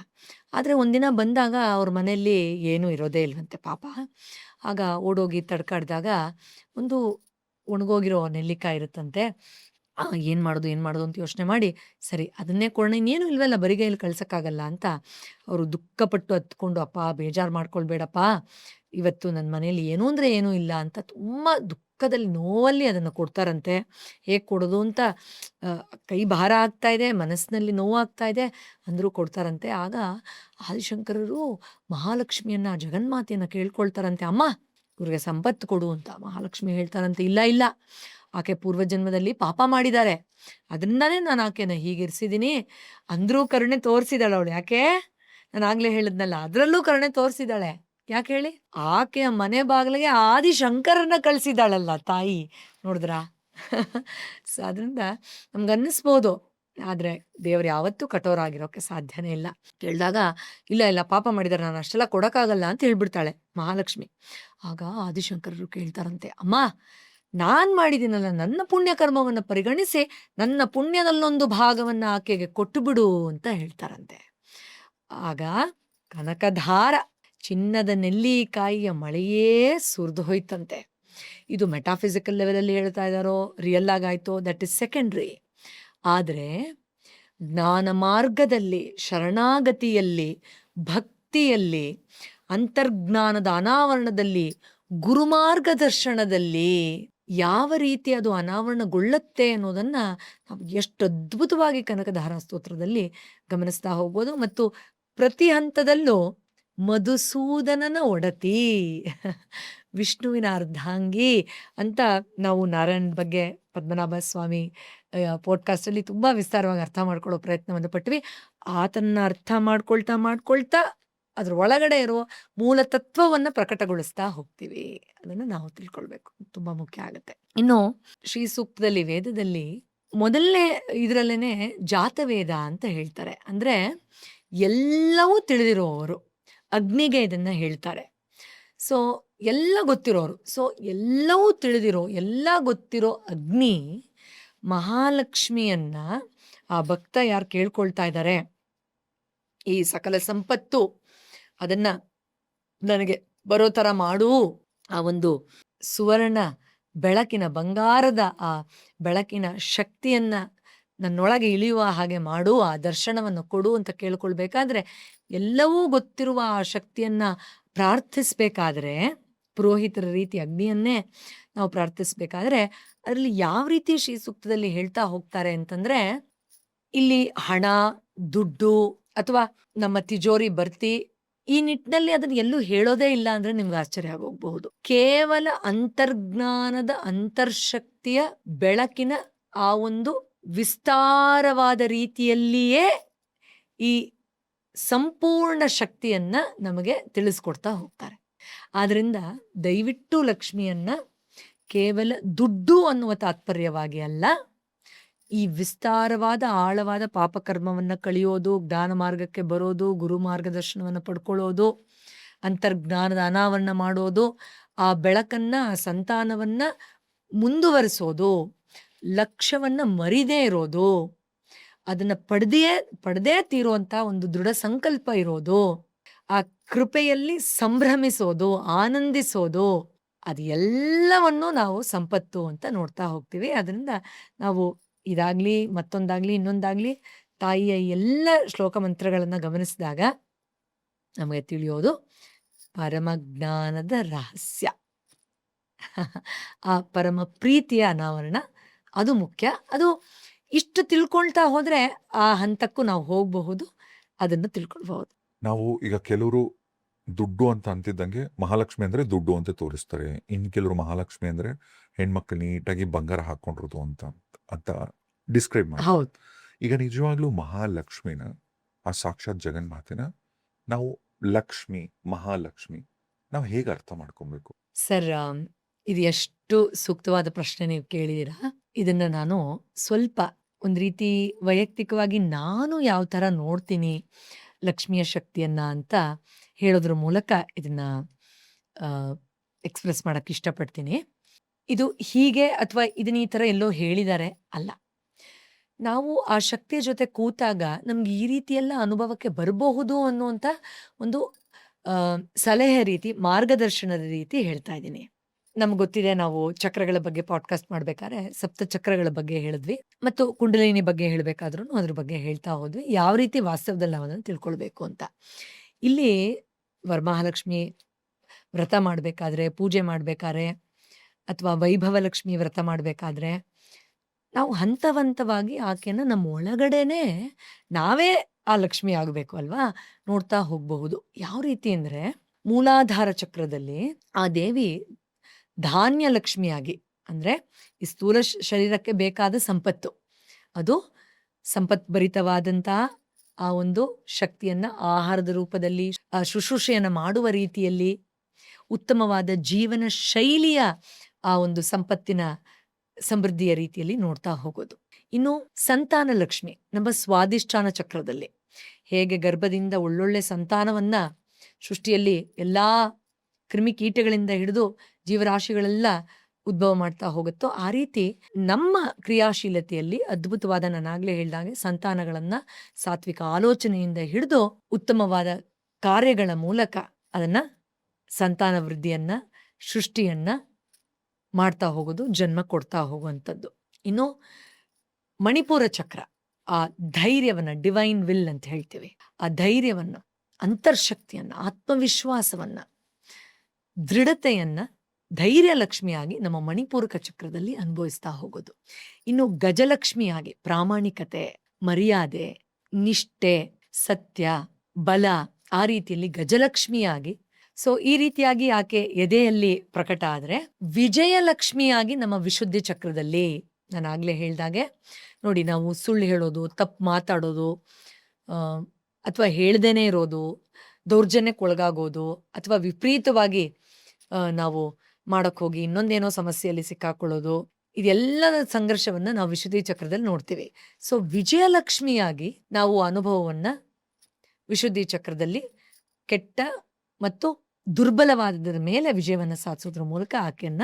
ಆದರೆ ಒಂದಿನ ಬಂದಾಗ ಅವ್ರ ಮನೆಯಲ್ಲಿ ಏನೂ ಇರೋದೇ ಇಲ್ವಂತೆ ಪಾಪ. ಆಗ ಓಡೋಗಿ ತಡ್ಕಾಡ್ದಾಗ ಒಂದು ಒಣಗೋಗಿರೋ ನೆಲ್ಲಿಕಾಯಿ ಇರುತ್ತಂತೆ. ಏನು ಮಾಡೋದು ಅಂತ ಯೋಚನೆ ಮಾಡಿ, ಸರಿ ಅದನ್ನೇ ಕೊಡೋಣ, ಇನ್ನೇನು ಇಲ್ವಲ್ಲ ಬರಿಗೈಯಲ್ಲಿ ಕಳ್ಸೋಕ್ಕಾಗಲ್ಲ ಅಂತ ಅವರು ದುಃಖಪಟ್ಟು ಹತ್ಕೊಂಡು, ಅಪ್ಪ ಬೇಜಾರು ಮಾಡ್ಕೊಳ್ಬೇಡಪ್ಪ, ಇವತ್ತು ನನ್ನ ಮನೇಲಿ ಏನೂ ಅಂದರೆ ಏನೂ ಇಲ್ಲ ಅಂತ ತುಂಬ ದುಃಖದಲ್ಲಿ ನೋವಲ್ಲಿ ಅದನ್ನು ಕೊಡ್ತಾರಂತೆ. ಹೇಗೆ ಕೊಡೋದು ಅಂತ ಕೈ ಭಾರ ಆಗ್ತಾ ಇದೆ, ಮನಸ್ಸಿನಲ್ಲಿ ನೋವಾಗ್ತಾ ಇದೆ, ಅಂದರೂ ಕೊಡ್ತಾರಂತೆ. ಆಗ ಆದಿಶಂಕರರು ಮಹಾಲಕ್ಷ್ಮಿಯನ್ನು, ಜಗನ್ಮಾತೆಯನ್ನು ಕೇಳ್ಕೊಳ್ತಾರಂತೆ, ಅಮ್ಮ ಇವ್ರಿಗೆ ಸಂಪತ್ತು ಕೊಡು ಅಂತ. ಮಹಾಲಕ್ಷ್ಮಿ ಹೇಳ್ತಾರಂತೆ, ಇಲ್ಲ, ಆಕೆ ಪೂರ್ವಜನ್ಮದಲ್ಲಿ ಪಾಪ ಮಾಡಿದ್ದಾರೆ, ಅದರಿಂದಾನೇ ನಾನು ಆಕೆನ ಹೀಗಿರಿಸಿದ್ದೀನಿ. ಅಂದ್ರೂ ಕರುಣೆ ತೋರಿಸಿದಾಳೆ ಅವಳು. ಯಾಕೆ? ನಾನು ಆಗ್ಲೇ ಹೇಳಿದ್ನಲ್ಲ, ಅದರಲ್ಲೂ ಕರುಣೆ ತೋರಿಸಿದಾಳೆ. ಯಾಕೆ ಹೇಳಿ? ಆಕೆಯ ಮನೆ ಬಾಗಿಲಿಗೆ ಆದಿಶಂಕರನ್ನ ಕಳಿಸಿದಾಳಲ್ಲ ತಾಯಿ, ನೋಡಿದ್ರಾ? ಸೊ ಅದರಿಂದ ನಮ್ಗೆ ಅನ್ನಿಸ್ಬೋದು, ಆದರೆ ದೇವ್ರು ಯಾವತ್ತೂ ಕಠೋರ ಆಗಿರೋಕ್ಕೆ ಸಾಧ್ಯನೇ ಇಲ್ಲ. ಕೇಳಿದಾಗ ಇಲ್ಲ ಪಾಪ ಮಾಡಿದ್ದಾರೆ, ನಾನು ಅಷ್ಟೆಲ್ಲ ಕೊಡೋಕ್ಕಾಗಲ್ಲ ಅಂತ ಹೇಳ್ಬಿಡ್ತಾಳೆ ಮಹಾಲಕ್ಷ್ಮಿ. ಆಗ ಆದಿಶಂಕರರು ಕೇಳ್ತಾರಂತೆ, ಅಮ್ಮ ನಾನು ಮಾಡಿದ್ದೀನಲ್ಲ, ನನ್ನ ಪುಣ್ಯ ಕರ್ಮವನ್ನು ಪರಿಗಣಿಸಿ ನನ್ನ ಪುಣ್ಯದಲ್ಲೊಂದು ಭಾಗವನ್ನು ಆಕೆಗೆ ಕೊಟ್ಟು ಬಿಡು ಅಂತ ಹೇಳ್ತಾರಂತೆ. ಆಗ ಕನಕಧಾರ, ಚಿನ್ನದ ನೆಲ್ಲಿಕಾಯಿಯ ಮಳೆಯೇ ಸುರಿದು ಹೋಯ್ತಂತೆ. ಇದು ಮೆಟಾಫಿಸಿಕಲ್ ಲೆವೆಲಲ್ಲಿ ಹೇಳ್ತಾ ಇದ್ದಾರೋ ರಿಯಲ್ ಆಗಾಯ್ತೋ, ದಟ್ ಇಸ್ ಸೆಕೆಂಡ್ರಿ. ಆದರೆ ಜ್ಞಾನ ಮಾರ್ಗದಲ್ಲಿ, ಶರಣಾಗತಿಯಲ್ಲಿ, ಭಕ್ತಿಯಲ್ಲಿ, ಅಂತರ್ಜ್ಞಾನದ ಅನಾವರಣದಲ್ಲಿ, ಗುರುಮಾರ್ಗದರ್ಶನದಲ್ಲಿ ಯಾವ ರೀತಿ ಅದು ಅನಾವರಣಗೊಳ್ಳುತ್ತೆ ಅನ್ನೋದನ್ನು ನಾವು ಎಷ್ಟು ಅದ್ಭುತವಾಗಿ ಕನಕಧಾರ ಸ್ತೋತ್ರದಲ್ಲಿ ಗಮನಿಸ್ತಾ ಹೋಗ್ಬೋದು. ಮತ್ತು ಪ್ರತಿ ಹಂತದಲ್ಲೂ ಮಧುಸೂದನನ ಒಡತಿ, ವಿಷ್ಣುವಿನ ಅರ್ಧಾಂಗಿ ಅಂತ ನಾವು ನಾರಾಯಣ್ ಬಗ್ಗೆ ಪದ್ಮನಾಭ ಸ್ವಾಮಿ ಪಾಡ್ಕಾಸ್ಟಲ್ಲಿ ತುಂಬ ವಿಸ್ತಾರವಾಗಿ ಅರ್ಥ ಮಾಡ್ಕೊಳ್ಳೋ ಪ್ರಯತ್ನವನ್ನು ಪಟ್ವಿ. ಆತನ ಅರ್ಥ ಮಾಡ್ಕೊಳ್ತಾ ಅದ್ರ ಒಳಗಡೆ ಇರೋ ಮೂಲ ತತ್ವವನ್ನು ಪ್ರಕಟಗೊಳಿಸ್ತಾ ಹೋಗ್ತೀವಿ. ಅದನ್ನು ನಾವು ತಿಳ್ಕೊಳ್ಬೇಕು, ತುಂಬ ಮುಖ್ಯ ಆಗುತ್ತೆ. ಇನ್ನು ಶ್ರೀ ಸೂಕ್ತದಲ್ಲಿ, ವೇದದಲ್ಲಿ ಮೊದಲನೇ ಇದರಲ್ಲೇನೆ ಜಾತವೇದ ಅಂತ ಹೇಳ್ತಾರೆ. ಅಂದರೆ ಎಲ್ಲವೂ ತಿಳಿದಿರೋವರು ಅಗ್ನಿಗೆ ಇದನ್ನು ಹೇಳ್ತಾರೆ. ಸೊ ಎಲ್ಲ ಗೊತ್ತಿರೋರು, ಸೊ ಎಲ್ಲವೂ ತಿಳಿದಿರೋ, ಎಲ್ಲ ಗೊತ್ತಿರೋ ಅಗ್ನಿ ಮಹಾಲಕ್ಷ್ಮಿಯನ್ನ, ಆ ಭಕ್ತ ಯಾರು ಕೇಳ್ಕೊಳ್ತಾ ಇದ್ದಾರೆ ಈ ಸಕಲ ಸಂಪತ್ತು ಅದನ್ನು ನನಗೆ ಬರೋ ಥರ ಮಾಡು. ಆ ಒಂದು ಸುವರ್ಣ ಬೆಳಕಿನ ಬಂಗಾರದ ಆ ಬೆಳಕಿನ ಶಕ್ತಿಯನ್ನ ನನ್ನೊಳಗೆ ಇಳಿಯುವ ಹಾಗೆ ಮಾಡು, ಆ ದರ್ಶನವನ್ನು ಕೊಡು ಅಂತ ಕೇಳ್ಕೊಳ್ಬೇಕಾದ್ರೆ, ಎಲ್ಲವೂ ಗೊತ್ತಿರುವ ಆ ಶಕ್ತಿಯನ್ನ ಪ್ರಾರ್ಥಿಸ್ಬೇಕಾದ್ರೆ, ಪುರೋಹಿತರ ರೀತಿ ಅಗ್ನಿಯನ್ನೇ ನಾವು ಪ್ರಾರ್ಥಿಸ್ಬೇಕಾದ್ರೆ, ಅದರಲ್ಲಿ ಯಾವ ರೀತಿ ಶ್ರೀ ಸೂಕ್ತದಲ್ಲಿ ಹೇಳ್ತಾ ಹೋಗ್ತಾರೆ ಅಂತಂದ್ರೆ, ಇಲ್ಲಿ ಹಣ, ದುಡ್ಡು ಅಥವಾ ನಮ್ಮ ತಿಜೋರಿ ಬರ್ತಿ, ಈ ನಿಟ್ಟಿನಲ್ಲಿ ಅದನ್ನ ಎಲ್ಲೂ ಹೇಳೋದೇ ಇಲ್ಲ ಅಂದ್ರೆ ನಿಮ್ಗೆ ಆಶ್ಚರ್ಯ ಆಗೋಗ್ಬಹುದು. ಕೇವಲ ಅಂತರ್ಜ್ಞಾನದ ಅಂತರ್ಶಕ್ತಿಯ ಬೆಳಕಿನ ಆ ಒಂದು ವಿಸ್ತಾರವಾದ ರೀತಿಯಲ್ಲಿಯೇ ಈ ಸಂಪೂರ್ಣ ಶಕ್ತಿಯನ್ನ ನಮಗೆ ತಿಳಿಸ್ಕೊಡ್ತಾ ಹೋಗ್ತಾರೆ. ಆದ್ರಿಂದ ದಯವಿಟ್ಟು ಲಕ್ಷ್ಮಿಯನ್ನ ಕೇವಲ ದುಡ್ಡು ಅನ್ನುವ ತಾತ್ಪರ್ಯವಾಗಿ ಅಲ್ಲ, ಈ ವಿಸ್ತಾರವಾದ ಆಳವಾದ ಪಾಪಕರ್ಮವನ್ನ ಕಳಿಯೋದು, ಜ್ಞಾನ ಮಾರ್ಗಕ್ಕೆ ಬರೋದು, ಗುರು ಮಾರ್ಗದರ್ಶನವನ್ನು ಪಡ್ಕೊಳ್ಳೋದು, ಅಂತರ್ಜ್ಞಾನದ ಅನಾವರಣ ಮಾಡೋದು, ಆ ಬೆಳಕನ್ನ, ಆ ಸಂತಾನವನ್ನ ಮುಂದುವರಿಸೋದು, ಲಕ್ಷ್ಯವನ್ನ ಮರಿದೇ ಇರೋದು, ಅದನ್ನ ಪಡೆದೇ ತೀರುವಂತ ಒಂದು ದೃಢ ಸಂಕಲ್ಪ ಇರೋದು, ಆ ಕೃಪೆಯಲ್ಲಿ ಸಂಭ್ರಮಿಸೋದು, ಆನಂದಿಸೋದು, ಅದು ಎಲ್ಲವನ್ನೂ ನಾವು ಸಂಪತ್ತು ಅಂತ ನೋಡ್ತಾ ಹೋಗ್ತೀವಿ. ಅದರಿಂದ ನಾವು ಇದಾಗ್ಲಿ, ಮತ್ತೊಂದಾಗ್ಲಿ, ಇನ್ನೊಂದಾಗ್ಲಿ, ತಾಯಿಯ ಎಲ್ಲ ಶ್ಲೋಕ ಮಂತ್ರಗಳನ್ನ ಗಮನಿಸಿದಾಗ ನಮಗೆ ತಿಳಿಯೋದು ಪರಮಜ್ಞಾನದ ರಹಸ್ಯ. ಆ ಪರಮ ಪ್ರೀತಿಯ ಅನಾವರಣ ಅದು ಮುಖ್ಯ. ಅದು ಇಷ್ಟು ತಿಳ್ಕೊಳ್ತಾ ಹೋದ್ರೆ ಆ ಹಂತಕ್ಕೂ ನಾವು ಹೋಗಬಹುದು, ಅದನ್ನು ತಿಳ್ಕೊಳ್ಬಹುದು. ನಾವು ಈಗ ಕೆಲವರು ದುಡ್ಡು ಅಂತ ಅಂತಿದ್ದಂಗೆ ಮಹಾಲಕ್ಷ್ಮಿ ಅಂದ್ರೆ ದುಡ್ಡು ಅಂತ ತೋರಿಸ್ತಾರೆ. ಇನ್ ಕೆಲವರು ಮಹಾಲಕ್ಷ್ಮಿ ಅಂದ್ರೆ ಹೆಣ್ಮಕ್ಳು ನೀಟಾಗಿ ಬಂಗಾರ ಹಾಕೊಂಡಿರೋದು ಅಂತ ಡಿಸ್ಕ್ರೈಬ್ ಮಾಡಿ. ಹೌದು. ಈಗ ನಿಜವಾಗ್ಲೂ ಮಹಾಲಕ್ಷ್ಮಿನ, ಆ ಸಾಕ್ಷಾತ್ ಜಗನ್ಮಾತೆನ ನಾವು ಲಕ್ಷ್ಮಿ, ಮಹಾಲಕ್ಷ್ಮಿ ನಾವು ಹೇಗೆ ಅರ್ಥ ಮಾಡ್ಕೊಬೇಕು? ಸರ್, ಇದು ಎಷ್ಟು ಸೂಕ್ತವಾದ ಪ್ರಶ್ನೆ ನೀವು ಕೇಳಿದ್ದೀರಾ. ಇದನ್ನ ನಾನು ಸ್ವಲ್ಪ ಒಂದ್ ರೀತಿ ವೈಯಕ್ತಿಕವಾಗಿ ನಾನು ಯಾವ ತರ ನೋಡ್ತೀನಿ ಲಕ್ಷ್ಮಿಯ ಶಕ್ತಿಯನ್ನ ಅಂತ ಹೇಳೋದ್ರ ಮೂಲಕ ಇದನ್ನ ಎಕ್ಸ್ಪ್ರೆಸ್ ಮಾಡಕ್ ಇಷ್ಟಪಡ್ತೀನಿ. ಇದು ಹೀಗೆ ಅಥವಾ ಇದನ್ನ ಈ ತರ ಎಲ್ಲೋ ಹೇಳಿದ್ದಾರೆ ಅಲ್ಲ. ನಾವು ಆ ಶಕ್ತಿಯ ಜೊತೆ ಕೂತಾಗ ನಮ್ಗೆ ಈ ರೀತಿಯೆಲ್ಲ ಅನುಭವಕ್ಕೆ ಬರಬಹುದು ಅನ್ನುವಂಥ ಒಂದು ಸಲಹೆ ರೀತಿ, ಮಾರ್ಗದರ್ಶನದ ರೀತಿ ಹೇಳ್ತಾ ಇದ್ದೀನಿ. ನಮ್ಗೆ ಗೊತ್ತಿದೆ, ನಾವು ಚಕ್ರಗಳ ಬಗ್ಗೆ ಪಾಡ್ಕಾಸ್ಟ್ ಮಾಡ್ಬೇಕಾದ್ರೆ ಸಪ್ತ ಚಕ್ರಗಳ ಬಗ್ಗೆ ಹೇಳಿದ್ವಿ, ಮತ್ತು ಕುಂಡಲಿನಿ ಬಗ್ಗೆ ಹೇಳ್ಬೇಕಾದ್ರೂ ಅದ್ರ ಬಗ್ಗೆ ಹೇಳ್ತಾ ಹೋದ್ವಿ, ಯಾವ ರೀತಿ ವಾಸ್ತವದಲ್ಲಿ ನಾವು ಅದನ್ನು ತಿಳ್ಕೊಳ್ಬೇಕು ಅಂತ. ಇಲ್ಲಿ ವರಮಹಾಲಕ್ಷ್ಮಿ ವ್ರತ ಮಾಡಬೇಕಾದ್ರೆ, ಪೂಜೆ ಮಾಡಬೇಕಾದ್ರೆ, ಅಥವಾ ವೈಭವ ಲಕ್ಷ್ಮಿ ವ್ರತ ಮಾಡಬೇಕಾದ್ರೆ ನಾವು ಹಂತವಾಗಿ ಆಕೆನ ನಮ್ಮ ಒಳಗಡೆನೆ ನಾವೇ ಆ ಲಕ್ಷ್ಮಿ ಆಗಬೇಕು ಅಲ್ವಾ, ನೋಡ್ತಾ ಹೋಗಬಹುದು. ಯಾವ ರೀತಿ ಅಂದ್ರೆ, ಮೂಲಾಧಾರ ಚಕ್ರದಲ್ಲಿ ಆ ದೇವಿ ಧಾನ್ಯ ಲಕ್ಷ್ಮಿಯಾಗಿ, ಅಂದ್ರೆ ಈ ಸ್ಥೂಲ ಶರೀರಕ್ಕೆ ಬೇಕಾದ ಸಂಪತ್ತು, ಅದು ಸಂಪತ್ಭರಿತವಾದಂತಹ ಆ ಒಂದು ಶಕ್ತಿಯನ್ನ ಆಹಾರದ ರೂಪದಲ್ಲಿ, ಶುಶ್ರೂಷೆಯನ್ನ ಮಾಡುವ ರೀತಿಯಲ್ಲಿ, ಉತ್ತಮವಾದ ಜೀವನ ಶೈಲಿಯ ಆ ಒಂದು ಸಂಪತ್ತಿನ ಸಮೃದ್ಧಿಯ ರೀತಿಯಲ್ಲಿ ನೋಡ್ತಾ ಹೋಗೋದು. ಇನ್ನು ಸಂತಾನ ಲಕ್ಷ್ಮಿ ನಮ್ಮ ಸ್ವಾದಿಷ್ಠಾನ ಚಕ್ರದಲ್ಲಿ ಹೇಗೆ ಗರ್ಭದಿಂದ ಒಳ್ಳೊಳ್ಳೆ ಸಂತಾನವನ್ನ ಸೃಷ್ಟಿಯಲ್ಲಿ ಎಲ್ಲಾ ಕ್ರಿಮಿಕೀಟಗಳಿಂದ ಹಿಡಿದು ಜೀವರಾಶಿಗಳೆಲ್ಲ ಉದ್ಭವ ಮಾಡ್ತಾ ಹೋಗುತ್ತೋ, ಆ ರೀತಿ ನಮ್ಮ ಕ್ರಿಯಾಶೀಲತೆಯಲ್ಲಿ ಅದ್ಭುತವಾದ, ನಾನಾಗ್ಲೇ ಹೇಳ್ದಾಗೆ, ಸಂತಾನಗಳನ್ನ ಸಾತ್ವಿಕ ಆಲೋಚನೆಯಿಂದ ಹಿಡಿದು ಉತ್ತಮವಾದ ಕಾರ್ಯಗಳ ಮೂಲಕ ಅದನ್ನ ಸಂತಾನ ವೃದ್ಧಿಯನ್ನ, ಸೃಷ್ಟಿಯನ್ನ ಮಾಡ್ತಾ ಹೋಗೋದು, ಜನ್ಮ ಕೊಡ್ತಾ ಹೋಗುವಂಥದ್ದು. ಇನ್ನು ಮಣಿಪುರ ಚಕ್ರ ಆ ಧೈರ್ಯವನ್ನ, ಡಿವೈನ್ ವಿಲ್ ಅಂತ ಹೇಳ್ತೀವಿ, ಆ ಧೈರ್ಯವನ್ನ, ಅಂತರ್ಶಕ್ತಿಯನ್ನ, ಆತ್ಮವಿಶ್ವಾಸವನ್ನ, ದೃಢತೆಯನ್ನ ಧೈರ್ಯ ಲಕ್ಷ್ಮಿಯಾಗಿ ನಮ್ಮ ಮಣಿಪೂರಕ ಚಕ್ರದಲ್ಲಿ ಅನುಭವಿಸ್ತಾ ಹೋಗೋದು. ಇನ್ನು ಗಜಲಕ್ಷ್ಮಿಯಾಗಿ ಪ್ರಾಮಾಣಿಕತೆ, ಮರ್ಯಾದೆ, ನಿಷ್ಠೆ, ಸತ್ಯ, ಬಲ, ಆ ರೀತಿಯಲ್ಲಿ ಗಜಲಕ್ಷ್ಮಿಯಾಗಿ, ಸೊ ಈ ರೀತಿಯಾಗಿ ಆಕೆ ಎದೆಯಲ್ಲಿ ಪ್ರಕಟ ಆದ್ರೆ, ವಿಜಯಲಕ್ಷ್ಮಿಯಾಗಿ ನಮ್ಮ ವಿಶುದ್ಧಿ ಚಕ್ರದಲ್ಲಿ, ನಾನು ಆಗ್ಲೇ ಹೇಳ್ದಾಗೆ ನೋಡಿ, ನಾವು ಸುಳ್ಳು ಹೇಳೋದು, ತಪ್ಪು ಮಾತಾಡೋದು, ಅಥವಾ ಹೇಳ್ದೇನೆ ಇರೋದು, ದೌರ್ಜನ್ಯಕ್ಕೊಳಗಾಗೋದು, ಅಥವಾ ವಿಪರೀತವಾಗಿ ನಾವು ಮಾಡಕ್ ಹೋಗಿ ಇನ್ನೊಂದೇನೋ ಸಮಸ್ಯೆಯಲ್ಲಿ ಸಿಕ್ಕಾಕೊಳ್ಳೋದು, ಇದೆಲ್ಲದ ಸಂಘರ್ಷವನ್ನ ನಾವು ವಿಶುದ್ಧಿ ಚಕ್ರದಲ್ಲಿ ನೋಡ್ತೀವಿ. ಸೊ ವಿಜಯಲಕ್ಷ್ಮಿಯಾಗಿ ನಾವು ಅನುಭವವನ್ನ ವಿಶುದ್ಧಿ ಚಕ್ರದಲ್ಲಿ ಕೆಟ್ಟ ಮತ್ತು ದುರ್ಬಲವಾದದ ಮೇಲೆ ವಿಜಯವನ್ನ ಸಾಧಿಸೋದ್ರ ಮೂಲಕ ಆಕೆಯನ್ನ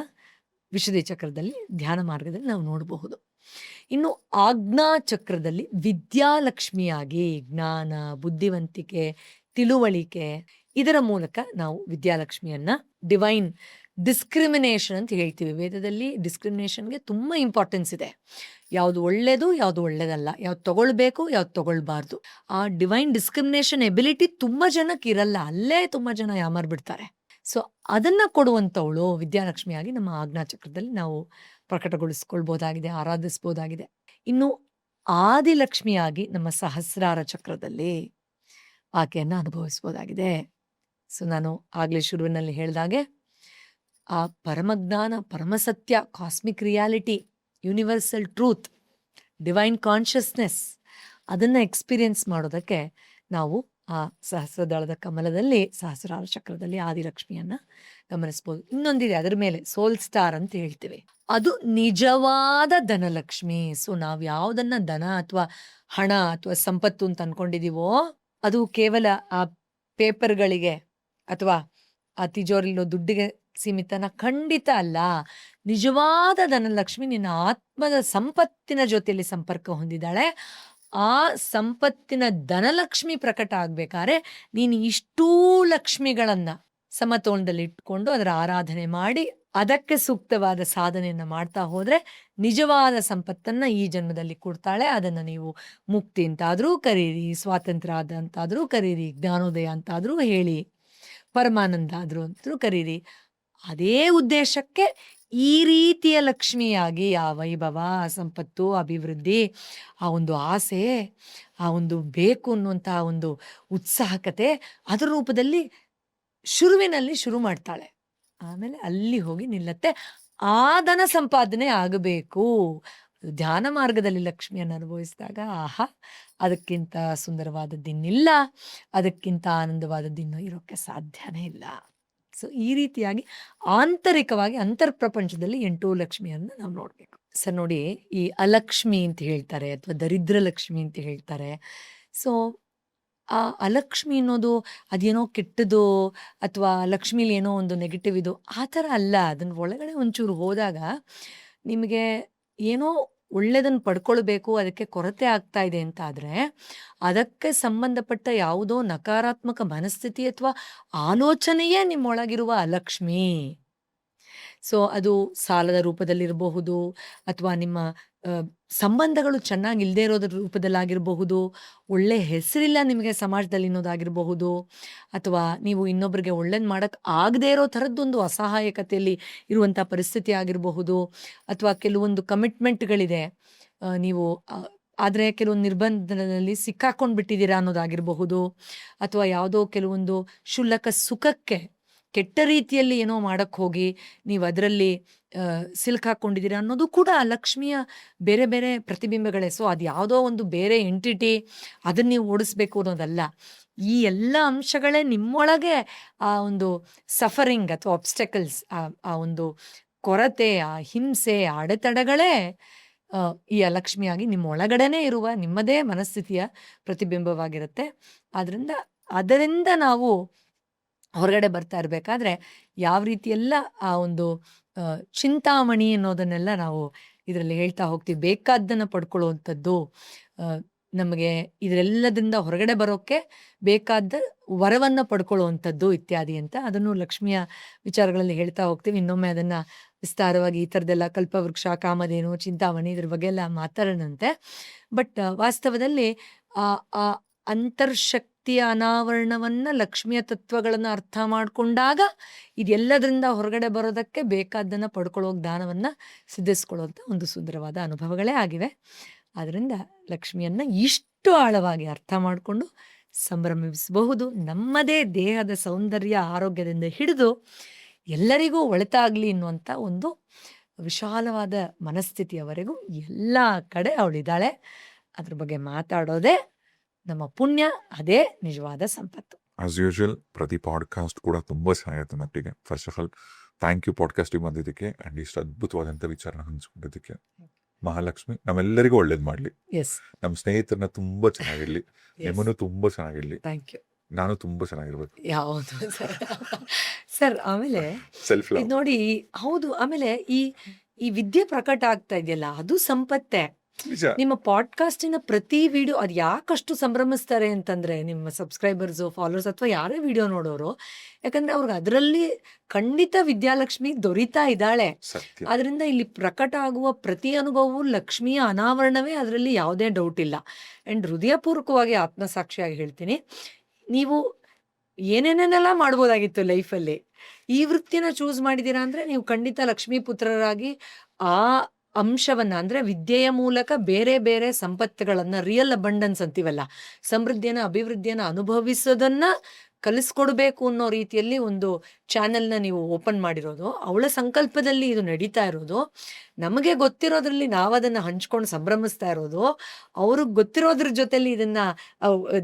ವಿಶುದ್ಧಿ ಚಕ್ರದಲ್ಲಿ, ಧ್ಯಾನ ಮಾರ್ಗದಲ್ಲಿ ನಾವು ನೋಡಬಹುದು. ಇನ್ನು ಆಜ್ಞಾ ಚಕ್ರದಲ್ಲಿ ವಿದ್ಯಾಲಕ್ಷ್ಮಿಯಾಗಿ ಜ್ಞಾನ, ಬುದ್ಧಿವಂತಿಕೆ, ತಿಳುವಳಿಕೆ, ಇದರ ಮೂಲಕ ನಾವು ವಿದ್ಯಾಲಕ್ಷ್ಮಿಯನ್ನ ಡಿವೈನ್ ಡಿಸ್ಕ್ರಿಮಿನೇಷನ್ ಅಂತ ಹೇಳ್ತೀವಿ. ವೇದದಲ್ಲಿ ಡಿಸ್ಕ್ರಿಮಿನೇಷನ್ಗೆ ತುಂಬ ಇಂಪಾರ್ಟೆನ್ಸ್ ಇದೆ. ಯಾವುದು ಒಳ್ಳೇದು, ಯಾವುದು ಒಳ್ಳೇದಲ್ಲ, ಯಾವ್ದು ತಗೊಳ್ಬೇಕು, ಯಾವ್ದು ತಗೊಳ್ಬಾರ್ದು. ಆ ಡಿವೈನ್ ಡಿಸ್ಕ್ರಿಮಿನೇಷನ್ ಎಬಿಲಿಟಿ ತುಂಬ ಜನಕ್ಕೆ ಇರಲ್ಲ. ಅಲ್ಲೇ ತುಂಬ ಜನ ಯಾಮಾರ್ಬಿಡ್ತಾರೆ. ಸೊ ಅದನ್ನ ಕೊಡುವಂಥವಳು ವಿದ್ಯಾಲಕ್ಷ್ಮಿಯಾಗಿ ನಮ್ಮ ಆಜ್ಞಾಚಕ್ರದಲ್ಲಿ ನಾವು ಪ್ರಕಟಗೊಳಿಸ್ಕೊಳ್ಬೋದಾಗಿದೆ, ಆರಾಧಿಸ್ಬೋದಾಗಿದೆ. ಇನ್ನು ಆದಿಲಕ್ಷ್ಮಿಯಾಗಿ ನಮ್ಮ ಸಹಸ್ರಾರ ಚಕ್ರದಲ್ಲಿ ಆಕೆಯನ್ನು ಅನುಭವಿಸ್ಬೋದಾಗಿದೆ. ಸೊ ನಾನು ಆಗಲೇ ಶುರುವಿನಲ್ಲಿ ಹೇಳಿದಾಗೆ ಆ ಪರಮಜ್ಞಾನ, ಪರಮಸತ್ಯ, cosmic reality, universal truth, divine consciousness ಅದನ್ನು ಎಕ್ಸ್ಪೀರಿಯನ್ಸ್ ಮಾಡೋದಕ್ಕೆ ನಾವು ಆ ಸಹಸ್ರದಳದ ಕಮಲದಲ್ಲಿ, ಸಹಸ್ರಾರ ಚಕ್ರದಲ್ಲಿ ಆದಿಲಕ್ಷ್ಮಿಯನ್ನ ಗಮನಿಸ್ಬೋದು. ಇನ್ನೊಂದಿದೆ ಅದರ ಮೇಲೆ, ಸೋಲ್ ಸ್ಟಾರ್ ಅಂತ ಹೇಳ್ತೀವಿ. ಅದು ನಿಜವಾದ ಧನಲಕ್ಷ್ಮಿ. ಸೊ ನಾವು ಯಾವುದನ್ನ ಧನ ಅಥವಾ ಹಣ ಅಥವಾ ಸಂಪತ್ತು ಅಂತ ಅನ್ಕೊಂಡಿದೀವೋ ಅದು ಕೇವಲ ಆ ಪೇಪರ್ಗಳಿಗೆ ಅಥವಾ ಆ ತಿಜೋರಿಲೋ ದುಡ್ಡಿಗೆ ಸೀಮಿತನ ಖಂಡಿತ ಅಲ್ಲ. ನಿಜವಾದ ಧನಲಕ್ಷ್ಮಿ ನಿನ್ನ ಆತ್ಮದ ಸಂಪತ್ತಿನ ಜೊತೆಯಲ್ಲಿ ಸಂಪರ್ಕ ಹೊಂದಿದ್ದಾಳೆ. ಆ ಸಂಪತ್ತಿನ ಧನಲಕ್ಷ್ಮಿ ಪ್ರಕಟ ಆಗ್ಬೇಕಾದ್ರೆ ನೀನು ಇಷ್ಟೂ ಲಕ್ಷ್ಮಿಗಳನ್ನ ಸಮತೋಲನದಲ್ಲಿ ಇಟ್ಕೊಂಡು ಅದರ ಆರಾಧನೆ ಮಾಡಿ ಅದಕ್ಕೆ ಸೂಕ್ತವಾದ ಸಾಧನೆಯನ್ನ ಮಾಡ್ತಾ ಹೋದ್ರೆ ನಿಜವಾದ ಸಂಪತ್ತನ್ನ ಈ ಜನ್ಮದಲ್ಲಿ ಕೊಡ್ತಾಳೆ. ಅದನ್ನ ನೀವು ಮುಕ್ತಿ ಅಂತಾದ್ರೂ ಕರೀರಿ, ಸ್ವಾತಂತ್ರ್ಯ ಅಂತಾದ್ರೂ ಕರೀರಿ, ಜ್ಞಾನೋದಯ ಅಂತಾದ್ರೂ ಹೇಳಿ, ಪರಮಾನಂದ ಆದ್ರೂ ಕರೀರಿ. ಅದೇ ಉದ್ದೇಶಕ್ಕೆ ಈ ರೀತಿಯ ಲಕ್ಷ್ಮಿಯಾಗಿ ಆ ವೈಭವ, ಆ ಸಂಪತ್ತು, ಅಭಿವೃದ್ಧಿ, ಆ ಒಂದು ಆಸೆ, ಆ ಒಂದು ಬೇಕು ಅನ್ನುವಂತಹ ಒಂದು ಉತ್ಸಾಹಕತೆ ಅದರ ರೂಪದಲ್ಲಿ ಶುರುವಿನಲ್ಲಿ ಶುರು ಮಾಡ್ತಾಳೆ. ಆಮೇಲೆ ಅಲ್ಲಿ ಹೋಗಿ ನಿಲ್ಲತ್ತೆ. ಆ ಧನ ಸಂಪಾದನೆ ಆಗಬೇಕು. ಧ್ಯಾನ ಮಾರ್ಗದಲ್ಲಿ ಲಕ್ಷ್ಮಿಯನ್ನು ಅನುಭವಿಸಿದಾಗ ಆಹಾ, ಅದಕ್ಕಿಂತ ಸುಂದರವಾದದ್ದಿನ್ನಿಲ್ಲ, ಅದಕ್ಕಿಂತ ಆನಂದವಾದದ್ದಿನ್ನೂ ಇರೋಕ್ಕೆ ಸಾಧ್ಯನೇ ಇಲ್ಲ. ಸೊ ಈ ರೀತಿಯಾಗಿ ಆಂತರಿಕವಾಗಿ ಅಂತರ್ಪ್ರಪಂಚದಲ್ಲಿ 8 ಲಕ್ಷ್ಮಿಯನ್ನು ನಾವು ನೋಡ್ಬೇಕು. ಸರ್ ನೋಡಿ, ಈ ಅಲಕ್ಷ್ಮಿ ಅಂತ ಹೇಳ್ತಾರೆ ಅಥವಾ ದರಿದ್ರ ಲಕ್ಷ್ಮಿ ಅಂತ ಹೇಳ್ತಾರೆ. ಸೊ ಆ ಅಲಕ್ಷ್ಮಿ ಅನ್ನೋದು ಅದೇನೋ ಕೆಟ್ಟದು ಅಥವಾ ಲಕ್ಷ್ಮಿಲಿ ಏನೋ ಒಂದು ನೆಗೆಟಿವ್ ಇದು ಆ ಥರ ಅಲ್ಲ. ಅದನ್ನ ಒಳಗಡೆ ಒಂಚೂರು ಹೋದಾಗ ನಿಮಗೆ ಏನೋ ಒಳ್ಳೆದನ್ನು ಪಡ್ಕೊಳ್ಬೇಕು, ಅದಕ್ಕೆ ಕೊರತೆ ಆಗ್ತಾ ಇದೆ ಅಂತ ಆದರೆ ಅದಕ್ಕೆ ಸಂಬಂಧಪಟ್ಟ ಯಾವುದೋ ನಕಾರಾತ್ಮಕ ಮನಸ್ಥಿತಿ ಅಥವಾ ಆಲೋಚನೆಯೇ ನಿಮ್ಮೊಳಗಿರುವ ಅಲಕ್ಷ್ಮಿ. ಸೊ ಅದು ಸಾಲದ ರೂಪದಲ್ಲಿರಬಹುದು, ಅಥವಾ ನಿಮ್ಮ ಸಂಬಂಧಗಳು ಚೆನ್ನಾಗಿಲ್ಲದೆ ಇರೋದ್ರ ರೂಪದಲ್ಲಾಗಿರಬಹುದು, ಒಳ್ಳೆ ಹೆಸರಿಲ್ಲ ನಿಮಗೆ ಸಮಾಜದಲ್ಲಿ ಅನ್ನೋದಾಗಿರಬಹುದು, ಅಥವಾ ನೀವು ಇನ್ನೊಬ್ಬರಿಗೆ ಒಳ್ಳೇದು ಮಾಡೋಕ್ಕೆ ಆಗದೆ ಇರೋ ಥರದ್ದೊಂದು ಅಸಹಾಯಕತೆಯಲ್ಲಿ ಇರುವಂಥ ಪರಿಸ್ಥಿತಿ ಆಗಿರಬಹುದು, ಅಥವಾ ಕೆಲವೊಂದು ಕಮಿಟ್ಮೆಂಟ್ಗಳಿದೆ ನೀವು ಆದರೆ ಕೆಲವೊಂದು ನಿರ್ಬಂಧದಲ್ಲಿ ಸಿಕ್ಕಾಕೊಂಡು ಬಿಟ್ಟಿದ್ದೀರಾ ಅನ್ನೋದಾಗಿರಬಹುದು, ಅಥವಾ ಯಾವುದೋ ಕೆಲವೊಂದು ಕ್ಷುಲ್ಲಕ ಸುಖಕ್ಕೆ ಕೆಟ್ಟ ರೀತಿಯಲ್ಲಿ ಏನೋ ಮಾಡಕ್ಕೆ ಹೋಗಿ ನೀವು ಅದರಲ್ಲಿ ಸಿಲುಕಾಕೊಂಡಿದ್ದೀರಾ ಅನ್ನೋದು ಕೂಡ ಲಕ್ಷ್ಮಿಯ ಬೇರೆ ಬೇರೆ ಪ್ರತಿಬಿಂಬಗಳೇ. ಸೊ ಅದು ಯಾವುದೋ ಒಂದು ಬೇರೆ ಎಂಟಿಟಿ ಅದನ್ನು ನೀವು ಓಡಿಸ್ಬೇಕು ಅನ್ನೋದಲ್ಲ. ಈ ಎಲ್ಲ ಅಂಶಗಳೇ ನಿಮ್ಮೊಳಗೆ ಆ ಒಂದು ಸಫರಿಂಗ್ ಅಥವಾ ಆಬ್ಸ್ಟಕಲ್ಸ್, ಆ ಒಂದು ಕೊರತೆ, ಆ ಹಿಂಸೆ, ಆ ಅಡೆತಡೆಗಳೇ ಈ ಅಲಕ್ಷ್ಮಿಯಾಗಿ ನಿಮ್ಮ ಒಳಗಡೆನೇ ಇರುವ ನಿಮ್ಮದೇ ಮನಸ್ಥಿತಿಯ ಪ್ರತಿಬಿಂಬವಾಗಿರುತ್ತೆ. ಅದರಿಂದ ನಾವು ಹೊರಗಡೆ ಬರ್ತಾ ಇರಬೇಕಾದ್ರೆ ಯಾವ ರೀತಿಯೆಲ್ಲ ಆ ಒಂದು ಚಿಂತಾಮಣಿ ಅನ್ನೋದನ್ನೆಲ್ಲ ನಾವು ಇದರಲ್ಲಿ ಹೇಳ್ತಾ ಹೋಗ್ತೀವಿ. ಬೇಕಾದ್ದನ್ನು ಪಡ್ಕೊಳ್ಳುವಂಥದ್ದು, ನಮಗೆ ಇದರೆಲ್ಲದಿಂದ ಹೊರಗಡೆ ಬರೋಕ್ಕೆ ಬೇಕಾದ ವರವನ್ನು ಪಡ್ಕೊಳ್ಳುವಂಥದ್ದು ಇತ್ಯಾದಿ ಅಂತ ಅದನ್ನು ಲಕ್ಷ್ಮಿಯ ವಿಚಾರಗಳಲ್ಲಿ ಹೇಳ್ತಾ ಹೋಗ್ತೀವಿ. ಇನ್ನೊಮ್ಮೆ ಅದನ್ನು ವಿಸ್ತಾರವಾಗಿ ಈ ಥರದ್ದೆಲ್ಲ ಕಲ್ಪವೃಕ್ಷ, ಕಾಮಧೇನು, ಚಿಂತಾಮಣಿ ಇದ್ರ ಬಗ್ಗೆ ಎಲ್ಲ ಮಾತಾಡೋಣಂತೆ. ಬಟ್ ವಾಸ್ತವದಲ್ಲಿ ಆ ಅಂತರ್ಶಕ್ತಿಯ ಅನಾವರಣವನ್ನು, ಲಕ್ಷ್ಮಿಯ ತತ್ವಗಳನ್ನು ಅರ್ಥ ಮಾಡಿಕೊಂಡಾಗ ಇದೆಲ್ಲದರಿಂದ ಹೊರಗಡೆ ಬರೋದಕ್ಕೆ ಬೇಕಾದ್ದನ್ನು ಪಡ್ಕೊಳ್ಳೋ ಜ್ಞಾನವನ್ನು ಸಿದ್ಧಿಸ್ಕೊಳ್ಳುವಂಥ ಒಂದು ಸುಂದರವಾದ ಅನುಭವಗಳೇ ಆಗಿವೆ. ಆದ್ದರಿಂದ ಲಕ್ಷ್ಮಿಯನ್ನು ಇಷ್ಟು ಆಳವಾಗಿ ಅರ್ಥ ಮಾಡಿಕೊಂಡು ಸಂಭ್ರಮಿಸಬಹುದು. ನಮ್ಮದೇ ದೇಹದ ಸೌಂದರ್ಯ, ಆರೋಗ್ಯದಿಂದ ಹಿಡಿದು ಎಲ್ಲರಿಗೂ ಒಳಿತಾಗಲಿ ಎನ್ನುವಂಥ ಒಂದು ವಿಶಾಲವಾದ ಮನಸ್ಥಿತಿಯವರೆಗೂ ಎಲ್ಲ ಕಡೆ ಅವಳಿದ್ದಾಳೆ. ಅದ್ರ ಬಗ್ಗೆ ಮಾತಾಡೋದೇ ನಮ್ಮ ಪುಣ್ಯ, ಅದೇ ನಿಜವಾದ ಸಂಪತ್ತು. ಆಸ್ ಯೂಶುವಲ್ ಪ್ರತಿ ಪಾಡ್ಕಾಸ್ಟ್ ಕೂಡ ತುಂಬ ಚೆನ್ನಾಗಿರುತ್ತೆ ಮಟ್ಟಿಗೆ. First of all thank you ಪಾಡ್ಕಾಸ್ಟಿಗೆ ಬಂದಿದ್ದಕ್ಕೆ ಆ್ಯಂಡ್ ಇಷ್ಟು ಅದ್ಭುತವಾದಂಥ ವಿಚಾರ ಹಂಚ್ಕೊಂಡಿದ್ದಕ್ಕೆ. ಮಹಾಲಕ್ಷ್ಮಿ ನಮ್ಮೆಲ್ಲರಿಗೂ ಒಳ್ಳೇದು ಮಾಡಲಿ, ಎಸ್, ನಮ್ಮ ಸ್ನೇಹಿತರನ್ನ ತುಂಬ ಚೆನ್ನಾಗಿರಲಿ, ನಿಮ್ಮನ್ನು ತುಂಬ ಚೆನ್ನಾಗಿರಲಿ, ಥ್ಯಾಂಕ್ ಯು. ನಾನು ತುಂಬ ಚೆನ್ನಾಗಿರ್ಬೇಕು. ಯಾವುದು ಸರ್ ಆಮೇಲೆ ಸೆಲ್ಫ್ ಲವ್ ಇದು ನೋಡಿ, ಹೌದು. ಆಮೇಲೆ ಈ ವಿದ್ಯೆ ಪ್ರಕಟ ಆಗ್ತಾ ಇದೆಯಲ್ಲ, ಅದು ಸಂಪತ್ತೆ. ನಿಜ. ನಿಮ್ಮ ಪಾಡ್ಕಾಸ್ಟಿನ ಪ್ರತಿ ವಿಡಿಯೋ ಅದು ಯಾಕಷ್ಟು ಸಂಭ್ರಮಿಸ್ತಾರೆ ಅಂತಂದ್ರೆ ನಿಮ್ಮ ಸಬ್ಸ್ಕ್ರೈಬರ್ಸು, ಫಾಲೋವರ್ಸ್ ಅಥವಾ ಯಾರೇ ವಿಡಿಯೋ ನೋಡೋರು, ಯಾಕಂದ್ರೆ ಅವ್ರಿಗೆ ಅದರಲ್ಲಿ ಖಂಡಿತ ವಿದ್ಯಾಲಕ್ಷ್ಮಿ ದೊರೀತಾ ಇದ್ದಾಳೆ. ಸತ್ಯ. ಅದರಿಂದ ಇಲ್ಲಿ ಪ್ರಕಟ ಆಗುವ ಪ್ರತಿ ಅನುಭವವು ಲಕ್ಷ್ಮಿಯ ಅನಾವರಣವೇ, ಅದರಲ್ಲಿ ಯಾವುದೇ ಡೌಟ್ ಇಲ್ಲ. ಆ್ಯಂಡ್ ಹೃದಯಪೂರ್ವಕವಾಗಿ ಆತ್ಮಸಾಕ್ಷಿಯಾಗಿ ಹೇಳ್ತೀನಿ, ನೀವು ಏನೇನೇನೆಲ್ಲ ಮಾಡ್ಬೋದಾಗಿತ್ತು ಲೈಫಲ್ಲಿ, ಈ ವೃತ್ತಿನ ಚೂಸ್ ಮಾಡಿದ್ದೀರಾ ಅಂದರೆ ನೀವು ಖಂಡಿತ ಲಕ್ಷ್ಮೀ ಪುತ್ರರಾಗಿ ಆ ಅಂಶವನ್ನು ಅಂದರೆ ವಿದ್ಯೆಯ ಮೂಲಕ ಬೇರೆ ಬೇರೆ ಸಂಪತ್ತುಗಳನ್ನು, ರಿಯಲ್ ಅಬಂಡೆನ್ಸ್ ಅಂತೀವಲ್ಲ, ಸಮೃದ್ಧಿಯನ್ನು, ಅಭಿವೃದ್ಧಿಯನ್ನು ಅನುಭವಿಸೋದನ್ನು ಕಲಿಸ್ಕೊಡ್ಬೇಕು ಅನ್ನೋ ರೀತಿಯಲ್ಲಿ ಒಂದು ಚಾನೆಲ್ನ ನೀವು ಓಪನ್ ಮಾಡಿರೋದು, ಅವಳ ಸಂಕಲ್ಪದಲ್ಲಿ ಇದು ನಡೀತಾ ಇರೋದು, ನಮಗೆ ಗೊತ್ತಿರೋದ್ರಲ್ಲಿ ನಾವು ಅದನ್ನು ಹಂಚ್ಕೊಂಡು ಸಂಭ್ರಮಿಸ್ತಾ ಇರೋದು, ಅವ್ರಿಗೆ ಗೊತ್ತಿರೋದ್ರ ಜೊತೆಲಿ ಇದನ್ನು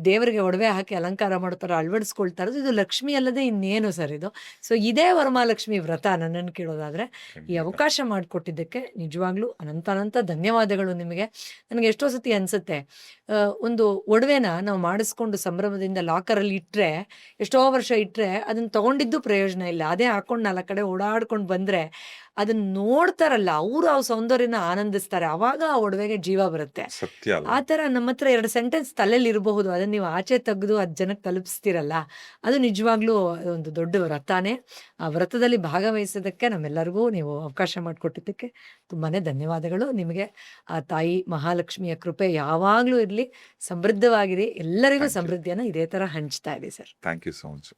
ದೇವರಿಗೆ ಒಡವೆ ಹಾಕಿ ಅಲಂಕಾರ ಮಾಡ್ತಾರೆ, ಅಳವಡಿಸ್ಕೊಳ್ತಾ ಇರೋದು, ಇದು ಲಕ್ಷ್ಮಿ ಅಲ್ಲದೆ ಇನ್ನೇನು ಸರ್ ಇದು. ಸೊ ಇದೇ ವರಮಹಾಲಕ್ಷ್ಮಿ ವ್ರತ ನನ್ನನ್ನು ಕೇಳೋದಾದರೆ. ಈ ಅವಕಾಶ ಮಾಡಿಕೊಟ್ಟಿದ್ದಕ್ಕೆ ನಿಜವಾಗ್ಲೂ ಅನಂತ ಧನ್ಯವಾದಗಳು ನಿಮಗೆ. ನನಗೆ ಎಷ್ಟೋ ಸತಿ ಅನಿಸುತ್ತೆ, ಒಂದು ಒಡವೆನ ನಾವು ಮಾಡಿಸ್ಕೊಂಡು ಸಂಭ್ರಮದಿಂದ ಲಾಕರಲ್ಲಿ ಇಟ್ಟರೆ, ಎಷ್ಟೋ ವರ್ಷ ಇಟ್ಟರೆ ಅದನ್ನು ತೊಗೊಂಡಿದ್ದು ಪ್ರಯೋಜನ ಇಲ್ಲ, ಅದೇ ಹಾಕೊಂಡು 4 ಕಡೆ ಓಡಾಡ್ಕೊಂಡು ಬಂದರೆ ಅದನ್ನ ನೋಡ್ತಾರಲ್ಲ ಅವರು ಆ ಸೌಂದರ್ಯನ ಆನಂದಿಸ್ತಾರೆ, ಅವಾಗ ಆ ಒಡವೆಗೆ ಜೀವ ಬರುತ್ತೆ. ಸತ್ಯ ಅಲ್ಲ? ಆ ಥರ ನಮ್ಮ ಹತ್ರ 2 ಸೆಂಟೆನ್ಸ್ ತಲೆಯಲ್ಲಿ ಇರಬಹುದು, ಅದನ್ನು ನೀವು ಆಚೆ ತೆಗೆದು ಅದು ಜನಕ್ಕೆ ತಲುಪಿಸ್ತೀರಲ್ಲ, ಅದು ನಿಜವಾಗ್ಲೂ ಒಂದು ದೊಡ್ಡ ವ್ರತನೇ. ಆ ವ್ರತದಲ್ಲಿ ಭಾಗವಹಿಸೋದಕ್ಕೆ ನಮ್ಮೆಲ್ಲರಿಗೂ ನೀವು ಅವಕಾಶ ಮಾಡಿಕೊಟ್ಟಿದ್ದಕ್ಕೆ ತುಂಬಾ ಧನ್ಯವಾದಗಳು. ನಿಮಗೆ ಆ ತಾಯಿ ಮಹಾಲಕ್ಷ್ಮಿಯ ಕೃಪೆ ಯಾವಾಗಲೂ ಇರಲಿ, ಸಮೃದ್ಧವಾಗಿರಿ, ಎಲ್ಲರಿಗೂ Thank you. ಸಮೃದ್ಧಿಯನ್ನು ಇದೇ ಥರ ಹಂಚ್ತಾ ಇದೆ sir. Thank you so much.